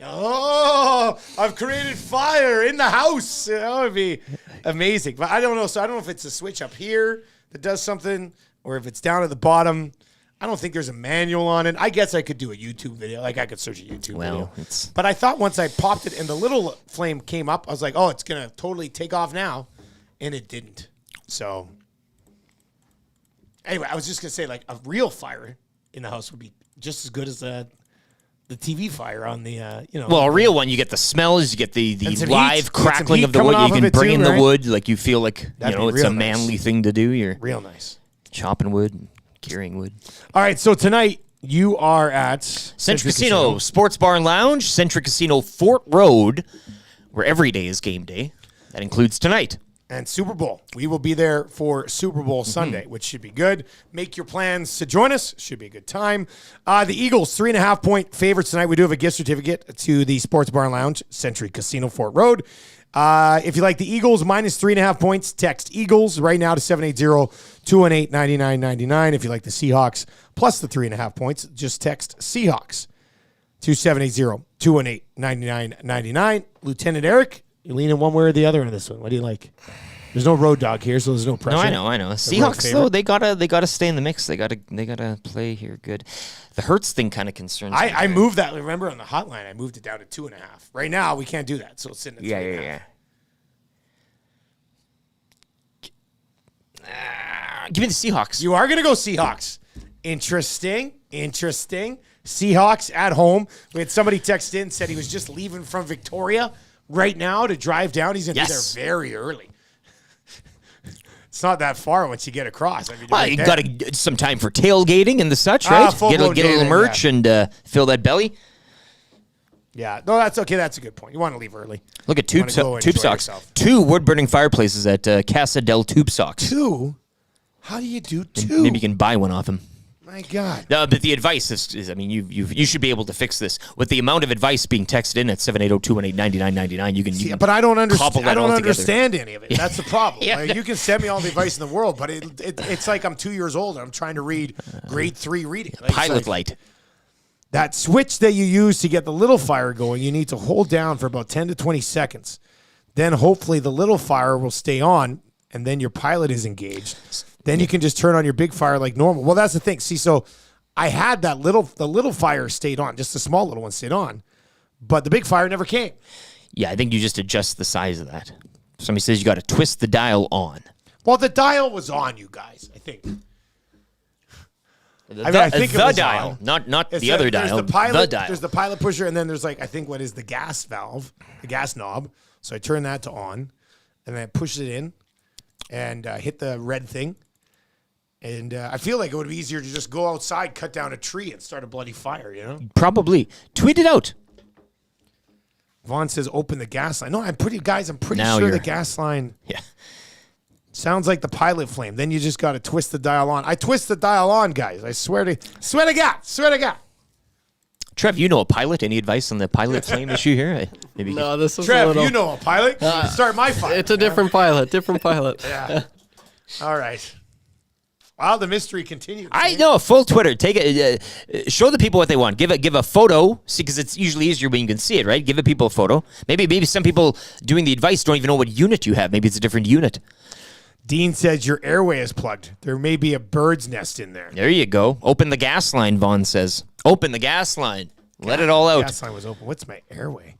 Oh, I've created fire in the house. It would be amazing. But I don't know. So I don't know if it's a switch up here that does something or if it's down at the bottom. I don't think there's a manual on it. I guess I could do a YouTube video. Like I could search a YouTube video. But I thought once I popped it and the little flame came up, I was like, oh, it's going to totally take off now. And it didn't. So anyway, I was just going to say like a real fire in the house would be just as good as the TV fire on the, Well, a real one, you get the smells, you get the live crackling of the wood. You can bring in the wood, like you feel like, it's a manly thing to do. You're real nice. Chopping wood, curing wood. All right, so tonight you are at Centric Casino Sports Bar and Lounge, Centric Casino Fort Road, where every day is game day. That includes tonight. And Super Bowl. We will be there for Super Bowl Sunday, which should be good. Make your plans to join us. Should be a good time. The Eagles, 3.5-point favorites tonight. We do have a gift certificate to the Sports Bar and Lounge, Century Casino, Fort Road. If you like the Eagles, minus 3.5 points, text Eagles right now to 780-218-9999. If you like the Seahawks, plus the 3.5 points, just text Seahawks to 780-218-9999. Lieutenant Eric, you leaning one way or the other on this one. What do you like? There's no road dog here, so there's no pressure. No, I know. Seahawks though, they gotta stay in the mix. They gotta play here good. The Hurts thing kind of concerns me. I moved that. Remember on the hotline, I moved it down to 2.5. Right now, we can't do that, so it's sitting at 3.5. Yeah. Give me the Seahawks. You are gonna go Seahawks. Interesting. Seahawks at home. We had somebody text in, said he was just leaving from Victoria right now to drive down. He's going to be there very early. It's not that far once you get across. I mean, you got some time for tailgating and the such, right? Get a little merch and fill that belly. Yeah, no, that's okay. That's a good point. You want to leave early. Look at Tube Socks. 2 wood-burning fireplaces at Casa del Tube Socks. 2? How do you do 2? Maybe you can buy one off him. My God. No, but the advice is I mean, you should be able to fix this. With the amount of advice being texted in at 780-218-9999, you can but I don't understand. I don't understand any of it. That's the problem. Yeah. Like, you can send me all the advice in the world, but it's like I'm 2 years old and I'm trying to read grade 3 reading. Like, Pilot light. That switch that you use to get the little fire going, you need to hold down for about 10 to 20 seconds. Then hopefully the little fire will stay on, and then your pilot is engaged. Then you can just turn on your big fire like normal. Well, that's the thing. See, so I had the little fire stayed on, just the small little one stayed on, but the big fire never came. Yeah, I think you just adjust the size of that. Somebody says you got to twist the dial on. Well, the dial was on, you guys, I think. I think the dial, not the other dial. The pilot, the dial. There's the pilot pusher, and then there's I think what is the gas valve, the gas knob. So I turn that to on, and then I push it in, and hit the red thing. And I feel like it would be easier to just go outside, cut down a tree, and start a bloody fire, you know? Probably. Tweet it out. Vaughn says, open the gas line. No, I'm pretty now sure the gas line sounds like the pilot flame. Then you just got to twist the dial on. I twist the dial on, guys. I swear to God. Trev, you know a pilot. Any advice on the pilot flame issue here? No, this is Trev, a little... you know a pilot. Start my fire. It's a different pilot. Yeah. All right. Wow, the mystery continues. I know, full Twitter. Take it. Show the people what they want. Give a photo. See, because it's usually easier when you can see it, right? Give the people a photo. Maybe some people doing the advice don't even know what unit you have. Maybe it's a different unit. Dean says your airway is plugged. There may be a bird's nest in there. There you go. Open the gas line, Vaughn says. Open the gas line. Let it all out. The gas line was open. What's my airway?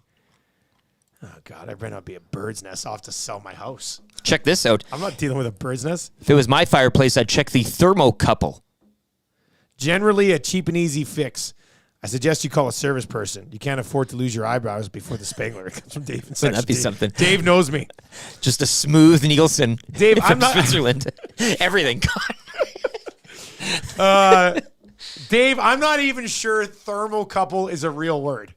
Oh, God, I better not be a bird's nest. I'll have to sell my house. Check this out. I'm not dealing with a bird's nest. If it was my fireplace, I'd check the thermocouple. Generally a cheap and easy fix. I suggest you call a service person. You can't afford to lose your eyebrows before the Spangler. It comes from Dave. Wouldn't that be something? Dave knows me. Just a smooth Nielsen. Dave, from Switzerland. Everything. Dave, I'm not even sure thermocouple is a real word.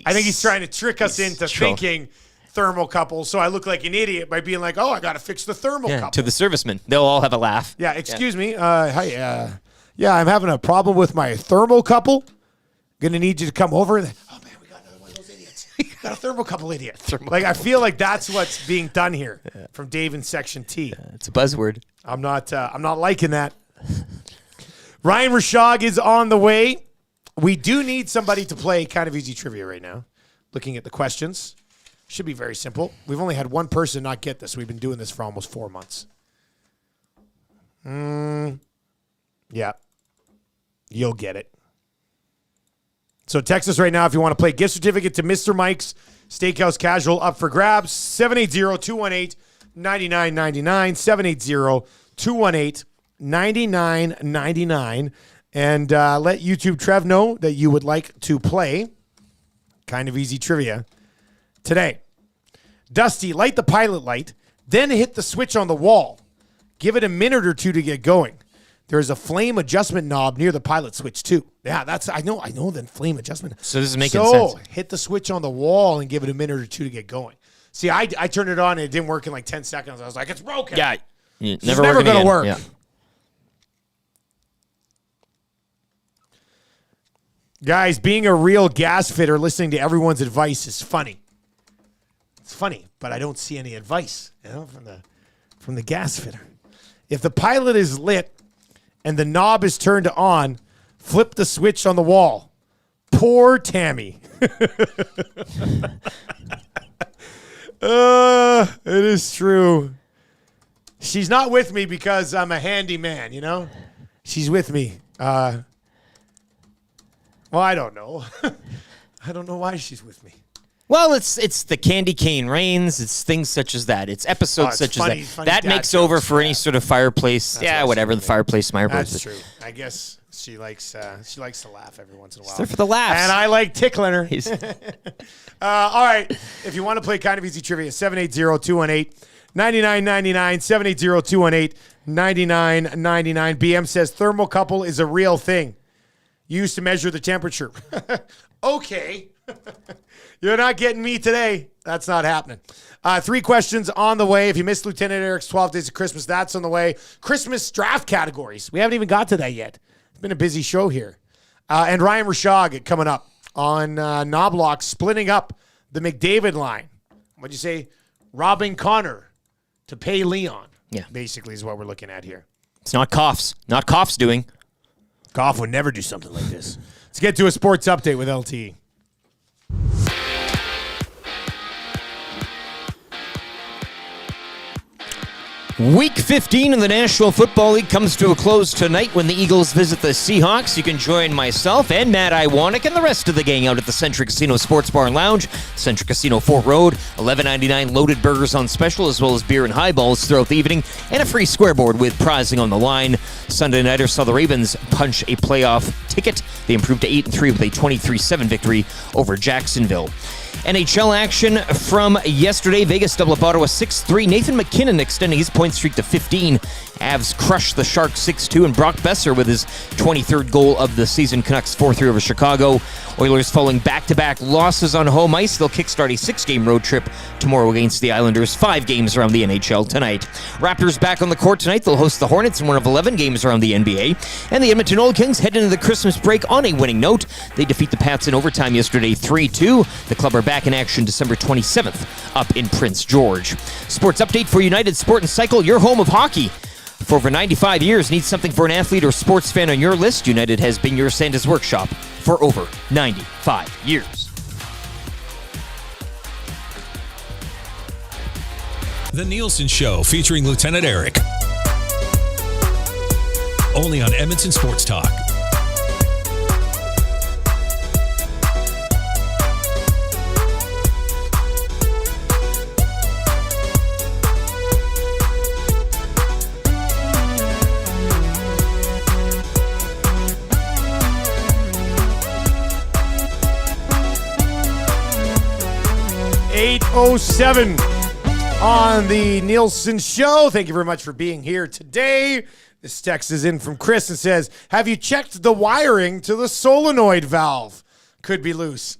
I think he's trying to trick us into thinking thermocouple, so I look like an idiot by being like, oh, I got to fix the thermocouple. Yeah, to the servicemen. They'll all have a laugh. Yeah, excuse me. Hi. I'm having a problem with my thermocouple. Going to need you to come over. Oh, man, we got another one of those idiots. Got a thermocouple, idiot. Like, I feel like that's what's being done here from Dave in Section T. It's a buzzword. I'm not liking that. Ryan Rishaug is on the way. We do need somebody to play kind of easy trivia right now. Looking at the questions. Should be very simple. We've only had one person not get this. We've been doing this for almost 4 months. Yeah. You'll get it. So text us right now if you want to play. Gift certificate to Mr. Mike's Steakhouse Casual up for grabs. 780-218-9999. 780-218-9999. And let YouTube Trev know that you would like to play kind of easy trivia today. Dusty, light the pilot light, then hit the switch on the wall. Give it a minute or two to get going. There's a flame adjustment knob near the pilot switch too. Yeah, I know the flame adjustment. So this is making sense. So hit the switch on the wall and give it a minute or two to get going. See, I turned it on and it didn't work in like 10 seconds. I was like, it's broken. Yeah, it's never going to work. Yeah. Guys, being a real gas fitter, listening to everyone's advice is funny. It's funny, but I don't see any advice, from the gas fitter. If the pilot is lit and the knob is turned on, flip the switch on the wall. Poor Tammy. It is true. She's not with me because I'm a handy man, She's with me. Well, I don't know. I don't know why she's with me. Well, it's the candy cane rains. It's things such as that. It's episodes such as that. That makes over for any sort of fireplace. That's whatever the fireplace. That's true. I guess she likes to laugh every once in a while. It's there for the laughs. And I like tickling her. All right. If you want to play kind of easy trivia, 780-218-9999. 780-218-9999. BM says thermocouple is a real thing. Used to measure the temperature. Okay. You're not getting me today. That's not happening. 3 questions on the way. If you missed Lieutenant Eric's 12 Days of Christmas, that's on the way. Christmas draft categories. We haven't even got to that yet. It's been a busy show here. And Ryan Rishaug coming up on Knobloch, splitting up the McDavid line. What'd you say? Robbing Connor to pay Leon. Yeah. Basically is what we're looking at here. It's not Koff's. Not Koff's doing. Goff would never do something like this. Let's get to a sports update with LT. Week 15 in the National Football League comes to a close tonight when the Eagles visit the Seahawks. You can join myself and Matt Iwanek and the rest of the gang out at the Centric Casino Sports Bar and Lounge, Centric Casino Fort Road. $11.99 loaded burgers on special, as well as beer and highballs throughout the evening, and a free scoreboard with prizing on the line. Sunday nighter saw the Ravens punch a playoff ticket. They improved to 8-3 with a 23-7 victory over Jacksonville. NHL action from yesterday. Vegas double up Ottawa 6-3. Nathan McKinnon extending his point streak to 15. Avs crushed the Sharks 6-2. And Brock Besser with his 23rd goal of the season. Canucks 4-3 over Chicago. Oilers following back-to-back losses on home ice. They'll kickstart a 6-game road trip tomorrow against the Islanders. 5 games around the NHL tonight. Raptors back on the court tonight. They'll host the Hornets in one of 11 games around the NBA. And the Edmonton Oil Kings head into the Christmas break on a winning note. They defeat the Pats in overtime yesterday 3-2. The club are back in action December 27th up in Prince George. Sports update for United Sport and Cycle, your home of hockey. For over 95 years, need something for an athlete or sports fan on your list? United has been your Santa's workshop for over 95 years. The Nielsen Show featuring Lieutenant Eric. Only on Edmonton Sports Talk. .07 on the Nielsen Show. Thank you very much for being here today. This text is in from Chris and says, have you checked the wiring to the solenoid valve? Could be loose.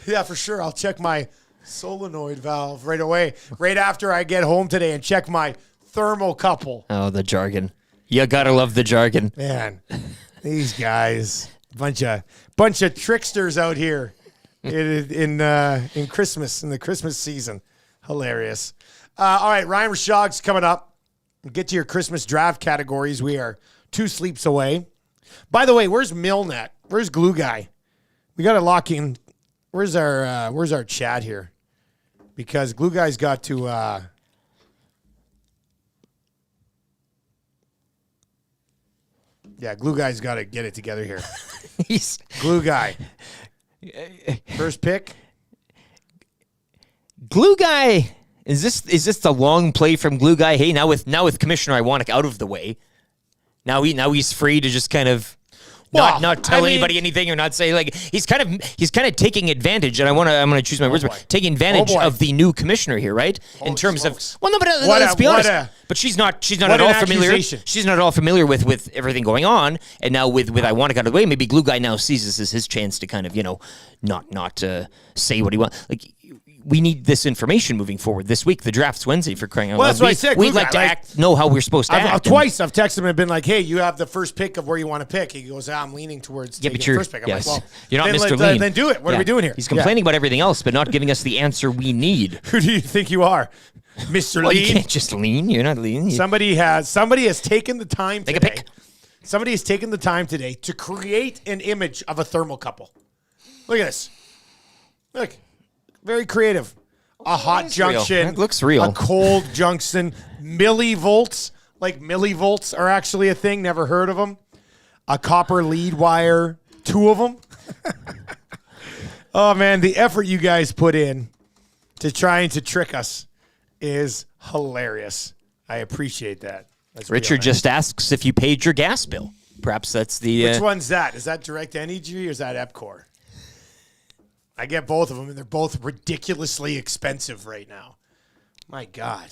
Yeah, for sure. I'll check my solenoid valve right away, right after I get home today, and check my thermocouple. Oh, the jargon. You gotta love the jargon. Man, these guys, bunch of tricksters out here. in Christmas, in the Christmas season. Hilarious. All right, Ryan Rishaug's coming up. Get to your Christmas draft categories. We are 2 sleeps away. By the way, where's Milnet? Where's Glue Guy? We got to lock in. Where's our chat here? Because Glue Guy's got to. Yeah, Glue Guy's got to get it together here. He's Glue Guy. First pick. Glue Guy. Is this the long play from Glue Guy? Hey, now with Commissioner Iwanek out of the way, now he's free to just kind of not tell anybody anything or not say, like, he's kind of taking advantage, and I'm gonna choose my words, but taking advantage of the new commissioner here, right? In terms of let's be honest. But she's not at all familiar. She's not at all familiar with everything going on, and now with Iwanek out of the way, maybe Glue Guy now sees this as his chance to kind of not say what he wants. Like, we need this information moving forward this week. The draft's Wednesday, for crying out loud. That's what I said. We'd like to know how we're supposed to act. Twice I've texted him and been like, hey, you have the first pick of where you want to pick. He goes, I'm leaning towards taking the first pick. I'm like, well, you're not Mr. Lean. Then do it. What are we doing here? He's complaining about everything else, but not giving us the answer we need. Who do you think you are? Mr. Well, Lean? You can't just lean. You're not lean. Somebody has taken the time today. Take a pick. Somebody has taken the time today to create an image of a thermocouple. Look at this. Look. Very creative. A hot junction. It looks real. A cold junction. Millivolts. Like millivolts are actually a thing. Never heard of them. A copper lead wire. 2 of them. Oh, man. The effort you guys put in to trying to trick us is hilarious. I appreciate that. Richard just asks if you paid your gas bill. Perhaps that's the... Which one's that? Is that Direct Energy or is that EPCOR? I get both of them, and they're both ridiculously expensive right now. My God.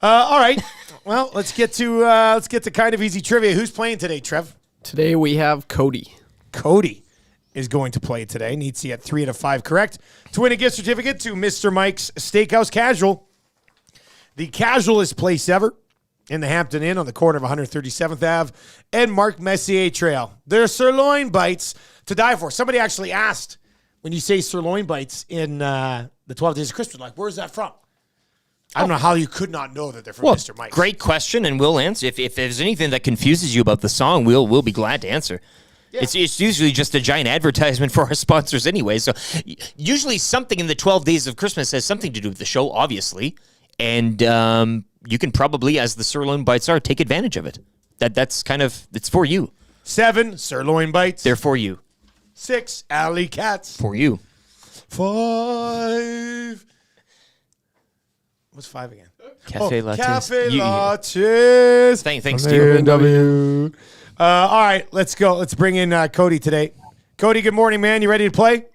All right. Well, let's get to kind of easy trivia. Who's playing today, Trev? Today we have Cody. Cody is going to play today. Needs to get 3 out of 5 correct to win a gift certificate to Mr. Mike's Steakhouse Casual, the casualest place ever in the Hampton Inn on the corner of 137th Ave and Mark Messier Trail. Their sirloin bites to die for. Somebody actually asked, when you say sirloin bites in the 12 Days of Christmas, like, where's that from? I don't know how you could not know that they're from Mr. Mike. Great question, and we'll answer. If there's anything that confuses you about the song, we'll be glad to answer. Yeah. It's usually just a giant advertisement for our sponsors anyway. So usually something in the 12 Days of Christmas has something to do with the show, obviously. And you can probably, as the sirloin bites are, take advantage of it. That's kind of, it's for you. 7 sirloin bites. They're for you. 6 alley cats. For you. 5. What's 5 again? Cafe lattes. Cafe lattes. Thanks to you. All right, let's go. Let's bring in Cody today. Cody, good morning, man. You ready to play?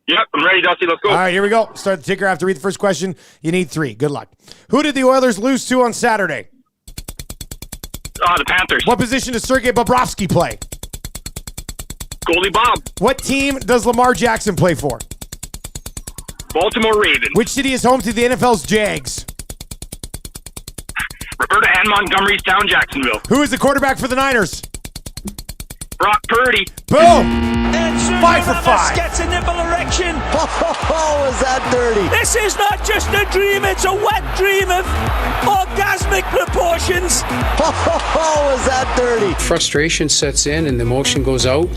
Yep, I'm ready, Dusty. Let's go. All right, here we go. Start the ticker. I have to read the first question. You need 3. Good luck. Who did the Oilers lose to on Saturday? The Panthers. What position does Sergei Bobrovsky play? Goalie Bob. What team does Lamar Jackson play for? Baltimore Ravens. Which city is home to the NFL's Jags? Roberta and Montgomery's Town, Jacksonville. Who is the quarterback for the Niners? Brock Purdy. Boom! 5 for 5. Gets a nipple erection. Oh, is that dirty? This is not just a dream, it's a wet dream of orgasmic proportions. Oh, is that dirty? Frustration sets in and the emotion goes out,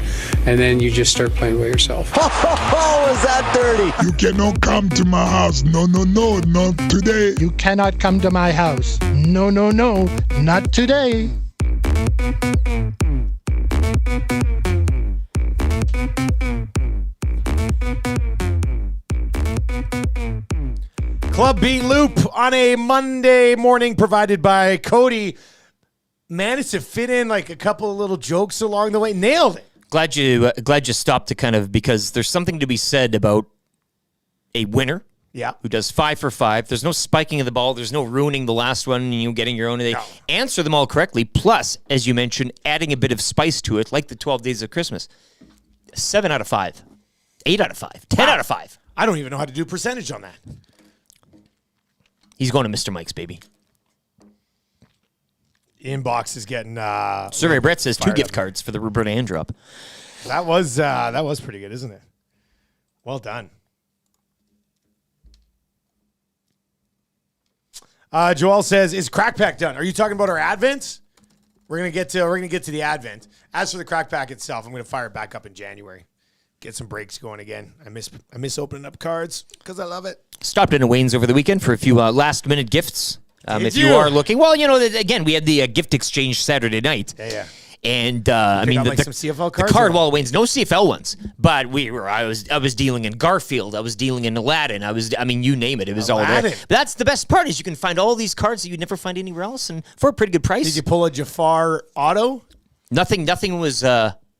and then you just start playing by yourself. Oh, is that dirty? You cannot come to my house. No, not today. You cannot come to my house. No, not today. Club B Loop on a Monday morning, provided by Cody. Managed to fit in like a couple of little jokes along the way. Nailed it. Glad you stopped to kind of, because there's something to be said about a winner. Yeah. Who does 5 for 5. There's no spiking of the ball. There's no ruining the last one and you getting your own. They answer them all correctly. Plus, as you mentioned, adding a bit of spice to it, like the 12 Days of Christmas. 7 out of 5. 8 out of 5. 10 out of 5. I don't even know how to do percentage on that. He's going to Mr. Mike's, baby. Inbox is getting... Survey Brett says 2 gift cards for the Roberta Androp. That was pretty good, isn't it? Well done. Joel says, "Is Crack Pack done? Are you talking about our Advents? We're gonna get to the Advent. As for the Crack Pack itself, I'm gonna fire it back up in January. Get some breaks going again. I miss opening up cards because I love it." Stopped in Wayne's over the weekend for a few last-minute gifts. If you you? are looking, well, again, we had the gift exchange Saturday night. Yeah. And I mean, up, some CFL cards. The card wall Wayne's no CFL ones, but I was dealing in Garfield, I was dealing in Aladdin, you name it, it was Aladdin. all there. But that's the best part is you can find all these cards that you'd never find anywhere else, and for a pretty good price. Did you pull a Jafar auto? Nothing was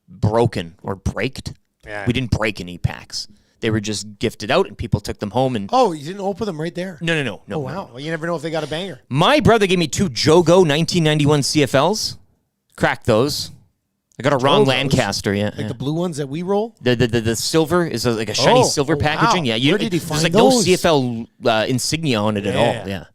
broken or braked. Yeah. We didn't break any packs. They were just gifted out, and people took them home. And oh, you didn't open them right there? No. Oh wow! Well, you never know if they got a banger. My brother gave me 2 Jogo 1991 CFLs. Cracked those. I got a Ron Lancaster, yeah. Like the blue ones that we roll? The silver is like a shiny silver packaging. Wow. Yeah, Where did he find there's those? no CFL insignia on it at all. Yeah.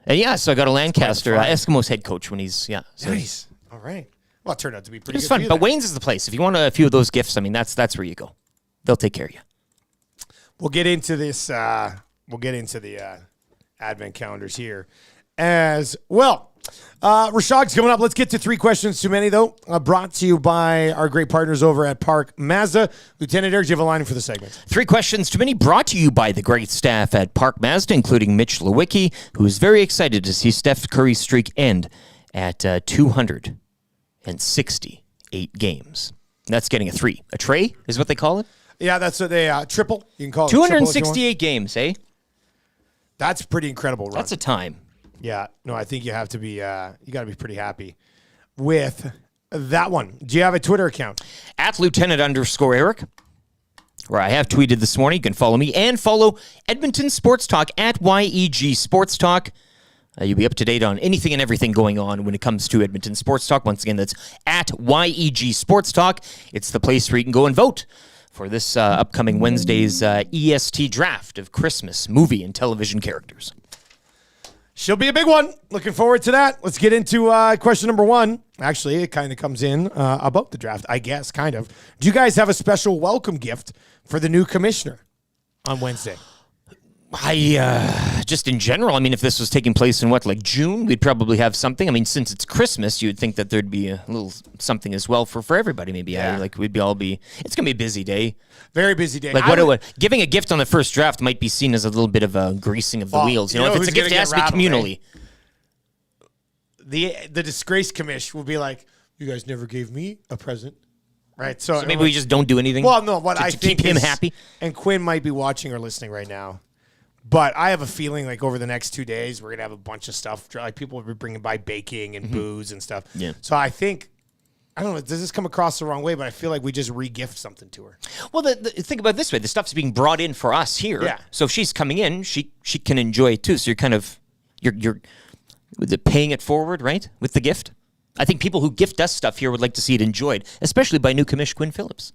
And so I got a Lancaster, Eskimos head coach when he's, So nice. All right. Well, it turned out to be pretty It was good. fun. But Wayne's is the place. If you want a few of those gifts, that's where you go. They'll take care of you. We'll get into this. We'll get into the advent calendars here as well. Rishaug's coming up. Let's get to 3 questions too many, though. Brought to you by our great partners over at Park Mazda. Lieutenant Eric, do you have a line for the segment? 3 questions too many, brought to you by the great staff at Park Mazda, including Mitch Lewicki, who is very excited to see Steph Curry's streak end at 268 games. That's getting a 3. A tray is what they call it? Yeah, that's what they triple. You can call it 268 games, eh? That's pretty incredible run. That's a time. Yeah, no, I think you have to be, you got to be pretty happy with that one. Do you have a Twitter account? At Lieutenant_Eric, where I have tweeted this morning. You can follow me and follow Edmonton Sports Talk at YEG Sports Talk. You'll be up to date on anything and everything going on when it comes to Edmonton Sports Talk. Once again, that's at YEG Sports Talk. It's the place where you can go and vote for this upcoming Wednesday's EST draft of Christmas movie and television characters. She'll be a big one. Looking forward to that. Let's get into question number 1. Actually, it kind of comes in about the draft, I guess, kind of. Do you guys have a special welcome gift for the new commissioner on Wednesday? Just in general, if this was taking place in June, we'd probably have something. Since it's Christmas, you'd think that there'd be a little something as well for everybody. Maybe it's gonna be a busy day. Very busy day. Giving a gift on the first draft might be seen as a little bit of a greasing of the wheels. If it's a gift, it has to be communally. The disgrace commish will be like, you guys never gave me a present. Right. So maybe we just don't do anything. Well, no, what I to think keep him is, happy. And Quinn might be watching or listening right now. But I have a feeling over the next 2 days, we're going to have a bunch of stuff. People will be bringing by baking and booze and stuff. Yeah. So I think, I don't know, does this come across the wrong way? But I feel like we just re-gift something to her. Well, think about it this way. The stuff's being brought in for us here. Yeah. So if she's coming in, she can enjoy it too. So you're paying it forward, right, with the gift? I think people who gift us stuff here would like to see it enjoyed, especially by new commish Quinn Phillips.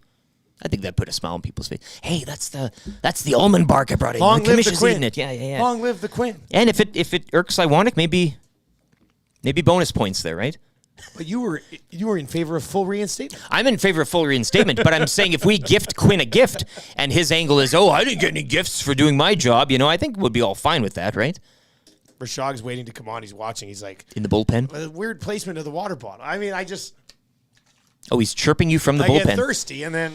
I think that put a smile on people's face. Hey, that's the almond bark I brought in. Long live the Quinn. Eating it. Yeah. Long live the Quinn. And if it irks Iwanic, maybe bonus points there, right? But you were in favor of full reinstatement. I'm in favor of full reinstatement, but I'm saying if we gift Quinn a gift and his angle is, I didn't get any gifts for doing my job, I think we'll be all fine with that, right? Rishaug's waiting to come on. He's watching. He's like, in the bullpen? A weird placement of the water bottle. He's chirping you from the bullpen. I get thirsty, and then...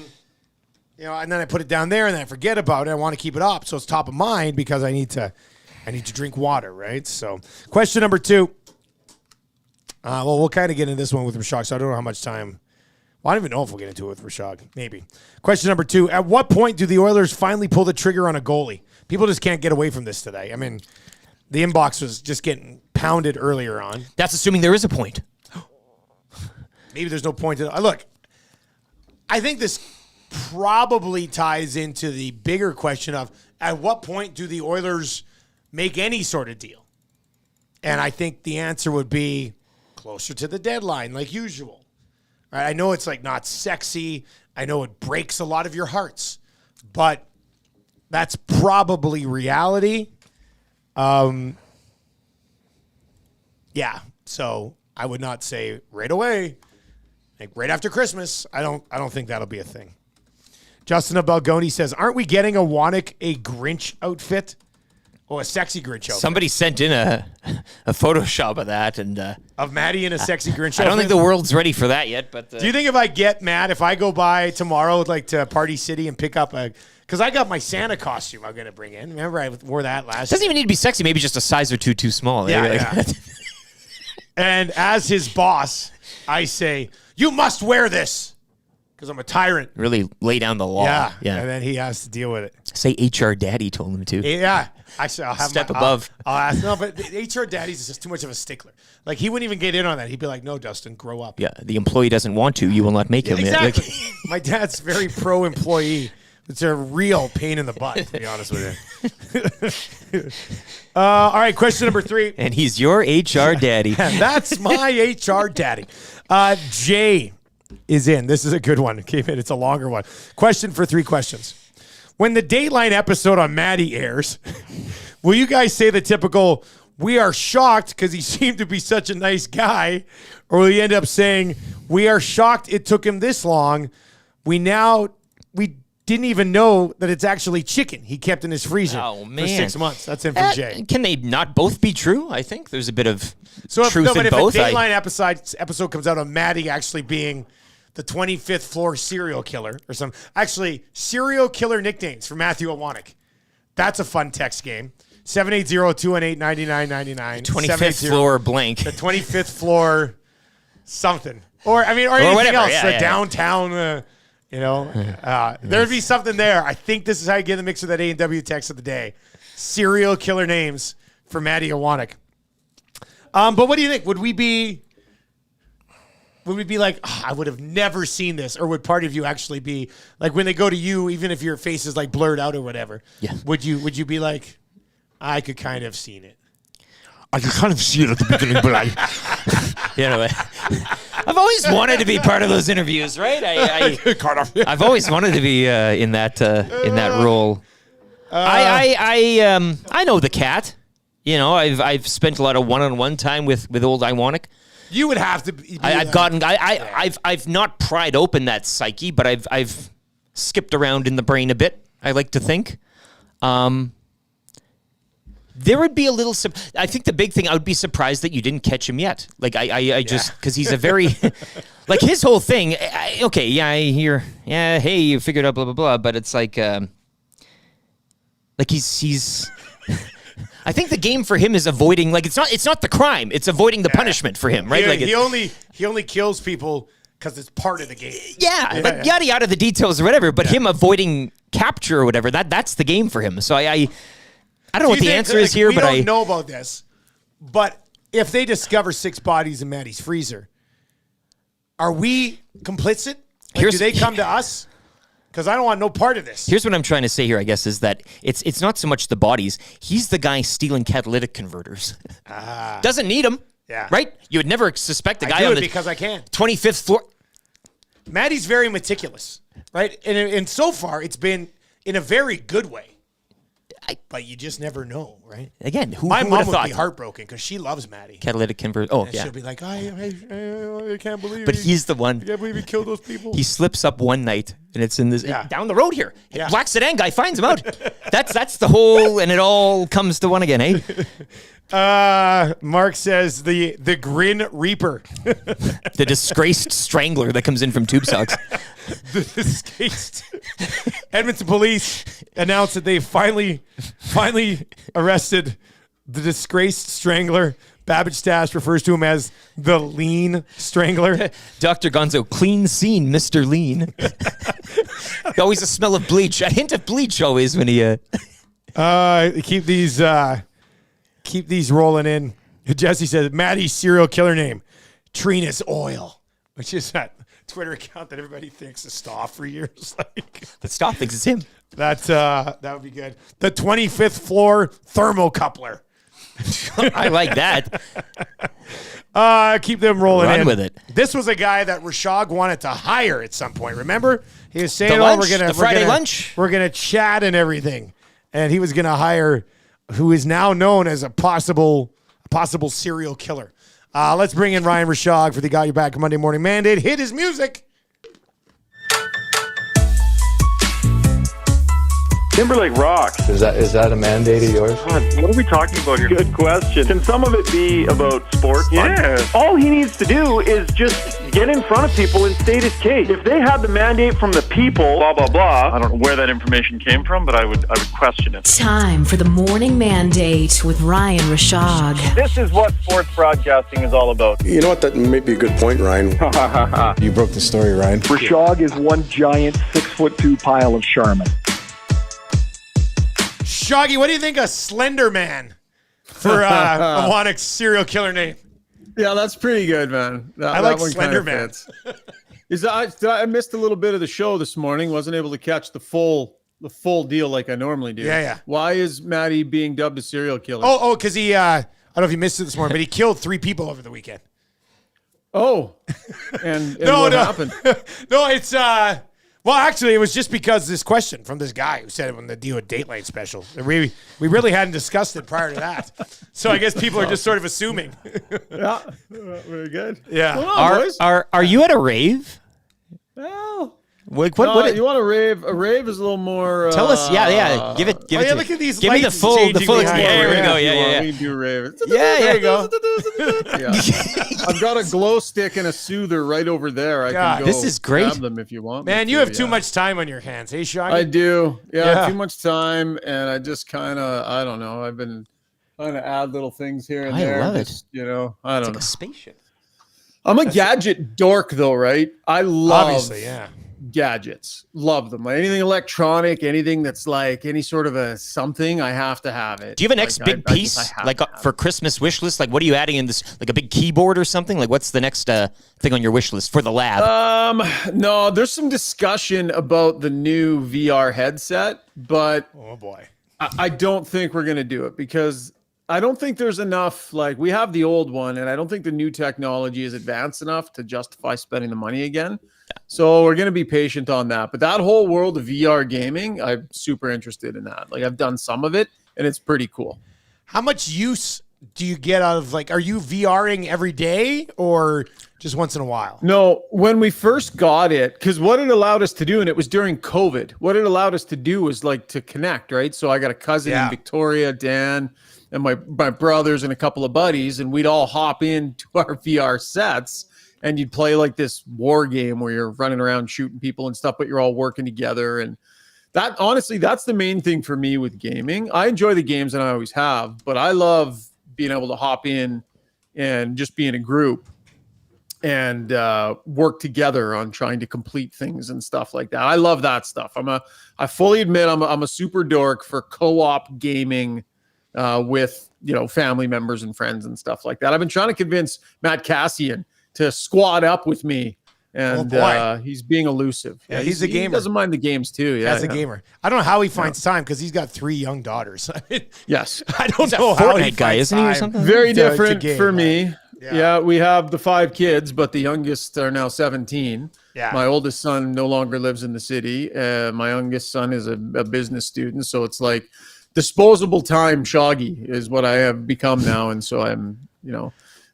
and then I put it down there, and then I forget about it. I want to keep it up, so it's top of mind because I need to drink water, right? So, question number 2. We'll kind of get into this one with Rishaug, so I don't know how much time. Well, I don't even know if we'll get into it with Rishaug. Maybe. Question number 2. At what point do the Oilers finally pull the trigger on a goalie? People just can't get away from this today. The inbox was just getting pounded earlier on. That's assuming there is a point. Maybe there's no point to it. Look, I think this probably ties into the bigger question of at what point do the Oilers make any sort of deal? And I think the answer would be closer to the deadline, like usual. Right? I know it's not sexy. I know it breaks a lot of your hearts, but that's probably reality. Yeah. So I would not say right away. Like right after Christmas, I don't think that'll be a thing. Justin of Balgoni says, aren't we getting a Wannick a Grinch outfit? Oh, a sexy Grinch outfit. Somebody sent in a Photoshop of that. And of Maddie in a sexy Grinch outfit? I don't think the world's ready for that yet. But do you think if I get Matt, if I go by tomorrow like to Party City and pick up because I got my Santa costume I'm going to bring in. Remember I wore that last Doesn't even need to be sexy. Maybe just a size or two small. Yeah. And as his boss, I say, you must wear this because I'm a tyrant. Really lay down the law. Yeah. And then he has to deal with it. Say HR Daddy told him to. Yeah. Actually, I'll have Step above. I'll ask. No, but the HR Daddy's is just too much of a stickler. Like, he wouldn't even get in on that. He'd be like, no, Dustin, grow up. Yeah, the employee doesn't want to. You will not make him. Exactly. My dad's very pro-employee. It's a real pain in the butt, to be honest with you. All right, question number 3. And he's your HR daddy. That's my HR daddy. Jay is in. This is a good one. Keep it. It's a longer one. Question for 3 questions. When the Dateline episode on Maddie airs, will you guys say the typical, we are shocked because he seemed to be such a nice guy, or will you end up saying, we are shocked it took him this long. We didn't even know that it's actually chicken he kept in his freezer for 6 months. That's in from Jay. Can they not both be true? I think there's a bit of truth in but both. If a Dateline episode comes out of Maddie actually being the 25th floor serial killer or something. Actually, serial killer nicknames for Matthew Wannick. That's a fun text game. 780-218-9999. 25th floor blank. The 25th floor something. Or anything whatever. else. Yeah, downtown, there'd be something there. I think this is how you get in the mix with that A&W text of the day. Serial killer names for Matty Wannick. But what do you think? Would we be like, I would have never seen this? Or would part of you actually be like, when they go to you, even if your face is like blurred out or whatever, would you be like, I could kind of seen it? I could kind of see it at the beginning, but I've always wanted to be part of those interviews, right? I've always wanted to be in that role. I know the cat. I've spent a lot of one-on-one time with old Iwanic. You would have to. I've not pried open that psyche, but I've skipped around in the brain a bit. I like to think. There would be a little. I think the big thing, I would be surprised that you didn't catch him yet. Like I just because he's a very like his whole thing. I hear. Yeah, hey, you figured out blah blah blah, but it's like he's. I think the game for him is avoiding. Like it's not the crime. It's avoiding the punishment for him, right? He only kills people because it's part of the game. Yada yada the details or whatever. But him avoiding capture or whatever, that's the game for him. So I don't know what the answer is here, we but don't know about this. But if they discover 6 bodies in Maddie's freezer, are we complicit? Do they come to us? Because I don't want no part of this. Here's what I'm trying to say here, I guess, is that it's not so much the bodies. He's the guy stealing catalytic converters. Doesn't need them. Yeah. Right? You would never suspect the guy do on it the because I can. 25th floor. Maddie's very meticulous, right? And so far, it's been in a very good way. But you just never know, right? Again, who my would mom have would thought? be heartbroken because she loves Maddie. Catalytic converter. Oh, and yeah. She'll be like, I can't believe. But he's the one. I can't believe he killed those people. He slips up one night, and it's in this down the road here. Yeah. Black sedan guy finds him out. That's the whole, and it all comes to one again, eh? Mark says the Grin Reaper, the disgraced strangler that comes in from tube socks. The disgraced. Edmonton police announced that they finally arrested the disgraced strangler. Babbage Stash refers to him as the Lean Strangler. Dr. Gonzo, clean scene, Mr. Lean. Always a smell of bleach. A hint of bleach always when he. Keep these rolling in. Jesse says Maddie's serial killer name, Trina's Oil, which is that Twitter account that everybody thinks is Stoff for years. But Stoff thinks it's him. That would be good. The 25th floor thermocoupler. I like that. Keep them rolling in. Run with it. This was a guy that Rishaug wanted to hire at some point. Remember, he was saying, the Friday lunch. We're gonna chat and everything, and he was gonna hire who is now known as a possible serial killer. Let's bring in Ryan Rishaug for the Got Your Back Monday Morning Mandate. Hit his music. Timberlake rocks. Is that a mandate of yours? God, what are we talking about here? Good question. Can some of it be about sports? Yeah. All he needs to do is just get in front of people and state his case. If they had the mandate from the people, blah, blah, blah, I don't know where that information came from, but I would question it. Time for the Morning Mandate with Ryan Rishaug. This is what sports broadcasting is all about. You know what? That may be a good point, Ryan. You broke the story, Ryan. Rishaug is one giant 6'2" pile of Charmin. Shoggy, what do you think of Slender Man for a Wannick serial killer name? Yeah, that's pretty good, man. I like Slender Man. I missed a little bit of the show this morning. Wasn't able to catch the full deal like I normally do. Yeah. Why is Matty being dubbed a serial killer? Because he, I don't know if you missed it this morning, but he killed 3 people over the weekend. Oh, and what happened? No, it's well, actually, it was just because this question from this guy who said it when the deal with Dateline special. We really hadn't discussed it prior to that, so I guess people are just sort of assuming. Yeah, very good. Yeah. What's going on, boys? Are you at a rave? Well, what you want a rave? A rave is a little more. Tell us, yeah. Give it. Yeah, look at these. Give me the full experience. There we go. Yeah. We do rave. Yeah, there you go. Yeah. I've got a glow stick and a soother right over there. I can go this is great. grab them if you want. Man, you have too much time on your hands. Hey, Shoggy? I do. Yeah, too much time, and I just kind of, I don't know. I've been trying to add little things here and there. I love it. You know, I don't know. A spaceship. I'm a gadget dork, though, right? I love Obviously, yeah. gadgets. Love them. Like anything electronic, anything that's like any sort of a something, I have to have it. Do you have a next big piece, for Christmas wish list? Like, what are you adding in this? Like a big keyboard or something? Like, what's the next thing on your wish list for the lab? No, there's some discussion about the new VR headset, but oh boy, I don't think we're gonna do it because I don't think there's enough. Like, we have the old one, and I don't think the new technology is advanced enough to justify spending the money again. So we're going to be patient on that. But that whole world of VR gaming, I'm super interested in that. Like, I've done some of it, and it's pretty cool. How much use do you get out of, like, are you VRing every day or just once in a while? No, when we first got it, because what it allowed us to do, and it was during COVID, what it allowed us to do was, like, to connect, right? So I got a cousin in Victoria, Dan, and my brothers and a couple of buddies, and we'd all hop into our VR sets, and you'd play like this war game where you're running around shooting people and stuff, but you're all working together. And that, honestly, that's the main thing for me with gaming. I enjoy the games, and I always have, but I love being able to hop in and just be in a group and work together on trying to complete things and stuff like that. I love that stuff. I fully admit I'm a super dork for co-op gaming with, you know, family members and friends and stuff like that. I've been trying to convince Matt Cassian to squad up with me, and he's being elusive. Yeah, he's a gamer. He doesn't mind the games too. Yeah, as a gamer. I don't know how he finds time because he's got 3 young daughters. Yes. I don't He's know a how Fortnite guy, isn't he, or something? Very to different game, for me. right? Yeah, we have the 5 kids, but the youngest are now 17. Yeah. My oldest son no longer lives in the city. My youngest son is a business student, so it's like disposable time Shoggy is what I have become now, and so I'm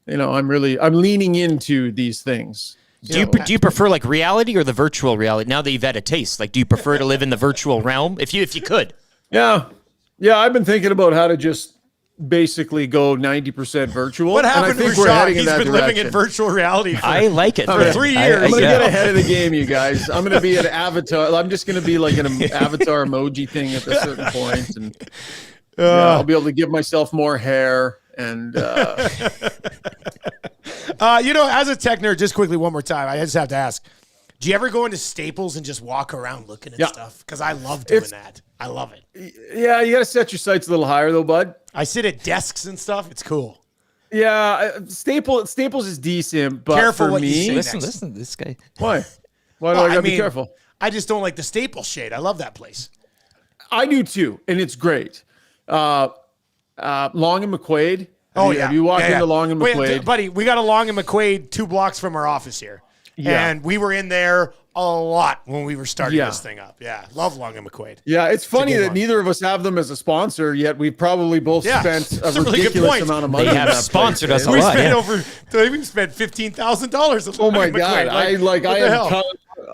I'm leaning into these things. Do you prefer like reality or the virtual reality? Now that you've had a taste, like, do you prefer to live in the virtual realm if you could? Yeah, I've been thinking about how to just basically go 90% virtual. What happened and I think to we're Rishaug? heading He's in that been direction. living in virtual reality I like it. for 3 years. I'm going to get ahead of the game, you guys. I'm going to be an avatar. I'm just going to be like an avatar emoji thing at a certain point, and I'll be able to give myself more hair. And as a tech nerd, just quickly one more time, I just have to ask: do you ever go into Staples and just walk around looking at stuff? Because I love doing that. I love it. Yeah, you got to set your sights a little higher, though, bud. I sit at desks and stuff. It's cool. Yeah, Staples is decent, but careful for what me, you say listen to this guy. Why do I gotta be careful? I just don't like the Staples shade. I love that place. I do too, and it's great. Long and McQuade. Have you walked into Long and McQuade? Wait, buddy, we got a Long and McQuade 2 blocks from our office here. Yeah. And we were in there a lot when we were starting Yeah. this thing up. Yeah. Love Long and McQuaid. Yeah, it's funny good that one. neither of us have them as a sponsor, yet we've probably both Yeah. spent a That's a really good ridiculous point. amount of money. They on have that place, sponsored us right? a We lot. spent Yeah. we spent $15,000. Oh my God.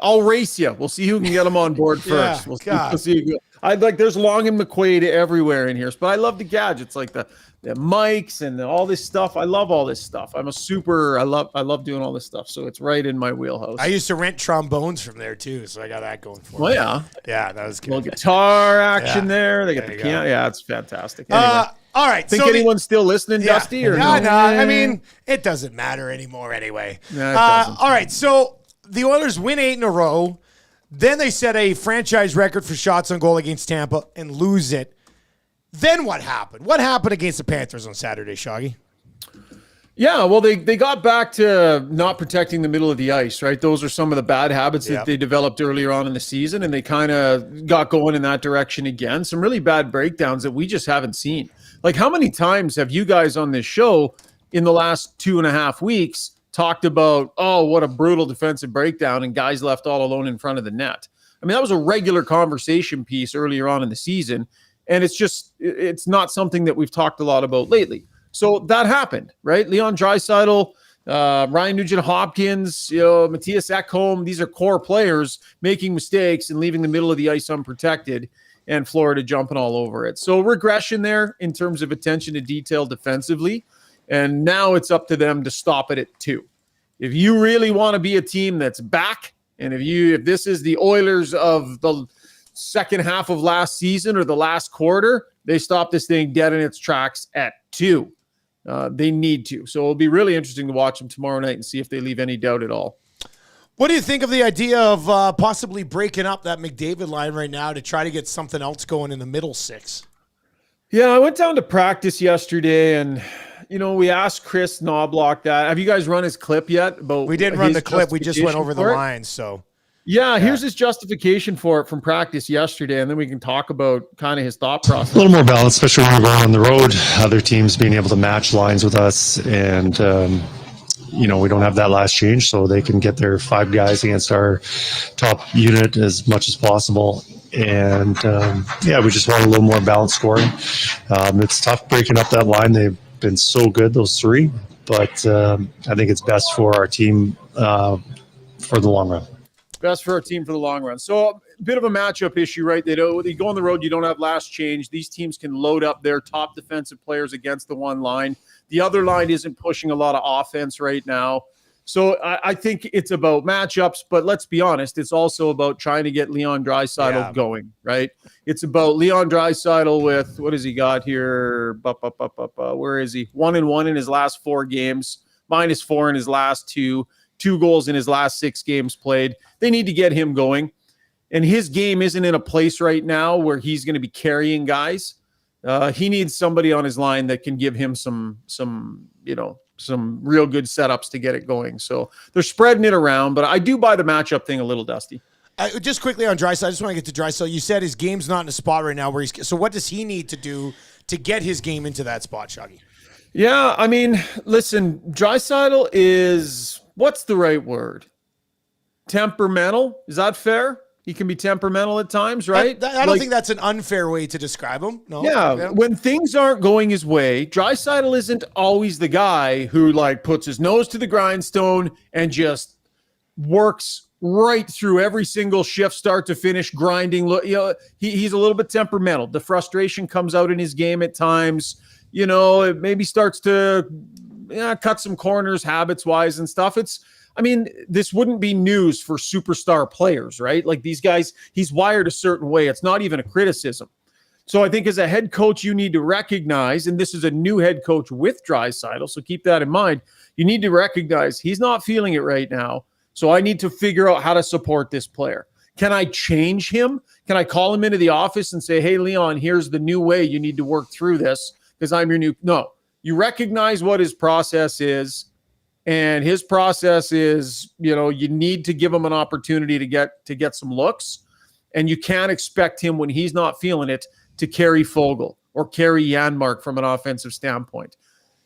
I'll race you. We'll see who can get them on board Yeah, first. We'll God. see who, there's Long and McQuaid everywhere in here, but I love the gadgets, like the mics and all this stuff. I love all this stuff. I love doing all this stuff. So it's right in my wheelhouse. I used to rent trombones from there too, so I got that going for me. Oh, yeah. Yeah, that was good. Little guitar action Yeah. there. They got There the you piano. go. Yeah, it's fantastic. Anyway, All right. think so anyone's still listening, Dusty? Or no? No, I mean, it doesn't matter anymore anyway. No, it doesn't. All right. So the Oilers win 8 in a row. Then they set a franchise record for shots on goal against Tampa and lose it. Then what happened? What happened against the Panthers on Saturday, Shoggy? Yeah, well, they got back to not protecting the middle of the ice, right? Those are some of the bad habits that they developed earlier on in the season, and they kind of got going in that direction again. Some really bad breakdowns that we just haven't seen. Like, how many times have you guys on this show in the last 2.5 weeks talked about, oh, what a brutal defensive breakdown and guys left all alone in front of the net? I mean, that was a regular conversation piece earlier on in the season, and it's not something that we've talked a lot about lately. So that happened, right? Leon Draisaitl, Ryan Nugent-Hopkins, Matthias Ekholm, these are core players making mistakes and leaving the middle of the ice unprotected, and Florida jumping all over it. So regression there in terms of attention to detail defensively, and now it's up to them to stop it at 2. If you really want to be a team that's back, and if this is the Oilers of the second half of last season or the last quarter, they stop this thing dead in its tracks at 2. They need to. So it'll be really interesting to watch them tomorrow night and see if they leave any doubt at all. What do you think of the idea of possibly breaking up that McDavid line right now to try to get something else going in the middle 6? Yeah, I went down to practice yesterday, and we asked Chris Knobloch that. Have you guys run his clip yet? We didn't run the clip. We just went over the lines. So yeah, here's his justification for it from practice yesterday, and then we can talk about kind of his thought process. A little more balance, especially when we're going on the road. Other teams being able to match lines with us, and we don't have that last change, so they can get their 5 guys against our top unit as much as possible. And we just want a little more balanced scoring. It's tough breaking up that line. They've been so good, those 3, but I think it's best for our team for the long run. Best for our team for the long run. So a bit of a matchup issue, right? They go on the road, you don't have last change. These teams can load up their top defensive players against the one line. The other line isn't pushing a lot of offense right now. So I think it's about matchups, but let's be honest, it's also about trying to get Leon Draisaitl going, right? It's about Leon Draisaitl with, what has he got here? Where is he? 1-1 in his last 4 games, -4 in his last 2 goals in his last 6 games played. They need to get him going. And his game isn't in a place right now where he's going to be carrying guys. He needs somebody on his line that can give him some real good setups to get it going. So they're spreading it around, but I do buy the matchup thing a little, Dusty. Just quickly on Draisaitl, I just want to get to Draisaitl. You said his game's not in a spot right now where so what does he need to do to get his game into that spot, Shaggy? Yeah, I mean, listen, Draisaitl is, what's the right word? Temperamental? Is that fair? He can be temperamental at times, right? I don't think that's an unfair way to describe him. No. Yeah, when things aren't going his way, Draisaitl isn't always the guy who puts his nose to the grindstone and just works right through every single shift, start to finish, grinding. He's a little bit temperamental. The frustration comes out in his game at times. It maybe starts to cut some corners habits-wise and stuff. This wouldn't be news for superstar players, right? Like these guys, he's wired a certain way. It's not even a criticism. So I think as a head coach, you need to recognize, and this is a new head coach with Draisaitl, so keep that in mind. You need to recognize he's not feeling it right now. So I need to figure out how to support this player. Can I change him? Can I call him into the office and say, hey, Leon, here's the new way you need to work through this because I'm your new... No, you recognize what his process is. And his process is, you need to give him an opportunity to get some looks, and you can't expect him when he's not feeling it to carry Fogle or carry Janmark from an offensive standpoint.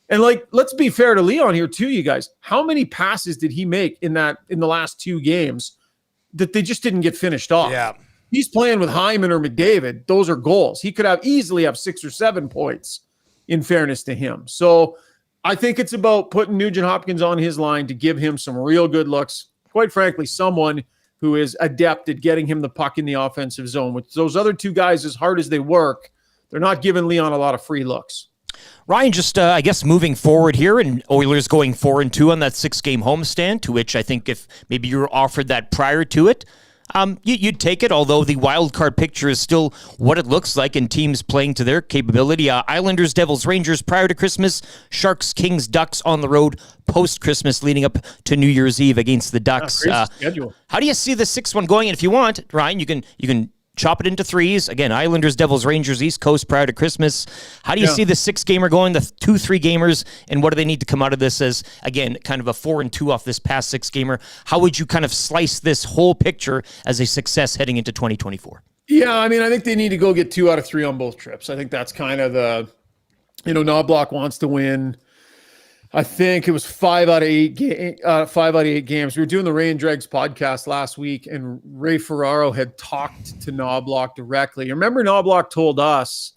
And like, let's be fair to Leon here too, you guys. How many passes did he make in the last 2 games that they just didn't get finished off? Yeah. He's playing with Hyman or McDavid. Those are goals. He could easily have 6 or 7 points, in fairness to him. So I think it's about putting Nugent Hopkins on his line to give him some real good looks. Quite frankly, someone who is adept at getting him the puck in the offensive zone. With those other 2 guys, as hard as they work, they're not giving Leon a lot of free looks. Ryan, just I guess moving forward here, and Oilers going 4-2 on that 6-game homestand, to which I think if maybe you were offered that prior to it, you'd take it, although the wild card picture is still what it looks like in teams playing to their capability. Islanders, Devils, Rangers prior to Christmas, Sharks, Kings, Ducks on the road post-Christmas leading up to New Year's Eve against the Ducks. Schedule. How do you see the 6th one going? And if you want, Ryan, you can chop it into 3s. Again, Islanders, Devils, Rangers, East Coast prior to Christmas. How do you see the 6-gamer going, the 2-3 gamers, and what do they need to come out of this as, again, kind of a 4-2 off this past 6-gamer? How would you kind of slice this whole picture as a success heading into 2024? Yeah, I mean, I think they need to go get 2 out of 3 on both trips. I think that's kind of the, Knobloch wants to win. I think it was 5 out of 8 games. We were doing the Ray and Dregs podcast last week, and Ray Ferraro had talked to Knobloch directly. Remember, Knobloch told us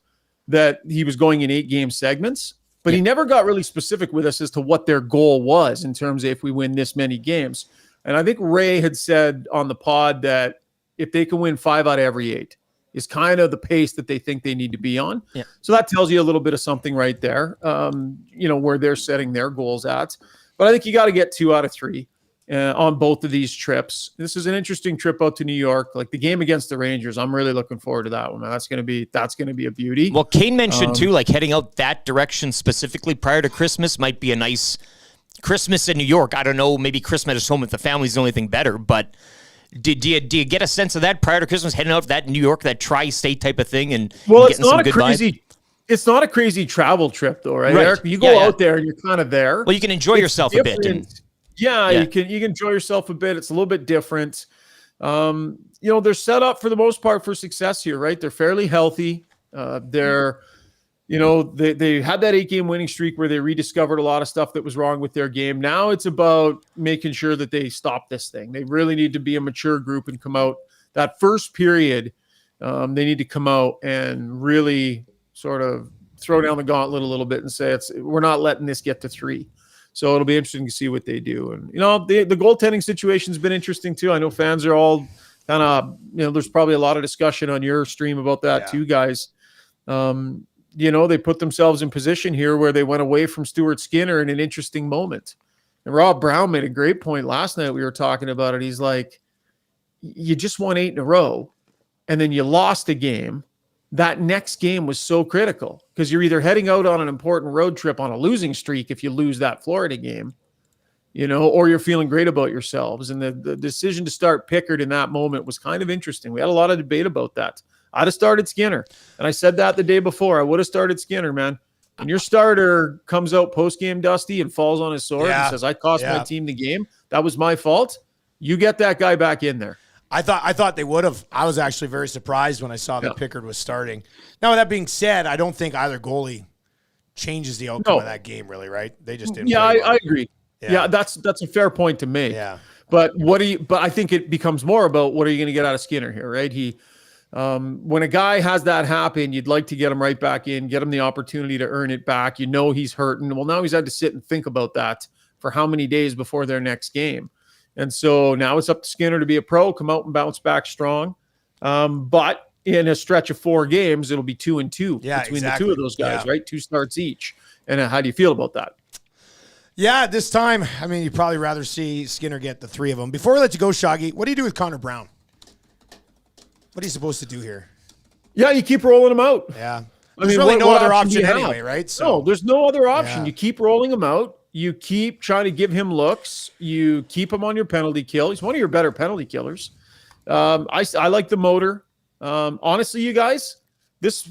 that he was going in 8-game segments, but he never got really specific with us as to what their goal was in terms of if we win this many games. And I think Ray had said on the pod that if they can win 5 out of every 8 is kind of the pace that they think they need to be on. Yeah. So that tells you a little bit of something right there, where they're setting their goals at. But I think you got to get 2 out of 3 on both of these trips. This is an interesting trip out to New York. Like the game against the Rangers, I'm really looking forward to that one, man. That's going to be a beauty. Well, Kane mentioned too, like heading out that direction specifically prior to Christmas might be a nice Christmas in New York. I don't know, maybe Christmas at home with the family is the only thing better, but do you get a sense of that prior to Christmas, heading out that New York, that tri-state type of thing, and it's not a crazy. It's not a crazy travel trip, though, right, Eric? You go out there and you're kind of there. Well, you can enjoy yourself a bit. You can enjoy yourself a bit. It's a little bit different. They're set up for the most part for success here, right? They're fairly healthy. They had that 8-game winning streak where they rediscovered a lot of stuff that was wrong with their game. Now it's about making sure that they stop this thing. They really need to be a mature group and come out that first period. They need to come out and really sort of throw down the gauntlet a little bit and say, we're not letting this get to 3. So it'll be interesting to see what they do. And, the goaltending situation's been interesting too. I know fans are all kind of, there's probably a lot of discussion on your stream about that too, guys. They put themselves in position here where they went away from Stuart Skinner in an interesting moment. And Rob Brown made a great point last night. We were talking about it. He's like, you just won 8 in a row, and then you lost a game. That next game was so critical because you're either heading out on an important road trip on a losing streak if you lose that Florida game, or you're feeling great about yourselves. And the decision to start Pickard in that moment was kind of interesting. We had a lot of debate about that. I'd have started Skinner. And I said that the day before. I would have started Skinner, man. When your starter comes out post-game dusty and falls on his sword and says, I cost my team the game, that was my fault, you get that guy back in there. I thought they would have. I was actually very surprised when I saw that Pickard was starting. Now, with that being said, I don't think either goalie changes the outcome of that game, really, right? They just didn't. Yeah, I agree. Yeah, that's a fair point to make. Yeah. But I think it becomes more about what are you going to get out of Skinner here, right? When a guy has that happen, you'd like to get him right back in, get him the opportunity to earn it back. He's hurting. Well, now he's had to sit and think about that for how many days before their next game. And so now it's up to Skinner to be a pro, come out and bounce back strong. But in a stretch of 4 games, it'll be 2-2 between the two of those guys, right? 2 starts each. And how do you feel about that? Yeah, this time, I mean, you'd probably rather see Skinner get the 3 of them. Before we let you go, Shaggy, what do you do with Connor Brown? What are you supposed to do here? Yeah, you keep rolling them out. Yeah. There's really no other option anyway, right? So, no, there's no other option. Yeah. You keep rolling him out. You keep trying to give him looks. You keep him on your penalty kill. He's one of your better penalty killers. I like the motor. Honestly, you guys,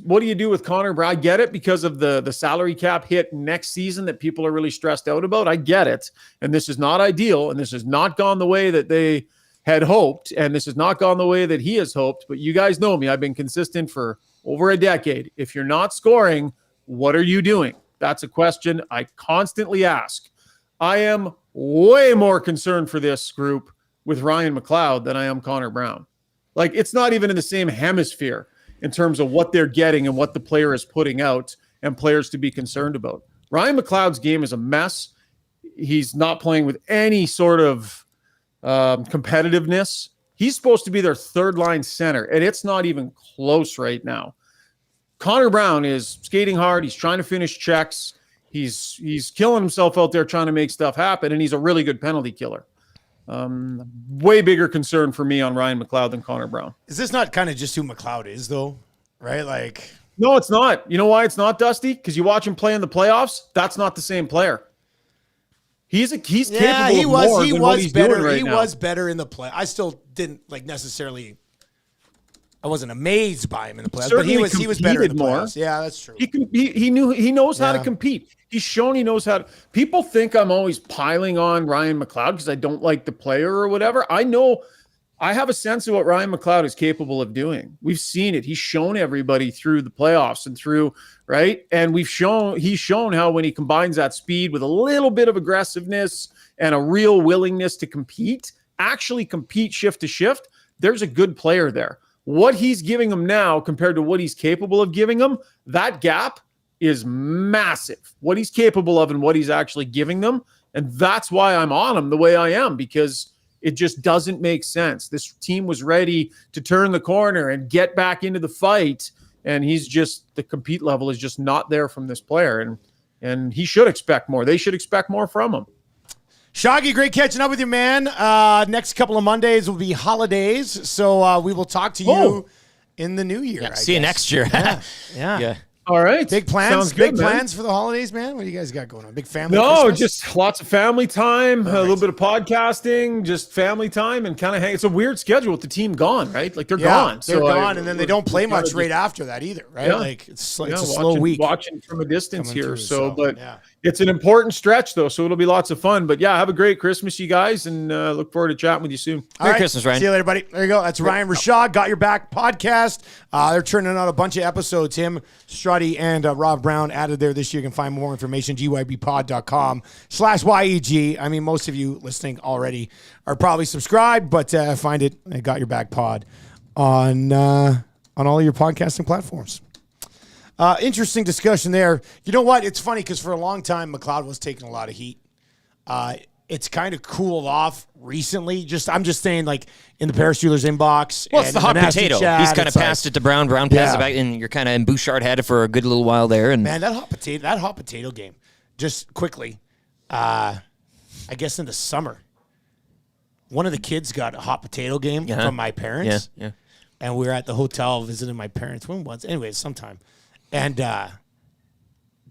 what do you do with Connor Brown? I get it because of the salary cap hit next season that people are really stressed out about. I get it. And this is not ideal. And this has not gone the way that they had hoped. And this has not gone the way that he has hoped. But you guys know me. I've been consistent for over a decade. If you're not scoring, what are you doing? That's a question I constantly ask. I am way more concerned for this group with Ryan McLeod than I am Connor Brown. Like, it's not even in the same hemisphere in terms of what they're getting and what the player is putting out and players to be concerned about. Ryan McLeod's game is a mess. He's not playing with any sort of competitiveness. He's supposed to be their third line center, and it's not even close right now. Connor Brown is skating hard. He's trying to finish checks. He's killing himself out there trying to make stuff happen, and he's a really good penalty killer. Way bigger concern for me on Ryan McLeod than Connor Brown. Is this not kind of just who McLeod is, though? Right? Like, no, it's not. You know why it's not, Dusty? Because you watch him play in the playoffs. That's not the same player. He's capable of more than what he's doing right now. He was better in the play. I still didn't necessarily. I wasn't amazed by him in the playoffs, but he was better in the playoffs. Yeah, that's true. He knows how to compete. He's shown he knows how to. People think I'm always piling on Ryan McLeod because I don't like the player or whatever. I know I have a sense of what Ryan McLeod is capable of doing. We've seen it. He's shown everybody through the playoffs and through, right? And he's shown how when he combines that speed with a little bit of aggressiveness and a real willingness to compete, actually compete shift to shift, there's a good player there. What he's giving them now compared to what he's capable of giving them, that gap is massive. What he's capable of and what he's actually giving them. And that's why I'm on him the way I am, because it just doesn't make sense. This team was ready to turn the corner and get back into the fight. And the compete level is just not there from this player. And he should expect more. They should expect more from him. Shaggy, great catching up with you, man. Next couple of Mondays will be holidays. So we will talk to you in the new year. Yeah, see you next year. Yeah. All right. Big plans. Sounds good, plans for the holidays, man. What do you guys got going on? Big family? No, Christmas? just lots of family time, a little bit of podcasting, just family time, and kind of hang. It's a weird schedule with the team gone, right? Like they're gone. They're gone, and then they don't play much right after that either, right? Yeah. Like it's a slow week. Watching from a distance here, it's an important stretch though, so it'll be lots of fun. But yeah, have a great Christmas, you guys, and look forward to chatting with you soon. Merry Christmas, Ryan. See you later, buddy. There you go. That's Ryan Rishaug, Got Your Back podcast. They're turning out a bunch of episodes. Him, Struddy, and Rob Brown added there this year. You can find more information, gybpod.com/YEG. I mean, most of you listening already are probably subscribed, but find it at Got Your Back Pod on all your podcasting platforms. Interesting discussion there. You know what? It's funny because for a long time, McLeod was taking a lot of heat. It's kind of cooled off recently. I'm just saying, like, in the Paris Steelers inbox. Well, it's the hot potato. He's kind of passed it to Brown. Brown passed it back, and you're kind of, and Bouchard had it for a good little while there. And man, that hot potato game, just quickly, I guess in the summer, one of the kids got a hot potato game from my parents. Yeah. And we were at the hotel visiting my parents sometime. And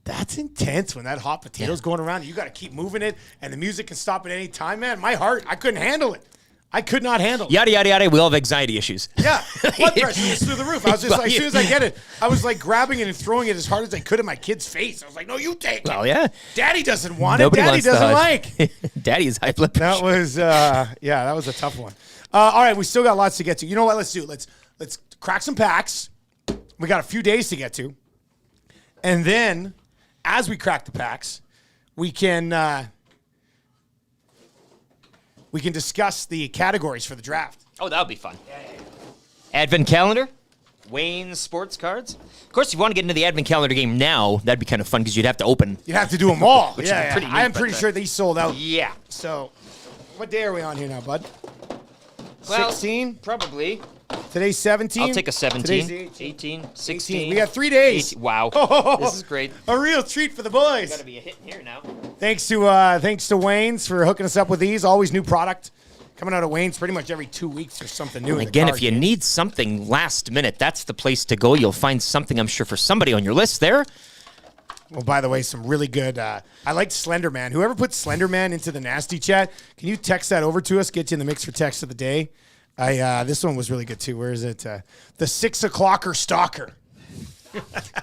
that's intense when that hot potato's going around. You got to keep moving it, and the music can stop at any time, man. My heart, I couldn't handle it. I could not handle it. Yada, yada, yada. We all have anxiety issues. Yeah. Blood pressure was through the roof. I was just like, as soon as I get it, I was like grabbing it and throwing it as hard as I could in my kid's face. I was like, no, you take it. Well, yeah. Daddy doesn't want it. Daddy doesn't like. Daddy is high blood pressure. That was, that was a tough one. All right, we still got lots to get to. You know what? Let's do. Let's crack some packs. We got a few days to get to. And then, as we crack the packs, we can discuss the categories for the draft. Oh, that would be fun. Advent calendar, Wayne's sports cards. Of course, if you want to get into the Advent calendar game now, that'd be kind of fun because you'd have to open. You'd have to do them all. Which would be pretty neat, I'm pretty sure these sold out. Yeah. So, what day are we on here now, bud? Well, 16? Probably. Today's 17? I'll take a 17. Today's 18, 16. We got 3 days. 18. Wow. This is great. A real treat for the boys. Got to be a hit in here now. Thanks to Wayne's for hooking us up with these. Always new product coming out of Wayne's pretty much every 2 weeks or something new. Again, if you need something last minute, that's the place to go. You'll find something, I'm sure, for somebody on your list there. Well, by the way, some really good. I liked Slender Man. Whoever put Slender Man into the nasty chat, can you text that over to us? Get you in the mix for text of the day. This one was really good too. Where is it? The 6 o'clocker stalker.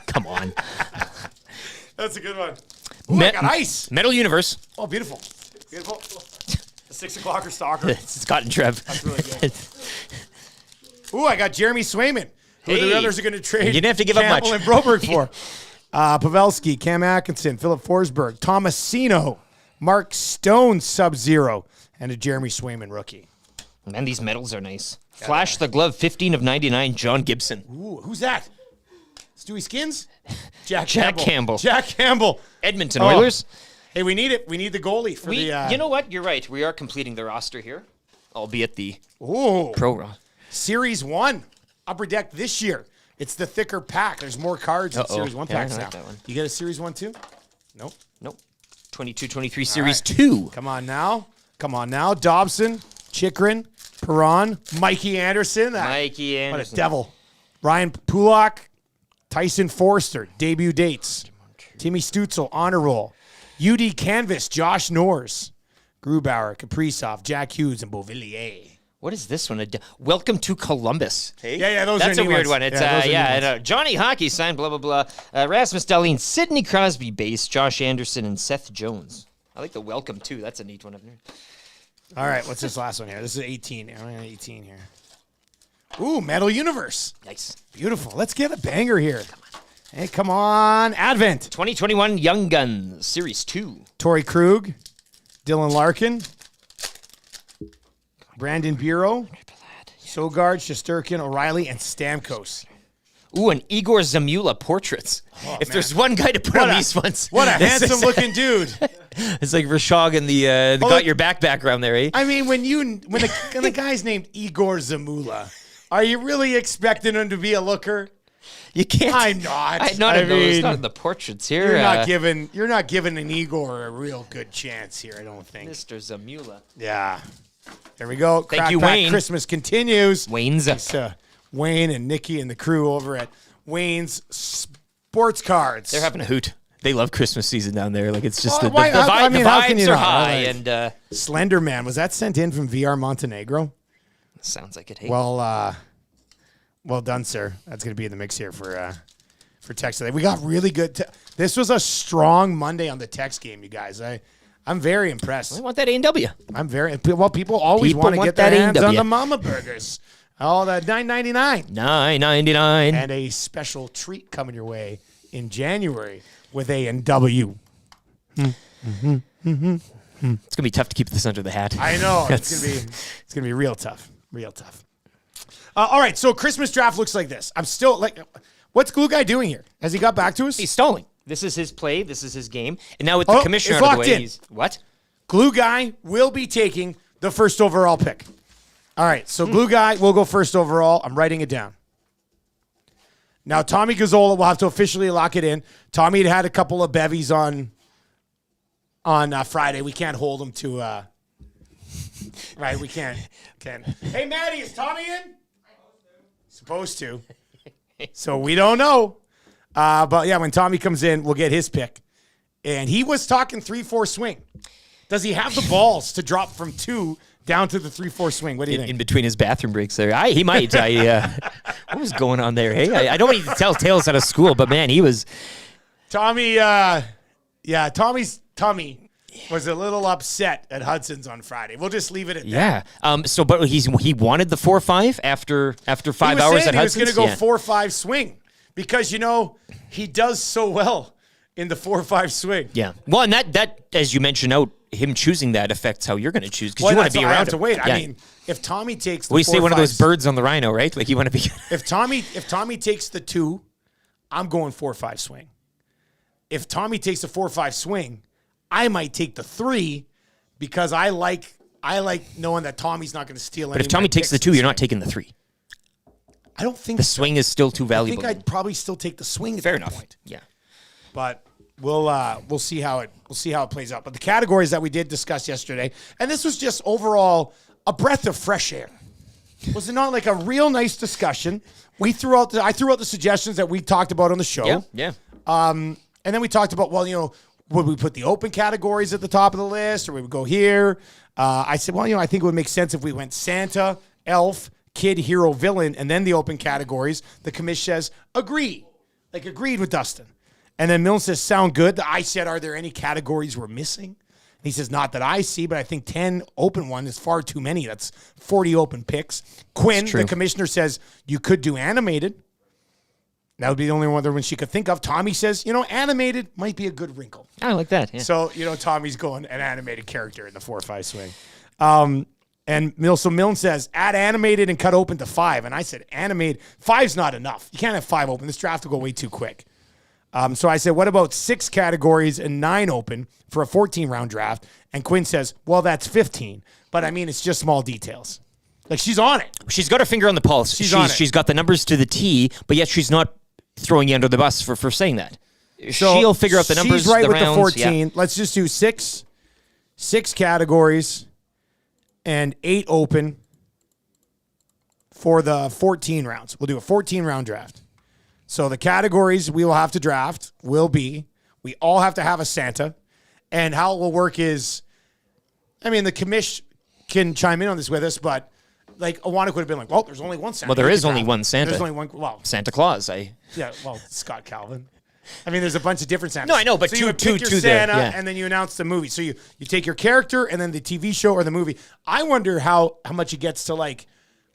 Come on. That's a good one. Oh, I got ice. Metal Universe. Oh, beautiful. Beautiful. The 6 o'clocker stalker. It's Scott and Trev. That's really good. Ooh, I got Jeremy Swayman, who the others are going to trade. You didn't have to give up much. And Broberg for. Pavelski, Cam Atkinson, Philip Forsberg, Tomasino, Mark Stone, Sub-Zero, and a Jeremy Swayman rookie. Man, these medals are nice. Flash the glove, 15 of 99, John Gibson. Ooh, who's that? Stewie Skins? Jack Campbell. Jack Campbell. Edmonton Oilers. Hey, we need it. We need the goalie for the... You know what? You're right. We are completing the roster here, albeit the Ooh. pro. Series 1. Upper Deck this year. It's the thicker pack. There's more cards in Series 1 packs now. That one. You get a Series 1 too? Nope. 22-23 Series 2. Come on now. Dobson, Chikrin, Perron, Mikey Anderson. What a devil. Ryan Pulak, Tyson Forster, debut dates. Timmy Stutzel, honor roll. UD Canvas, Josh Norris, Grubauer, Kaprizov, Jack Hughes, and Beauvillier. What is this one? Welcome to Columbus. Hey? Yeah, those That's are a weird ones. one. It's Johnny Hockey signed, blah, blah, blah. Rasmus Dahlin, Sidney Crosby base, Josh Anderson, and Seth Jones. I like the welcome to. That's a neat one. All right, what's this last one here? This is 18. I'm going to 18 here. Ooh, Metal Universe. Nice. Beautiful. Let's get a banger here. Hey, come on. Advent. 2021 Young Guns, Series 2. Torrey Krug, Dylan Larkin, Brandon Bureau, Sogard, Shesterkin, O'Reilly, and Stamkos. Ooh, and Igor Zamula portraits. If there's one guy to put on these ones. What a handsome-looking dude. It's like Rishaug and the got your back background there, eh? I mean, when the guy's named Igor Zamula, are you really expecting him to be a looker? You can't. I'm not. It's not in the portraits here. You're not giving an Igor a real good chance here, I don't think. Mr. Zamula. Yeah. There we go. Thank you, Crack Pack Wayne. Christmas continues. Wayne's. It's, Wayne and Nikki and the crew over at Wayne's Sports Cards. They're having a hoot. They love Christmas season down there. Like, it's just how can vibes you are not? high. Right. And Slender Man, was that sent in from VR Montenegro? sounds like it. Hey. Well done, sir. That's going to be in the mix here for text today. We got really good. This was a strong Monday on the text game, you guys. I'm very impressed. I want that A&W. I'm very well. People always want to get their hands on the Mama Burgers. All that $9.99. $9.99. And a special treat coming your way in January with A&W. It's gonna be tough to keep this under the hat. I know it's gonna be real tough, real tough. All right, so Christmas draft looks like this. I'm still like, what's Glue Guy doing here? Has he got back to us? He's stalling. This is his play. This is his game. And now with the commissioner out of the way, he's what? Glue Guy will be taking the first overall pick. All right, so Glue Guy will go first overall. I'm writing it down. Now, Tommy Gazzola will have to officially lock it in. Tommy had a couple of bevies on Friday. We can't hold him to right, we can't. Hey, Maddie, is Tommy in? Supposed to. So we don't know. But yeah, when Tommy comes in, we'll get his pick. And he was talking 3-4 swing. Does he have the balls to drop from 2 down to the 3-4 swing? What do you think? In between his bathroom breaks there. He might. What was going on there? Hey, I don't need to tell tales out of school, but man, he was. Tommy, Tommy's tummy was a little upset at Hudson's on Friday. We'll just leave it at that. Yeah. But he wanted the 4-5 after 5 hours at Hudson's. He was going to go 4-5 swing because, he does so well in the 4-5 swing. Yeah. Well, and that as you mentioned out, him choosing that affects how you're going to choose because you want to be around him. Wait. Yeah. I mean, if Tommy takes the we say one of those birds on the rhino, right? Like you want to be. If Tommy takes the 2, I'm going 4-5 swing. If Tommy takes the 4-5 swing, I might take the 3 because I like knowing that Tommy's not going to steal any. But if Tommy takes the 2, you're not taking the 3. I don't think the swing is still too valuable. I think I'd probably still take the swing. Fair enough. Point. Yeah. But we'll see how it plays out. But the categories that we did discuss yesterday, and this was just overall a breath of fresh air. Was it not like a real nice discussion? I threw out the suggestions that we talked about on the show. Yeah. And then we talked about, would we put the open categories at the top of the list or we would go here? I said, I think it would make sense if we went Santa, Elf, Kid, Hero, Villain, and then the open categories. The commission says, agreed with Dustin. And then Milne says, sound good. I said, are there any categories we're missing? And he says, not that I see, but I think 10 open one is far too many. That's 40 open picks. Quinn, the commissioner, says you could do animated. That would be the only one when she could think of. Tommy says, animated might be a good wrinkle. I like that. Yeah. So, Tommy's going an animated character in the 4-5 swing. And Milne says, add animated and cut open to 5. And I said, animated, 5's not enough. You can't have 5 open. This draft will go way too quick. So I said, what about 6 categories and 9 open for a 14-round draft? And Quinn says, well, that's 15. But, it's just small details. Like, she's on it. She's got her finger on the pulse. She's got the numbers to the T, but yet she's not throwing you under the bus for saying that. So she'll figure out the numbers. She's right the with rounds, the 14. Yeah. Let's just do six categories and 8 open for the 14 rounds. We'll do a 14-round draft. So the categories we will have to draft will be, we all have to have a Santa. And how it will work is, the commish can chime in on this with us, but like Awana could have been like, well, there's only one Santa. Well, there is only one Santa. There's only one. Well, Santa Claus. Scott Calvin. There's a bunch of different Santas. No, I know, but so you pick your Santa, and then you announce the movie. So you take your character, and then the TV show or the movie. I wonder how much it gets to like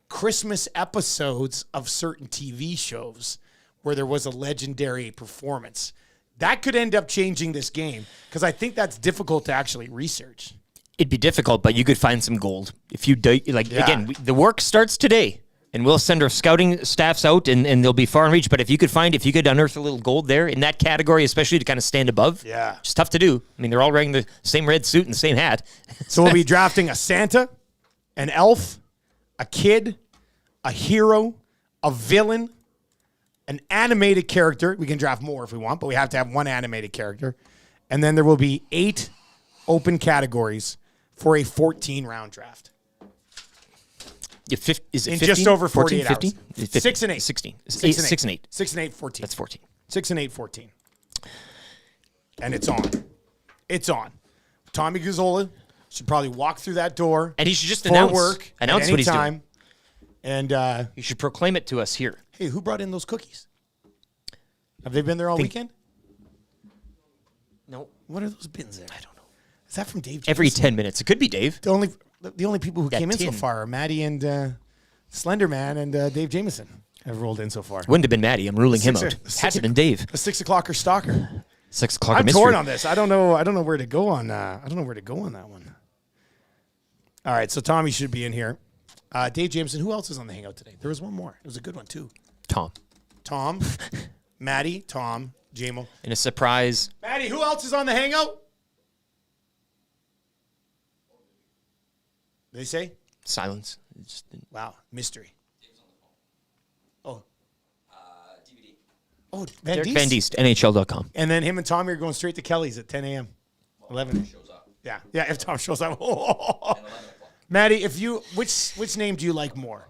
Christmas episodes of certain TV shows where there was a legendary performance. That could end up changing this game because I think that's difficult to actually research. It'd be difficult, but you could find some gold. If you do, again, the work starts today, and we'll send our scouting staffs out, and they'll be far and reach. But if you could unearth a little gold there in that category, especially to kind of stand above, it's tough to do. They're all wearing the same red suit and the same hat. So we'll be drafting a Santa, an elf, a kid, a hero, a villain, an animated character. We can draft more if we want, but we have to have one animated character. And then there will be 8 open categories for a 14-round draft. Is it 15? In just over 48 14, hours. 6 and 8. 16. 6 and 8. 6 and 8, 14. That's 14. 6 and 8, 14. And it's on. It's on. Tommy Guzzola should probably walk through that door. And he should just announce what he's doing. And you should proclaim it to us here. Hey, who brought in those cookies? Have they been there all weekend? No. What are those bins there? I don't know. Is that from Dave? Every 10 minutes. It could be Dave. The only people who came in so far are Maddie and Slender Man and Dave Jameson have rolled in so far. Wouldn't have been Maddie. I'm ruling him out. Had to been Dave. A 6 o'clocker stalker. 6 o'clock. I'm mystery. torn on this. I don't know where to go on. I don't know where to go on that one. All right, so Tommy should be in here. Dave Jameson. Who else is on the Hangout today? There was one more. It was a good one too. Tom, Maddie, Tom, Jamo. And a surprise. Maddie, who else is on the Hangout? They say? Silence. Wow, mystery. Oh. DVD. Oh, Van Diest? Van Diest, NHL.com. And then him and Tommy are going straight to Kelly's at 10 a.m. 11. Shows up. Yeah, if Tom shows up. Maddie, which name do you like more?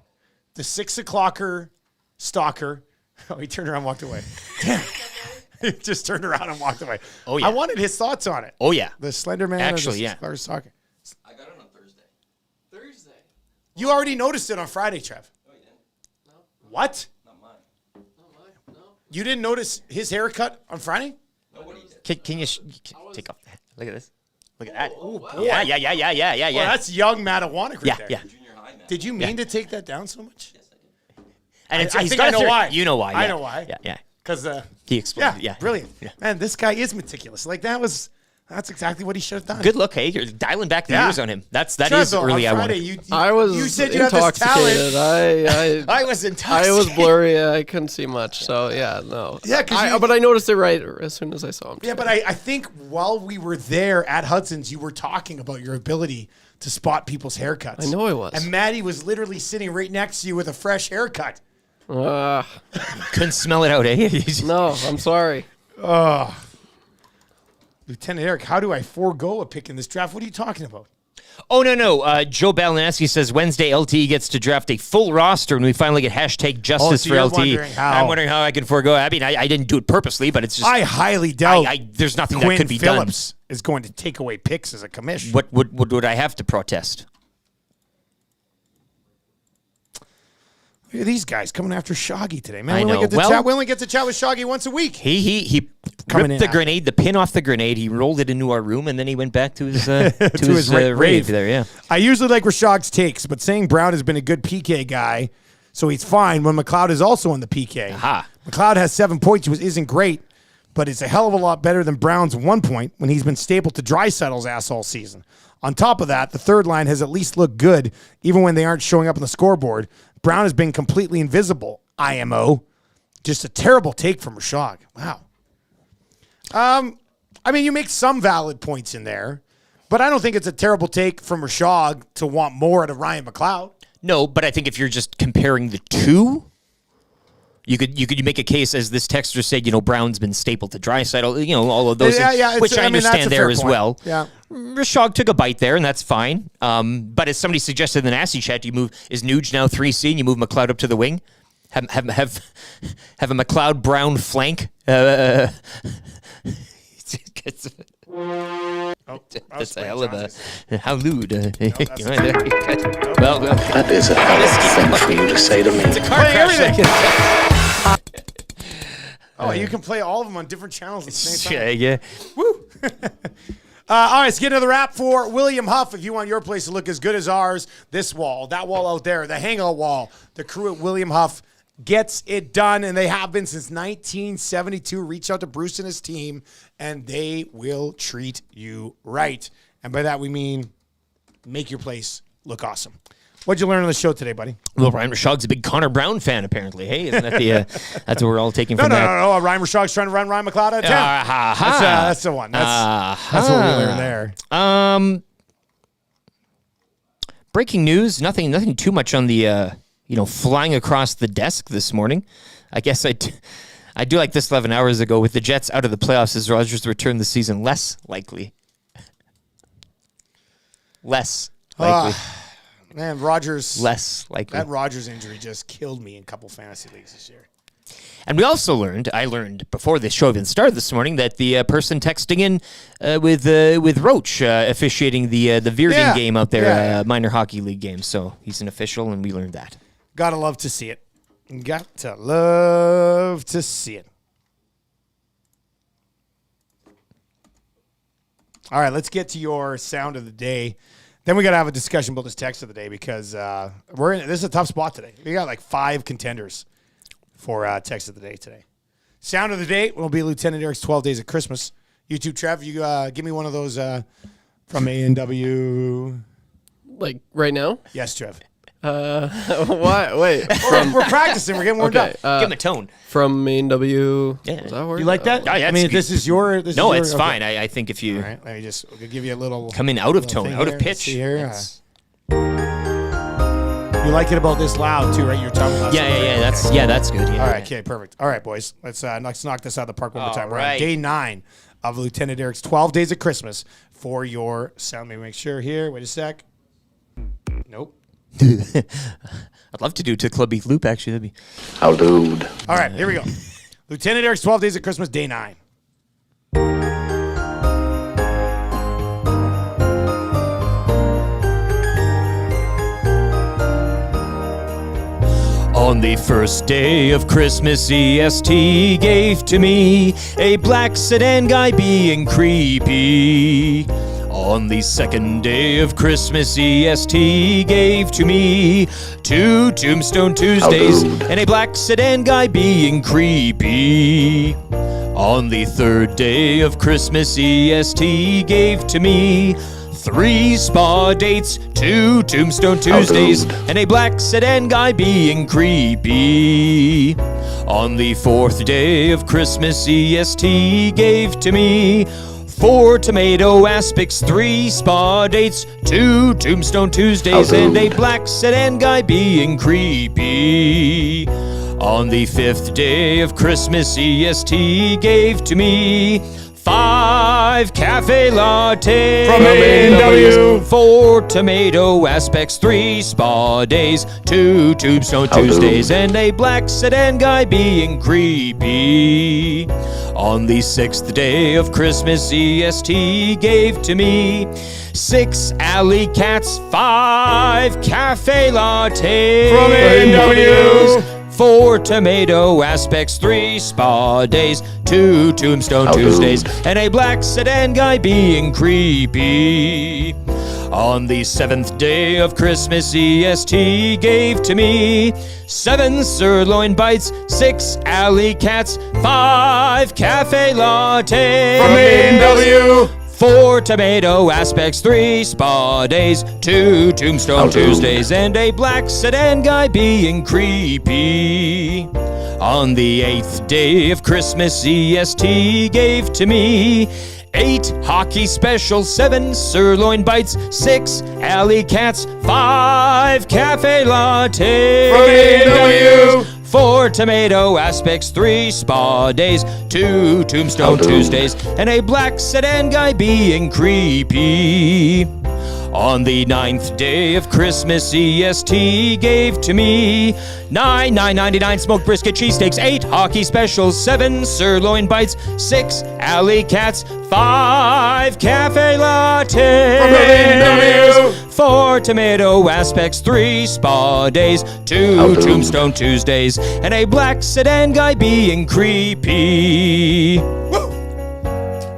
The 6 o'clocker stalker. Oh, he turned around and walked away. He just turned around and walked away. Oh, yeah. I wanted his thoughts on it. Oh, yeah. The Slender Man Actually, or the yeah. 6 o'clocker stalker. I got it on Thursday. You already noticed it on Friday, Trev. No, you didn't. No. What? Not mine. Not mine. No. You didn't notice his haircut on Friday? Nobody did. Can you take off that? Look at this. Look at that. Oh, boy. Yeah. Well, that's young Mattawanek right there. Yeah. Junior high, man. Did you mean to take that down so much? Yes, I did. And I think I know why. You know why. I yeah. know why. Yeah. Because he explained. Yeah. Brilliant. Yeah. Man, this guy is meticulous. Like that's exactly what he should have done. Good look, hey. You're dialing back the years on him. That Trev, is though, early. on I Friday, want. I was you said you had this intoxicated. talent. I was intoxicated. I was blurry. I couldn't see much. So yeah, no. Yeah, but I noticed it right as soon as I saw him. Yeah, but I think while we were there at Hudson's, you were talking about your ability to spot people's haircuts. I know I was. And Maddie was literally sitting right next to you with a fresh haircut. Couldn't smell it out, eh? No, I'm sorry. Lieutenant Eric, how do I forego a pick in this draft? What are you talking about? Oh, no. Joe Balaneski says Wednesday LT gets to draft a full roster and we finally get #justice for LT. I'm wondering how I can forego. I mean, I didn't do it purposely, but it's just. I highly doubt there's nothing Quinn that could be Phillips is going to take away picks as a commission. What would I have to protest? Look at these guys coming after Shoggy today, man. I know. We only get to chat with Shoggy once a week. He ripped the grenade, the pin off the grenade. He rolled it into our room, and then he went back to his his rave there. Yeah. I usually like Rishaug's takes, but saying Brown has been a good PK guy, so he's fine when McLeod is also on the PK. Aha. McLeod has 7 points, which isn't great, but it's a hell of a lot better than Brown's 1 point when he's been stapled to Draisaitl's ass all season. On top of that, the third line has at least looked good, even when they aren't showing up on the scoreboard. Brown has been completely invisible. IMO. Just a terrible take from Rishaug. Wow. I mean, you make some valid points in there, but I don't think it's a terrible take from Rishaug to want more out of Ryan McLeod. No, but I think if you're just comparing the two, you could make a case, as this texter said, Brown's been stapled to Draisaitl, all of those things, which I understand there as well. Yeah. Rishaug took a bite there, and that's fine. But as somebody suggested in the Nasty Chat, is Nuge now 3C and you move McLeod up to the wing? Have a McLeod Brown flank. That's a hell of a how lewd. Well, that is a hell of a thing for you to say to me. It's a car crash. Oh, you can play all of them on different channels at the same time. Yeah. Woo. All right, let's get into the wrap for William Huff. If you want your place to look as good as ours, this wall, that wall out there, the Hangout wall, the crew at William Huff gets it done, and they have been since 1972. Reach out to Bruce and his team, and they will treat you right. And by that, we mean make your place look awesome. What'd you learn on the show today, buddy? Well, Ryan Rishaug's a big Connor Brown fan, apparently. Hey, isn't that the that's what we're all taking from that? No. Ryan Rishaug's trying to run Ryan McLeod out of town. That's the one. That's what we learned there. Breaking news. Nothing too much on the flying across the desk this morning. I guess I do like this 11 hours ago. With the Jets out of the playoffs, is Rodgers' return this season less likely? Less likely. Man, Rodgers. Less likely. That Rodgers injury just killed me in a couple fantasy leagues this year. And we also I learned before this show even started this morning, that the person texting in with Roach officiating the Virden game out there, minor hockey league game. So he's an official, and we learned that. Gotta love to see it. Got to love to see it. All right, let's get to your sound of the day. Then we got to have a discussion about this text of the day, because this is a tough spot today. We got like 5 contenders for text of the day today. Sound of the day will be Lieutenant Eric's 12 Days of Christmas. YouTube, Trev, you give me one of those from A&W. Like right now? Yes, Trev. Why? Wait. We're practicing. We're getting warmed up. Give him a tone. From Main W. Yeah. Does that work? You like that? Oh, yeah, I mean, this is your... No, it's fine. I think if you... All right, let me just give you a little... Come in out of tone, out of pitch. Here. You like it about this loud, too, right? You're talking about That's good. Yeah, all right, okay, perfect. All right, boys. Let's knock this out of the park one more time. We're on day 9 of Lieutenant Eric's 12 Days of Christmas for your sound. Let me make sure here. Wait a sec. Nope. I'd love to do to Club Beef Loop, actually. That'd be... How dude. All right, here we go. Lieutenant Eric's 12 Days of Christmas, day 9. On the first day of Christmas, EST gave to me a black sedan guy being creepy. On the second day of Christmas, EST gave to me 2 Tombstone Tuesdays and a black sedan guy being creepy. On the third day of Christmas, EST gave to me 3 spa dates, 2 Tombstone Tuesdays, and a black sedan guy being creepy. On the fourth day of Christmas, EST gave to me 4 tomato aspics, 3 spa dates, 2 Tombstone Tuesdays, and a black sedan guy being creepy. On the 5th day of Christmas, EST gave to me 5 cafe lattes from A&W, 4 tomato aspects, 3 spa days, 2 Tombstone Tuesdays, and a black sedan guy being creepy. On the 6th day of Christmas, EST gave to me 6 alley cats, 5 cafe lattes from A&W, 4 4 tomato aspects, 3 spa days, 2 tombstone Tuesdays, and a black sedan guy being creepy. On the 7th day of Christmas, EST gave to me 7 sirloin bites, 6 alley cats, 5 cafe lattes. From A&W. 4 tomato aspects, 3 spa days, 2 tombstone Tuesdays, and a black sedan guy being creepy. On the 8th day of Christmas, EST gave to me 8 hockey specials, 7 sirloin bites, 6 alley cats, 5 cafe lattes. From A&W. 4 tomato aspects, 3 spa days, 2 tombstone Tuesdays, and a black sedan guy being creepy. On the 9th day of Christmas, EST gave to me 9.99 smoked brisket cheesesteaks, 8 hockey specials, 7 sirloin bites, 6 alley cats, 5 cafe lattes. 4 tomato aspects, 3 spa days, 2 tombstone Tuesdays, and a black sedan guy being creepy.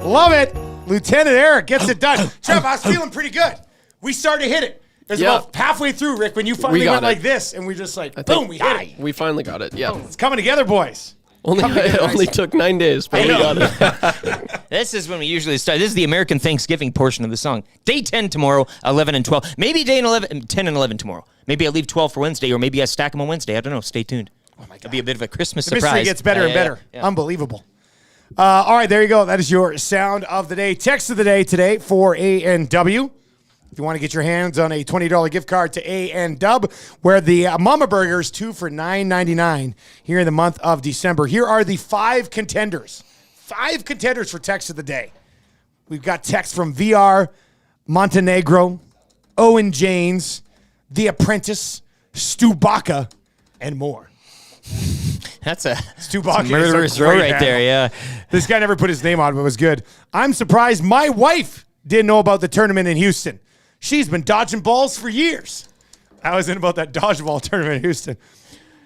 Love it. Lieutenant Eric gets it done. Trev, I was feeling pretty good. We started to hit it. It was about halfway through, Rick, when you finally went like this, and we just boom, we hit it. We finally got it. Yeah. It's coming together, boys. It only took 9 days, but we got it. This is when we usually start. This is the American Thanksgiving portion of the song. Day 10 tomorrow, 11 and 12. Maybe day 10 and 11 tomorrow. Maybe I leave 12 for Wednesday, or maybe I stack them on Wednesday. I don't know. Stay tuned. Oh my God. It'll be a bit of a Christmas The surprise. mystery gets better and better. Yeah. Unbelievable. All right, there you go. That is your sound of the day. Text of the day today for A&W. If you want to get your hands on a $20 gift card to A&W, where the Mama Burgers 2 for $9.99 here in the month of December. Here are the 5 contenders. 5 contenders for text of the day. We've got text from VR, Montenegro, Owen James, The Apprentice, Stu Baca, and more. That's a murderous row right there, yeah. This guy never put his name on it, but it was good. I'm surprised my wife didn't know about the tournament in Houston. She's been dodging balls for years. I was in about that dodgeball tournament in Houston.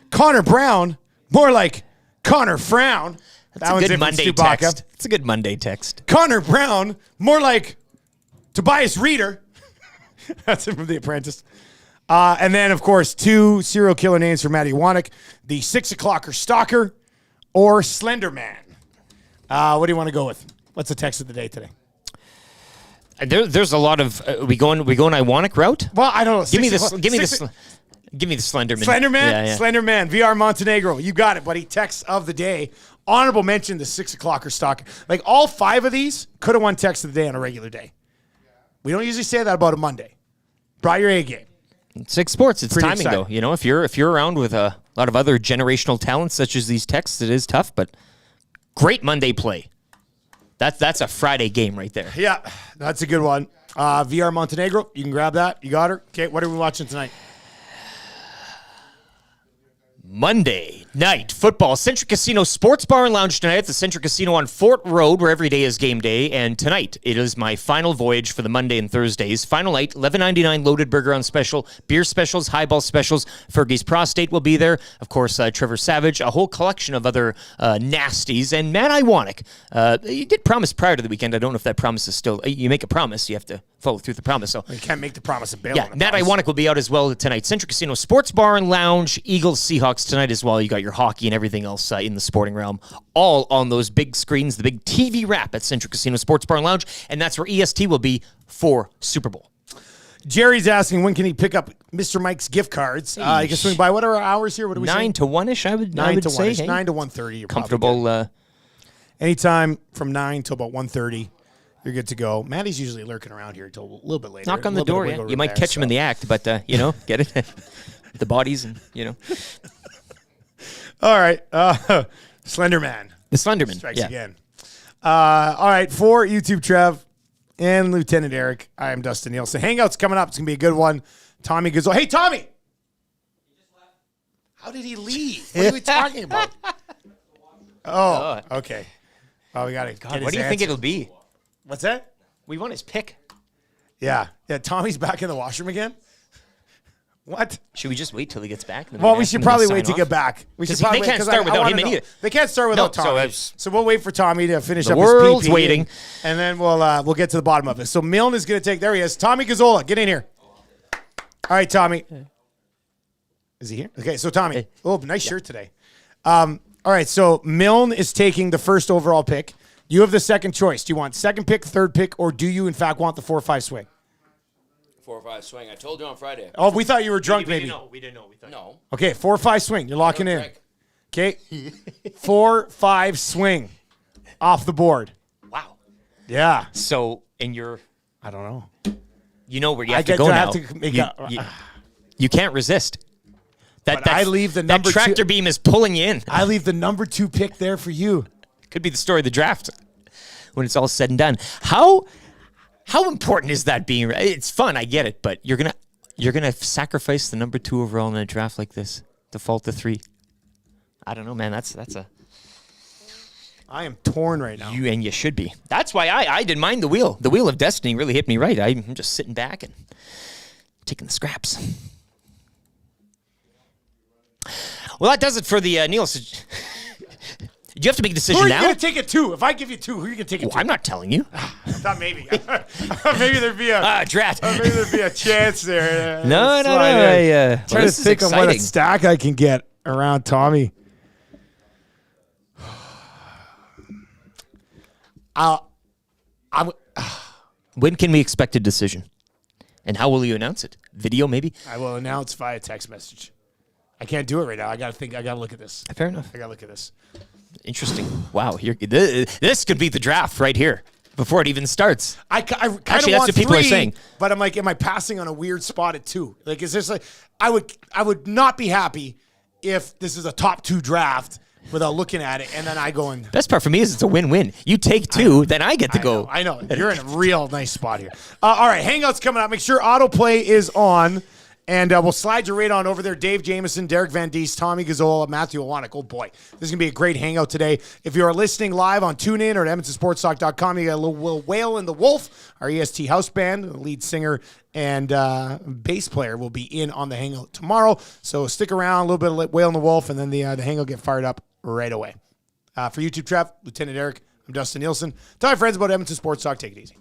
Connor Brown, more like Connor Frown. That's a good Monday text. It's a good Monday text. Connor Brown, more like Tobias Reeder. That's him from The Apprentice. And then, of course, 2 serial killer names for Matty Wanek. The 6 o'clocker stalker or Slender Man. What do you want to go with? What's the text of the day today? There's a lot of we going Iwanic route. Well, I don't know. Give me the Slenderman. Slenderman. Yeah. Slenderman. VR Montenegro. You got it, buddy. Text of the day. Honorable mention: the 6 o'clocker stalker. Like all 5 of these could have won text of the day on a regular day. We don't usually say that about a Monday. Brought your A game. It's 6 sports. It's Pretty timing, exciting. though. You know, if you're around with a lot of other generational talents such as these texts, it is tough. But great Monday play. That's a Friday game right there. Yeah, that's a good one. VR Montenegro, you can grab that. You got her. Okay, what are we watching tonight? Monday night football. Centric Casino Sports Bar and Lounge tonight at the Centric Casino on Fort Road, where every day is game day. And tonight, it is my final voyage for the Monday and Thursdays. Final night, $11.99 loaded burger on special, beer specials, highball specials. Fergie's Prostate will be there. Of course, Trevor Savage, a whole collection of other nasties. And Matt Iwanic, you did promise prior to the weekend. I don't know if that promise is still, you make a promise, you have to follow through the promise. So You can't make the promise and bail yeah, on the Matt promise. Iwanic will be out as well tonight. Centric Casino Sports Bar and Lounge, Eagles, Seahawks tonight as well. You got your hockey and everything else in the sporting realm, all on those big screens, the big TV wrap at Centric Casino Sports Bar and Lounge, and that's where EST will be for Super Bowl. Jerry's asking when can he pick up Mr. Mike's gift cards. You can swing by. What are our hours here? What do we 9 say? to 1-ish, I would 9 to say. 1-ish. Hey? 9 to 1:30. You're Comfortable. Anytime from 9 till about 1:30. You're good to go. Maddie's usually lurking around here until a little bit later. Knock on the A little door, bit of yeah. wiggle You room might there, catch him in the act, but, get it? The bodies and, All right. Slender Man. The Slenderman. Strikes again. All right. For YouTube Trev and Lieutenant Eric, I am Dustin Nielsen. Hangout's coming up. It's going to be a good one. Tommy goes, hey, Tommy. How did he leave? What are we talking about? Oh, okay. Oh, we got to get his what do you think answer. it'll be? What's that? We want his pick. Yeah. Yeah, Tommy's back in the washroom again. What? Should we just wait till he gets back? and then Well, we ask him should probably sign wait to off? get back. We should 'Cause probably they can't start without him either. They can't start without No, Tommy. so So we'll wait for Tommy to finish The up world's his PP, waiting. and then we'll get to the bottom of it. So Milne is going to take. There he is. Tommy Gazzola, get in here. All right, Tommy. Is he here? Okay, so Tommy. Oh, nice shirt today. All right, so Milne is taking the first overall pick. You have the second choice. Do you want second pick, third pick, or do you in fact want the 4-5 swing? 4-5 swing. I told you on Friday. Oh, we thought you were drunk, We maybe. didn't know. We didn't know. We thought no. Okay, 4-5 swing. You're locking in. Drink. Okay, 4-5 swing off the board. Wow. Yeah. So, and you're, I don't know. You know where you I have to get go to now. have to make You can't resist. But I leave the number that tractor two- beam is pulling you in. I leave the number 2 pick there for you. Could be the story of the draft when it's all said and done. How important is that being? It's fun, I get it, but you're gonna sacrifice the number 2 overall in a draft like this to fall to 3. I don't know, man. That's a. I am torn right now. You should be. That's why I didn't mind the wheel. The wheel of destiny really hit me right. I'm just sitting back and taking the scraps. Well, that does it for the Nielsen. Do you have to make a decision Who are now? you going to take it to? If I give you 2, who are you going to take it to? I'm not telling you. I thought maybe. Maybe there'd be a draft. Maybe there'd be a chance there. No. Trying to this is think of what a exciting. stack I can get around Tommy. When can we expect a decision? And how will you announce it? Video, maybe? I will announce via text message. I can't do it right now. I got to look at this. Fair enough. I got to look at this. Interesting. Wow. This could be the draft right here before it even starts. I kind of Actually, want that's what people 3, are saying. But I'm like, am I passing on a weird spot at 2? Like, is this like I would not be happy if this is a top 2 draft without looking at it, and then I go and. Best part for me is it's a win-win. You take 2, then I get to go. I know. You're in a real nice spot here. All right, Hangout's coming up. Make sure autoplay is on. And we'll slide you right on over there. Dave Jameson, Derek Van Diest, Tommy Gazzola, Matthew Iwanek. Oh, boy. This is going to be a great hangout today. If you are listening live on TuneIn or at EdmontonSportsTalk.com, you got a little Whale and the Wolf, our EST house band, the lead singer and bass player will be in on the hangout tomorrow. So stick around, a little bit of Whale and the Wolf, and then the hangout get fired up right away. For YouTube Trev, Lieutenant Eric, I'm Dustin Nielsen. Tell my friends about Edmonton Sports Talk. Take it easy.